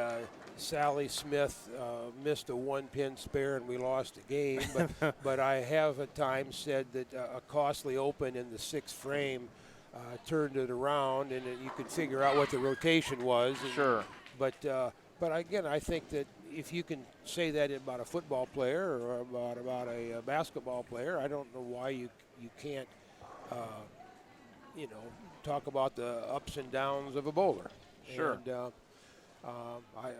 Sally Smith missed a 1-pin spare and we lost the game, but I have at times said that a costly open in the 6th frame turned it around, and you could figure out what the rotation was. Sure. But again, I think that if you can say that about a football player or about a basketball player, I don't know why you can't, talk about the ups and downs of a bowler. Sure. And I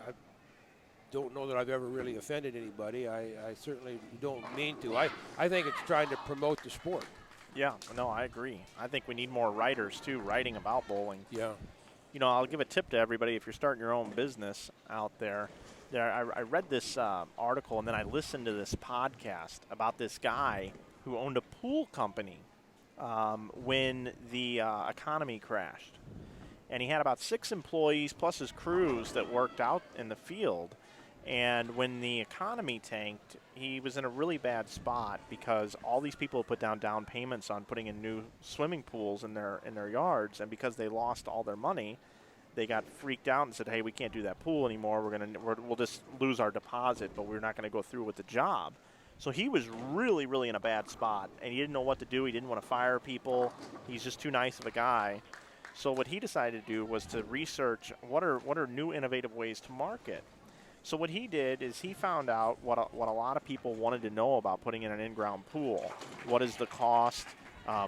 don't know that I've ever really offended anybody. I certainly don't mean to. I think it's trying to promote the sport. Yeah, no, I agree. I think we need more writers, too, writing about bowling. Yeah. You know, I'll give a tip to everybody if you're starting your own business out there. I read this article, and then I listened to this podcast about this guy who owned a pool company when the economy crashed. And he had about 6 employees plus his crews that worked out in the field. And when the economy tanked, he was in a really bad spot because all these people put down payments on putting in new swimming pools in their yards, and because they lost all their money, they got freaked out and said, "Hey, we can't do that pool anymore. We'll just lose our deposit, but we're not going to go through with the job." So he was really, really in a bad spot, and he didn't know what to do. He didn't want to fire people. He's just too nice of a guy. So what he decided to do was to research what are new innovative ways to market. So what he did is he found out what a lot of people wanted to know about putting in an in-ground pool. What is the cost?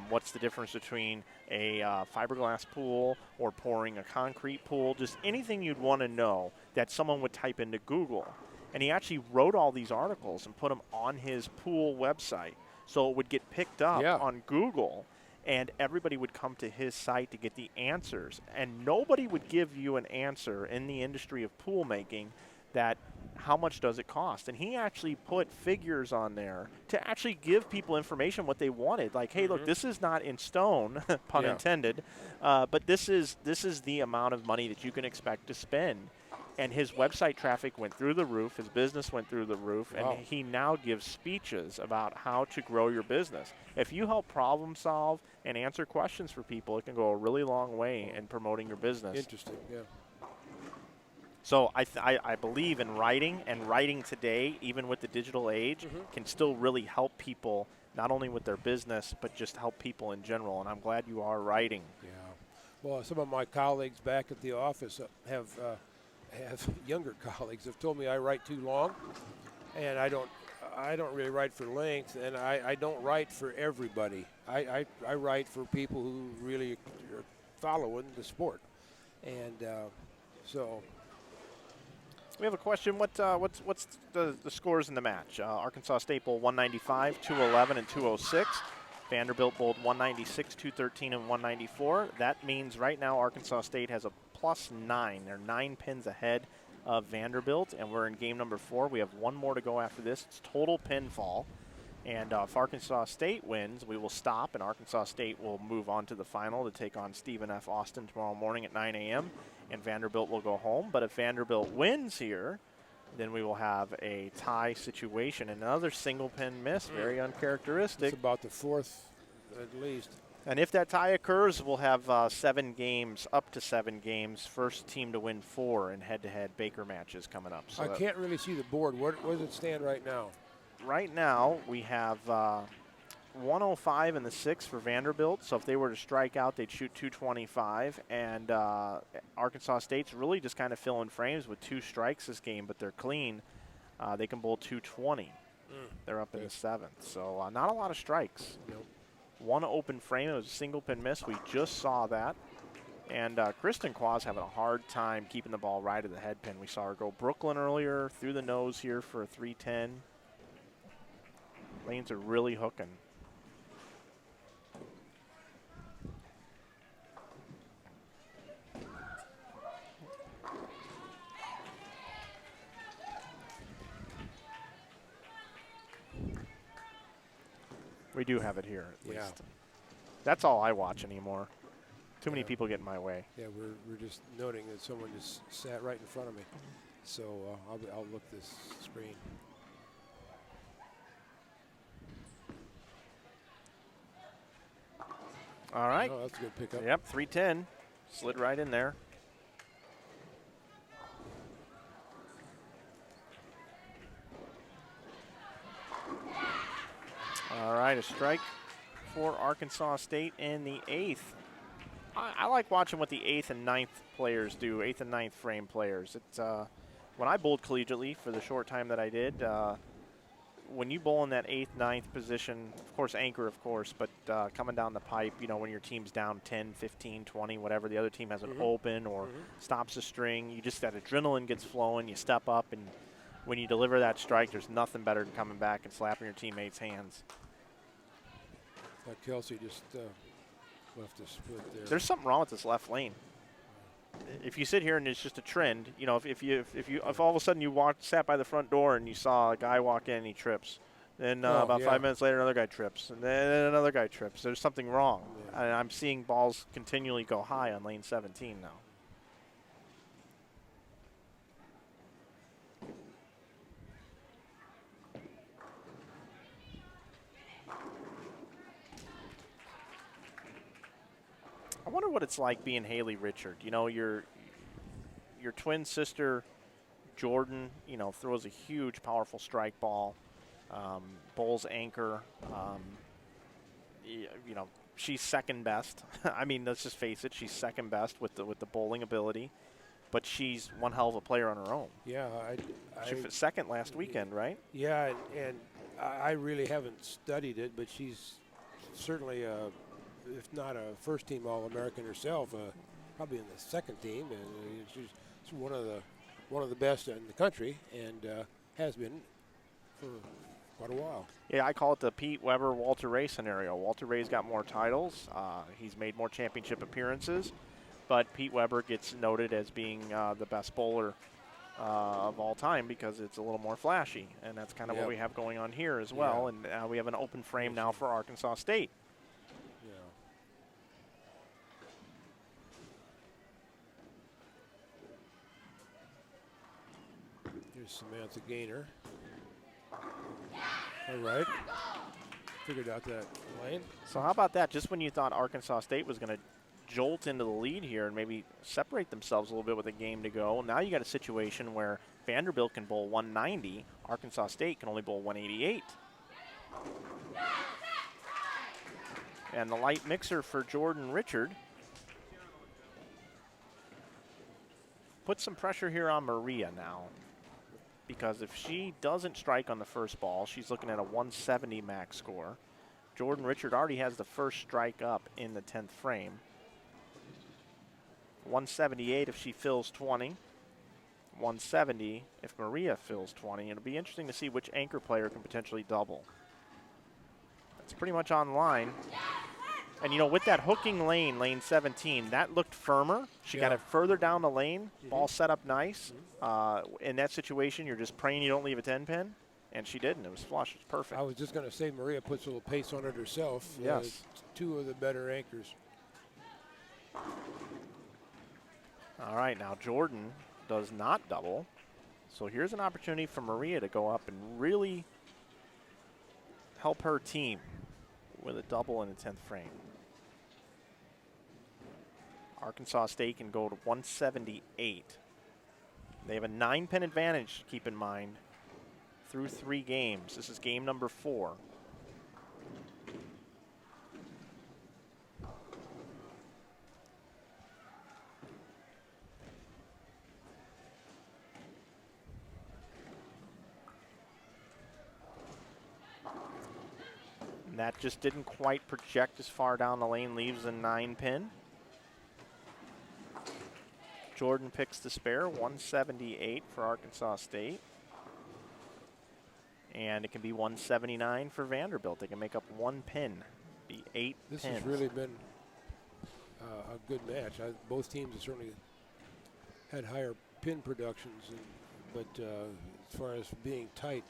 What's the difference between a fiberglass pool or pouring a concrete pool? Just anything you'd want to know that someone would type into Google. And he actually wrote all these articles and put them on his pool website so it would get picked up on Google, and everybody would come to his site to get the answers. And nobody would give you an answer in the industry of pool making that how much does it cost. And he actually put figures on there to actually give people information what they wanted. Like, hey, look, this is not in stone, pun intended, but this is the amount of money that you can expect to spend. And his website traffic went through the roof. His business went through the roof. Wow. And he now gives speeches about how to grow your business. If you help problem solve and answer questions for people, it can go a really long way in promoting your business. Interesting, yeah. So I believe in writing, and writing today, even with the digital age, can still really help people, not only with their business, but just help people in general. And I'm glad you are writing. Yeah. Well, some of my colleagues back at the office have younger colleagues have told me I write too long, and I don't really write for length, and I don't write for everybody. I write for people who really are following the sport, and so. We have a question. What's the scores in the match? Arkansas State bowled 195, 211, and 206. Vanderbilt bowled 196, 213, and 194. That means right now Arkansas State has a +9. They're 9 pins ahead of Vanderbilt, and we're in game number 4. We have one more to go after this. It's total pinfall. And if Arkansas State wins, we will stop, and Arkansas State will move on to the final to take on Stephen F. Austin tomorrow morning at 9 a.m., and Vanderbilt will go home. But if Vanderbilt wins here, then we will have a tie situation. Another single pin miss, very uncharacteristic. It's about the 4th at least. And if that tie occurs, we'll have 7 games, up to 7 games. First team to win 4 in head-to-head Baker matches coming up. So I can't really see the board. Where does it stand right now? Right now, we have 105 in the 6th for Vanderbilt. So if they were to strike out, they'd shoot 225. And Arkansas State's really just kind of filling frames with 2 strikes this game, but they're clean. They can bowl 220. They're up in the 7th. So not a lot of strikes. Nope. 1 open frame. It was a single pin miss. We just saw that. And Kristen Quaz having a hard time keeping the ball right at the head pin. We saw her go Brooklyn earlier, through the nose here for a 310. Lanes are really hooking. We do have it here, at least. That's all I watch anymore. Too many people get in my way. Yeah, we're just noting that someone just sat right in front of me. So I'll look this screen. All right. Oh, that's a good pickup. Yep, 310. Slid right in there. All right, a strike for Arkansas State in the 8th. I like watching what the 8th and 9th players do, 8th and 9th frame players. It's when I bowled collegiately for the short time that I did, when you bowl in that 8th, 9th position, of course, anchor, of course, but coming down the pipe, you know, when your team's down 10, 15, 20, whatever, the other team has an open or stops a string, you just, that adrenaline gets flowing, you step up, and when you deliver that strike, there's nothing better than coming back and slapping your teammates' hands. Kelsey just left a split there. There's something wrong with this left lane. If you sit here and it's just a trend, you know, if all of a sudden you sat by the front door and you saw a guy walk in and he trips, then about 5 minutes later another guy trips, and then another guy trips. There's something wrong. And I'm seeing balls continually go high on lane 17 now. I wonder what it's like being Haley Richard. You know, your twin sister, Jordan, you know, throws a huge, powerful strike ball, bowls anchor. You know, she's second best. I mean, let's just face it, she's second best with the bowling ability, but she's one hell of a player on her own. Yeah, she was second last weekend, right? Yeah, and I really haven't studied it, but she's certainly if not a first-team All-American herself, probably in the second team, and she's one of the best in the country, and has been for quite a while. Yeah, I call it the Pete Weber, Walter Ray scenario. Walter Ray's got more titles. He's made more championship appearances, but Pete Weber gets noted as being the best bowler of all time because it's a little more flashy, and that's kind of what we have going on here as well. And we have an open frame now for Arkansas State. Samantha Gaynor. All right. Figured out that lane. So how about that? Just when you thought Arkansas State was going to jolt into the lead here and maybe separate themselves a little bit with a game to go, now you got a situation where Vanderbilt can bowl 190, Arkansas State can only bowl 188. And the light mixer for Jordan Richard puts some pressure here on Maria now. Because if she doesn't strike on the first ball, she's looking at a 170 max score. Jordan Richard already has the first strike up in the 10th frame. 178 if she fills 20. 170 if Maria fills 20. It'll be interesting to see which anchor player can potentially double. That's pretty much on line. And, you know, with that hooking lane, lane 17, that looked firmer. She got it further down the lane. Ball set up nice. In that situation, you're just praying you don't leave a 10-pin. And she didn't. It was flush. It was perfect. I was just going to say Maria puts a little pace on it herself. Yes. Two of the better anchors. All right, now Jordan does not double. So here's an opportunity for Maria to go up and really help her team with a double in the 10th frame. Arkansas State can go to 178. They have a 9-pin advantage, keep in mind, through 3 games. This is game number 4. And that just didn't quite project as far down the lane, leaves a 9-pin. Jordan picks the spare, 178 for Arkansas State. And it can be 179 for Vanderbilt. They can make up 1 pin, be 8 This pins. has really been a good match. Both teams have certainly had higher pin productions, but as far as being tight,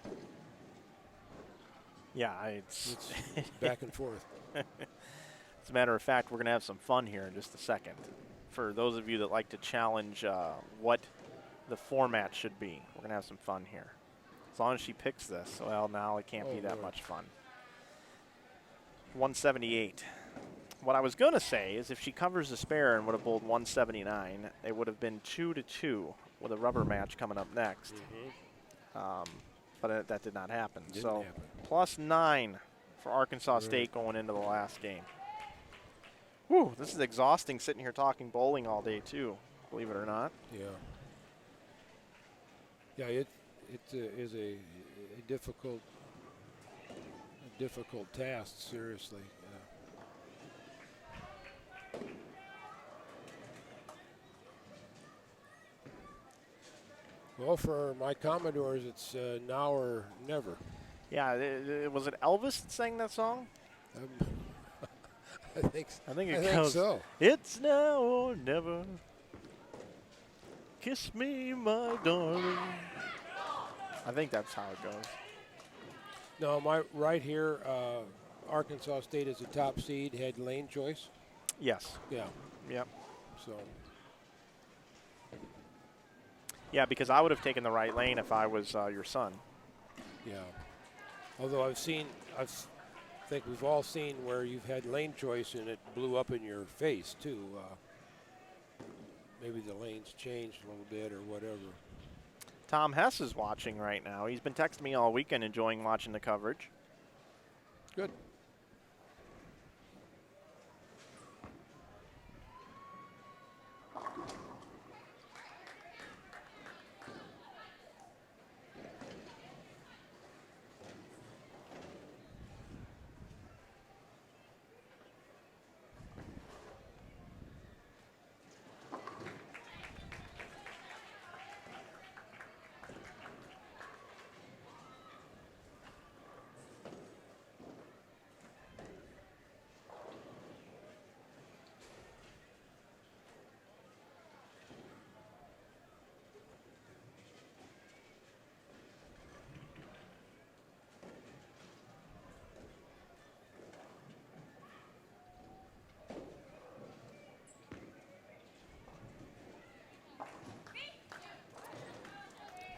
Yeah, it's back and forth. As a matter of fact, we're going to have some fun here in just a second. For those of you that like to challenge what the format should be, we're going to have some fun here. As long as she picks this, well, now it can't be that much fun. 178. What I was going to say is if she covers the spare and would have bowled 179, it would have been 2-2 with a rubber match coming up next. But that did not happen. Didn't happen. +9 for Arkansas State going into the last game. Whew, this is exhausting sitting here talking bowling all day too, believe it or not. Yeah. Yeah, it is a difficult task, seriously. Well, for my Commodores, it's now or never. Yeah, was it Elvis that sang that song? I think it goes, so. It's now or never. Kiss me, my darling. I think that's how it goes. No, my right here, Arkansas State is a top seed, had lane choice. Yes. Yeah. Yep. So. Yeah, because I would have taken the right lane if I was your son. Yeah. Although I think we've all seen where you've had lane choice and it blew up in your face too. Maybe the lanes changed a little bit or whatever. Tom Hess is watching right now. He's been texting me all weekend, enjoying watching the coverage. Good.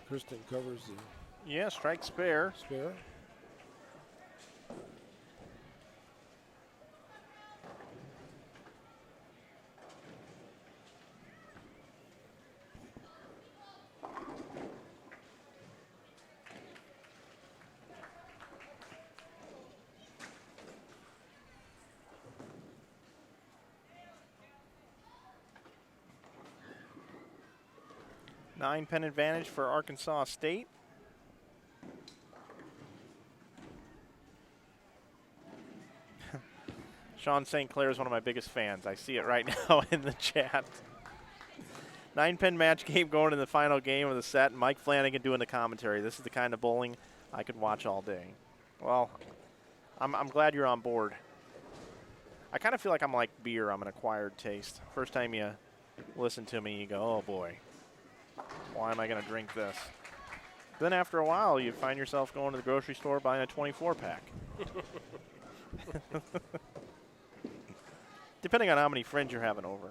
Kristen covers the Yeah, strike spare. spare. Nine pin advantage for Arkansas State. Sean St. Clair is one of my biggest fans. I see it right now in the chat. 9-pin match game going in the final game of the set. Mike Flanagan doing the commentary. This is the kind of bowling I could watch all day. Well, I'm glad you're on board. I kind of feel like I'm like beer. I'm an acquired taste. First time you listen to me, you go, oh boy, why am I going to drink this? Then after a while, you find yourself going to the grocery store buying a 24-pack. Depending on how many friends you're having over.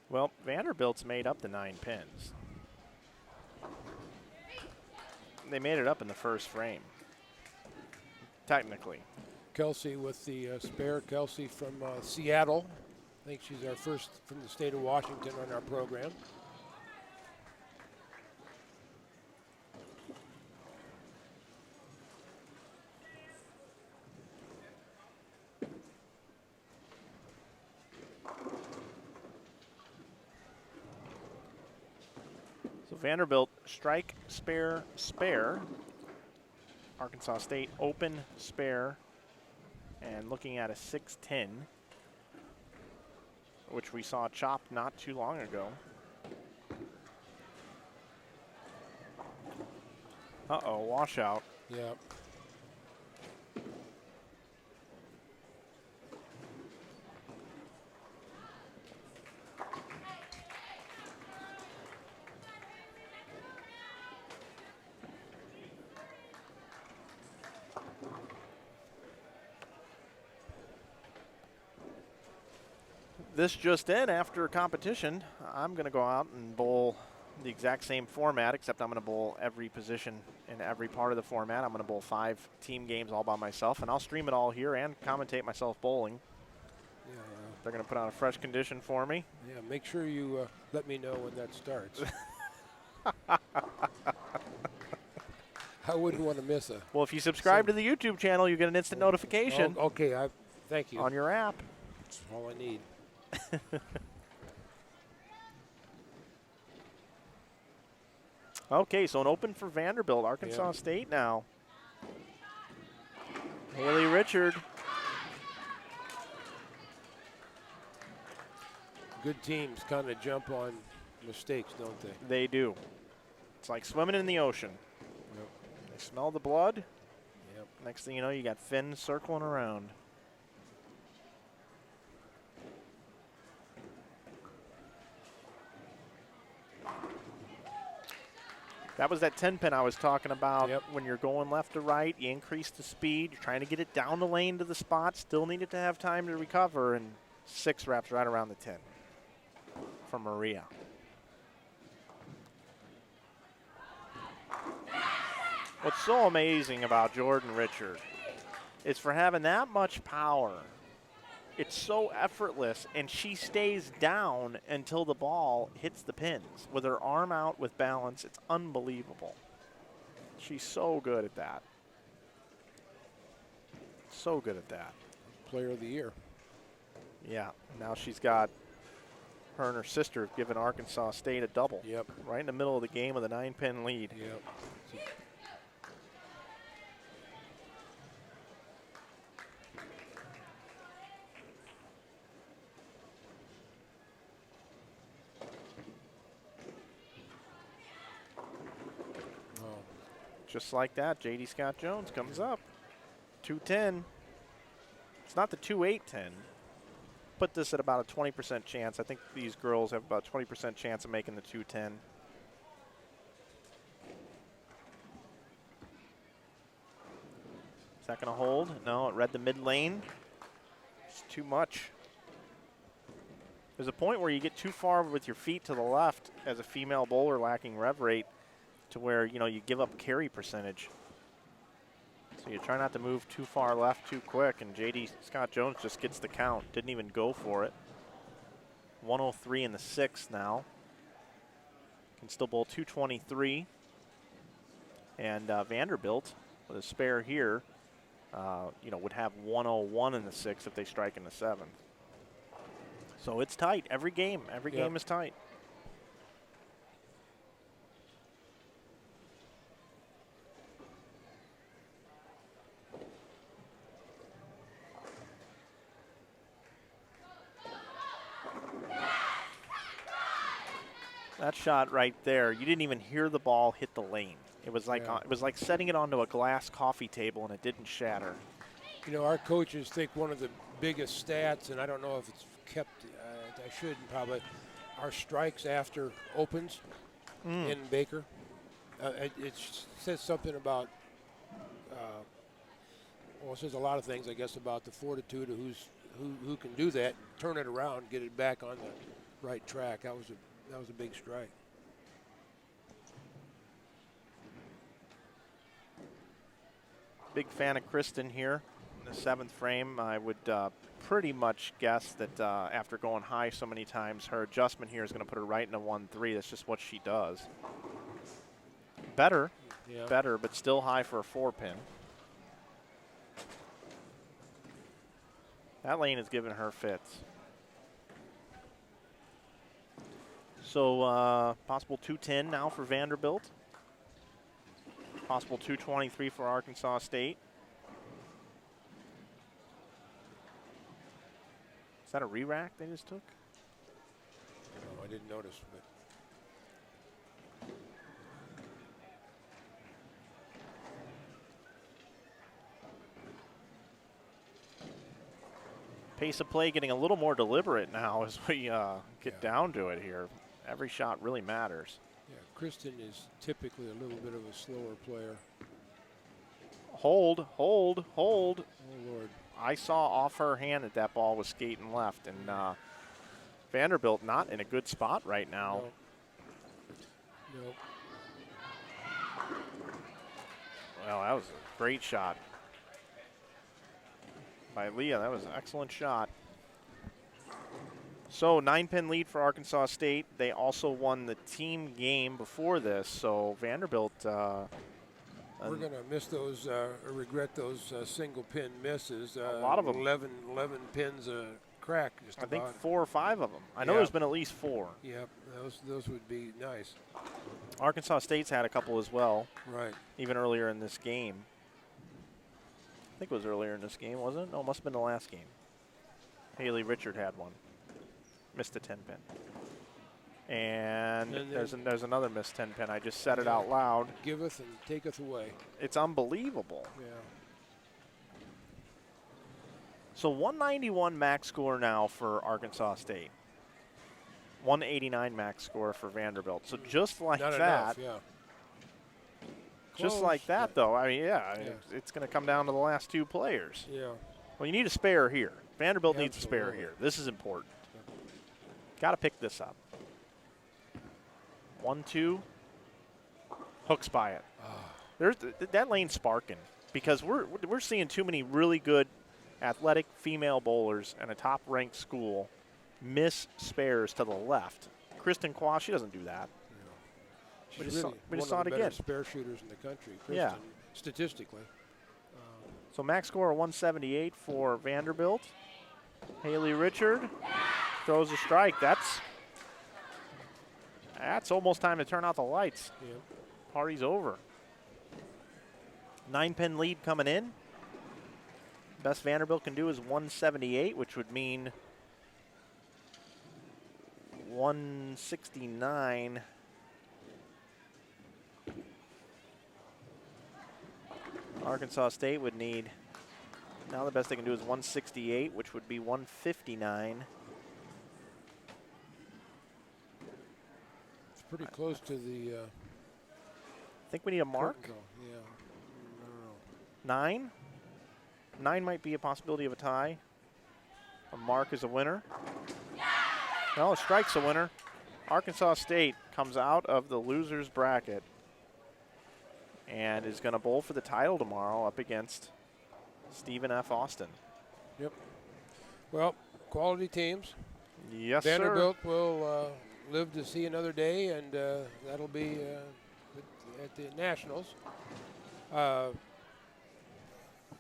Well, Vanderbilt's made up the 9 pins. They made it up in the first frame, technically. Kelsey with the spare. Kelsey from Seattle. I think she's our first from the state of Washington on our program. So Vanderbilt strike, spare, spare. Arkansas State open, spare, and looking at a 6-10. which we saw chopped not too long ago. Uh-oh, washout. Yeah. This just in, after competition, I'm going to go out and bowl the exact same format, except I'm going to bowl every position in every part of the format. I'm going to bowl 5 team games all by myself, and I'll stream it all here and commentate myself bowling. Yeah. They're going to put on a fresh condition for me. Yeah. Make sure you let me know when that starts. I wouldn't want to miss a. Well, if you subscribe to the YouTube channel, you get an instant notification Oh, okay. Thank you. on your app. That's all I need. Okay, so an open for Vanderbilt, Arkansas State now. Haley Richard. Good teams kind of jump on mistakes, don't they? They do. It's like swimming in the ocean. Yep. They smell the blood. Yep. Next thing you know, you got fins circling around. That was that 10-pin I was talking about. Yep. When you're going left to right, you increase the speed. You're trying to get it down the lane to the spot. Still needed to have time to recover, and 6 wraps right around the 10 for Maria. What's so amazing about Jordan Richard is for having that much power, it's so effortless, and she stays down until the ball hits the pins with her arm out with balance. It's unbelievable. She's so good at that. So good at that. Player of the year. Yeah, now she's got her and her sister have given Arkansas State a double. Yep. Right in the middle of the game with a 9-pin lead. Yep. Just like that, J.D. Scott Jones comes up. 210. It's not the 2-8-10. Put this at about a 20% chance. I think these girls have about a 20% chance of making the 210. Is that going to hold? No, it read the mid lane. It's too much. There's a point where you get too far with your feet to the left as a female bowler lacking rev rate, to where, you know, you give up carry percentage. So you try not to move too far left too quick, and J.D. Scott Jones just gets the count. Didn't even go for it. 103 in the 6th now. Can still bowl 223. And Vanderbilt, with a spare here, you know, would have 101 in the 6th if they strike in the 7th. So it's tight. Every game is tight. That shot right there, you didn't even hear the ball hit the lane. It was like it was like setting it onto a glass coffee table and it didn't shatter. You know, our coaches think one of the biggest stats, and I don't know if it's kept, I shouldn't probably, our strikes after opens in Baker. It says something about, well, it says a lot of things, I guess, about the fortitude of who can do that, turn it around, get it back on the right track. That was a big strike. Big fan of Kristen here in the 7th frame. I would pretty much guess that after going high so many times, her adjustment here is going to put her right in a 1-3. That's just what she does. Better, but still high for a 4-pin. That lane is giving her fits. So possible 210 now for Vanderbilt. Possible 223 for Arkansas State. Is that a re-rack they just took? didn't notice. But pace of play getting a little more deliberate now as we get down to it here. Every shot really matters. yeah, Kristen is typically a little bit of a slower player. Hold, hold, hold. Oh, Lord. I saw off her hand that that ball was skating left, and Vanderbilt not in a good spot right now. No. Well, that was a great shot by Leah. That was an excellent shot. So 9-pin lead for Arkansas State. They also won the team game before this, so Vanderbilt. We're going to miss those, or regret those single pin misses. A lot of them. 11 pins a crack. Just I think about. 4 or 5 of them. I know there's been at least 4. Yep, those would be nice. Arkansas State's had a couple as well. Right. Even earlier in this game. I think it was earlier in this game, wasn't it? No, it must have been the last game. Haley Richard had one. Missed a 10-pin. And there's another missed 10-pin. I just said it out loud. Giveth and taketh away. It's unbelievable. Yeah. So 191 max score now for Arkansas State. 189 max score for Vanderbilt. So just like Not that. enough, yeah. Just Close, like that, but- though. I mean, it's going to come down to the last 2 players. Yeah. Well, you need a spare here. Vanderbilt needs a spare Absolutely. here. This is important. Got to pick this up. 1-2. Hooks by it. There's that lane sparking because we're seeing too many really good athletic female bowlers in a top-ranked school miss spares to the left. Kristen Quah, she doesn't do that. She's We just saw- really we just one saw of it the again. better spare shooters in the country. Kristen, Yeah. Statistically. So max score of 178 for Vanderbilt. Haley Richard throws a strike. That's almost time to turn out the lights. Yeah. Party's over. 9-pin lead coming in. Best Vanderbilt can do is 178, which would mean 169. Arkansas State would need, now the best they can do is 168, which would be 159. It's pretty close to the I think we need a mark. curtain call. Yeah. I don't know. 9. 9 might be a possibility of a tie. A mark is a winner. No, a strike's a winner. Arkansas State comes out of the loser's bracket and is going to bowl for the title tomorrow up against Stephen F. Austin. Yep. Well, quality teams. Yes, Vanderbilt will live to see another day, and that'll be at the Nationals.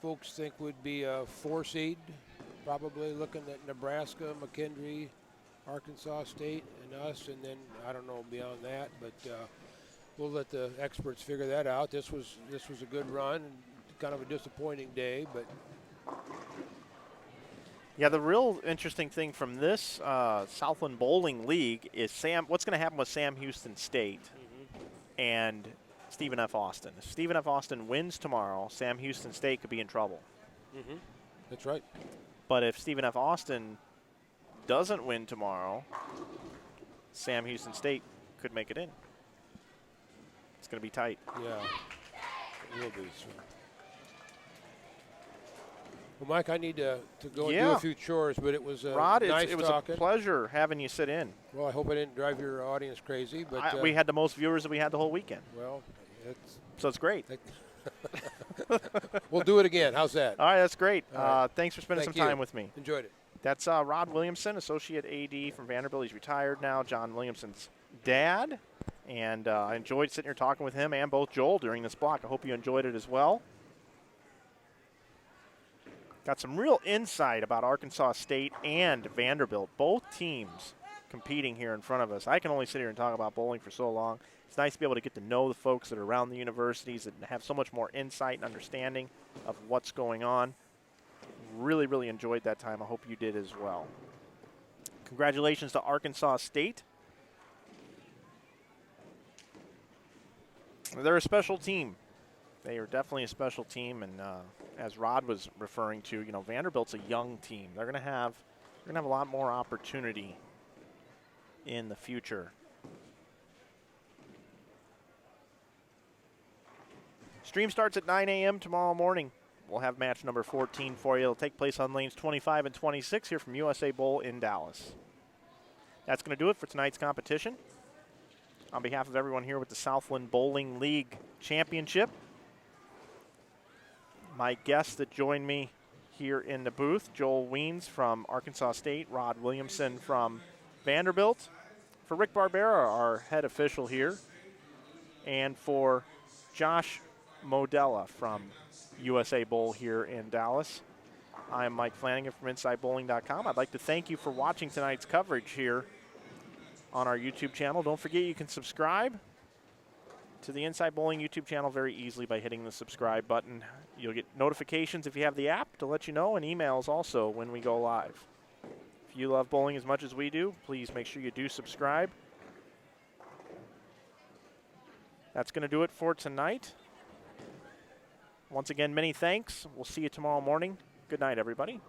Folks think would be a 4 seed, probably looking at Nebraska, McKendree, Arkansas State, and us, and then I don't know beyond that, but we'll let the experts figure that out. This was a good run, and kind of a disappointing day, but Yeah, the real interesting thing from this Southland Bowling League is what's going to happen with Sam Houston State and Stephen F. Austin. If Stephen F. Austin wins tomorrow, Sam Houston State could be in trouble. that's right. But if Stephen F. Austin doesn't win tomorrow, Sam Houston State could make it in. It's going to be tight. Yeah, it will be. So. Well, Mike, I need to go and do Yeah. a few chores, but it was Rod, nice it was talking. a pleasure having you sit in. Well, I hope I didn't drive your audience crazy, but We had the most viewers that we had the whole weekend, well, it's, so it's great. we'll do it again. How's that? All right, that's great. All right. Thanks for spending Thank some time you. with me. Enjoyed it. That's Rod Williamson, Associate AD from Vanderbilt. He's retired now. John Williamson's dad. And I enjoyed sitting here talking with him and both Joel during this block. I hope you enjoyed it as well. Got some real insight about Arkansas State and Vanderbilt, both teams competing here in front of us. I can only sit here and talk about bowling for so long. It's nice to be able to get to know the folks that are around the universities and have so much more insight and understanding of what's going on. Really, really enjoyed that time. I hope you did as well. Congratulations to Arkansas State They're a special team. They are definitely a special team, and as Rod was referring to, you know, Vanderbilt's a young team. They're going to have a lot more opportunity in the future. Stream starts at 9 a.m. tomorrow morning. We'll have match number 14 for you. It'll take place on lanes 25 and 26 here from USA Bowl in Dallas. That's going to do it for tonight's competition. On behalf of everyone here with the Southland Bowling League Championship, my guests that join me here in the booth, Joel Weens from Arkansas State, Rod Williamson from Vanderbilt. For Rick Barbera, our head official here, and for Josh Modella from USA Bowl here in Dallas, I'm Mike Flanagan from InsideBowling.com. I'd like to thank you for watching tonight's coverage here on our YouTube channel. Don't forget you can subscribe to the Inside Bowling YouTube channel very easily by hitting the subscribe button. You'll get notifications if you have the app to let you know, and emails also when we go live. If you love bowling as much as we do, please make sure you do subscribe. That's going to do it for tonight. Once again, many thanks. We'll see you tomorrow morning. Good night, everybody.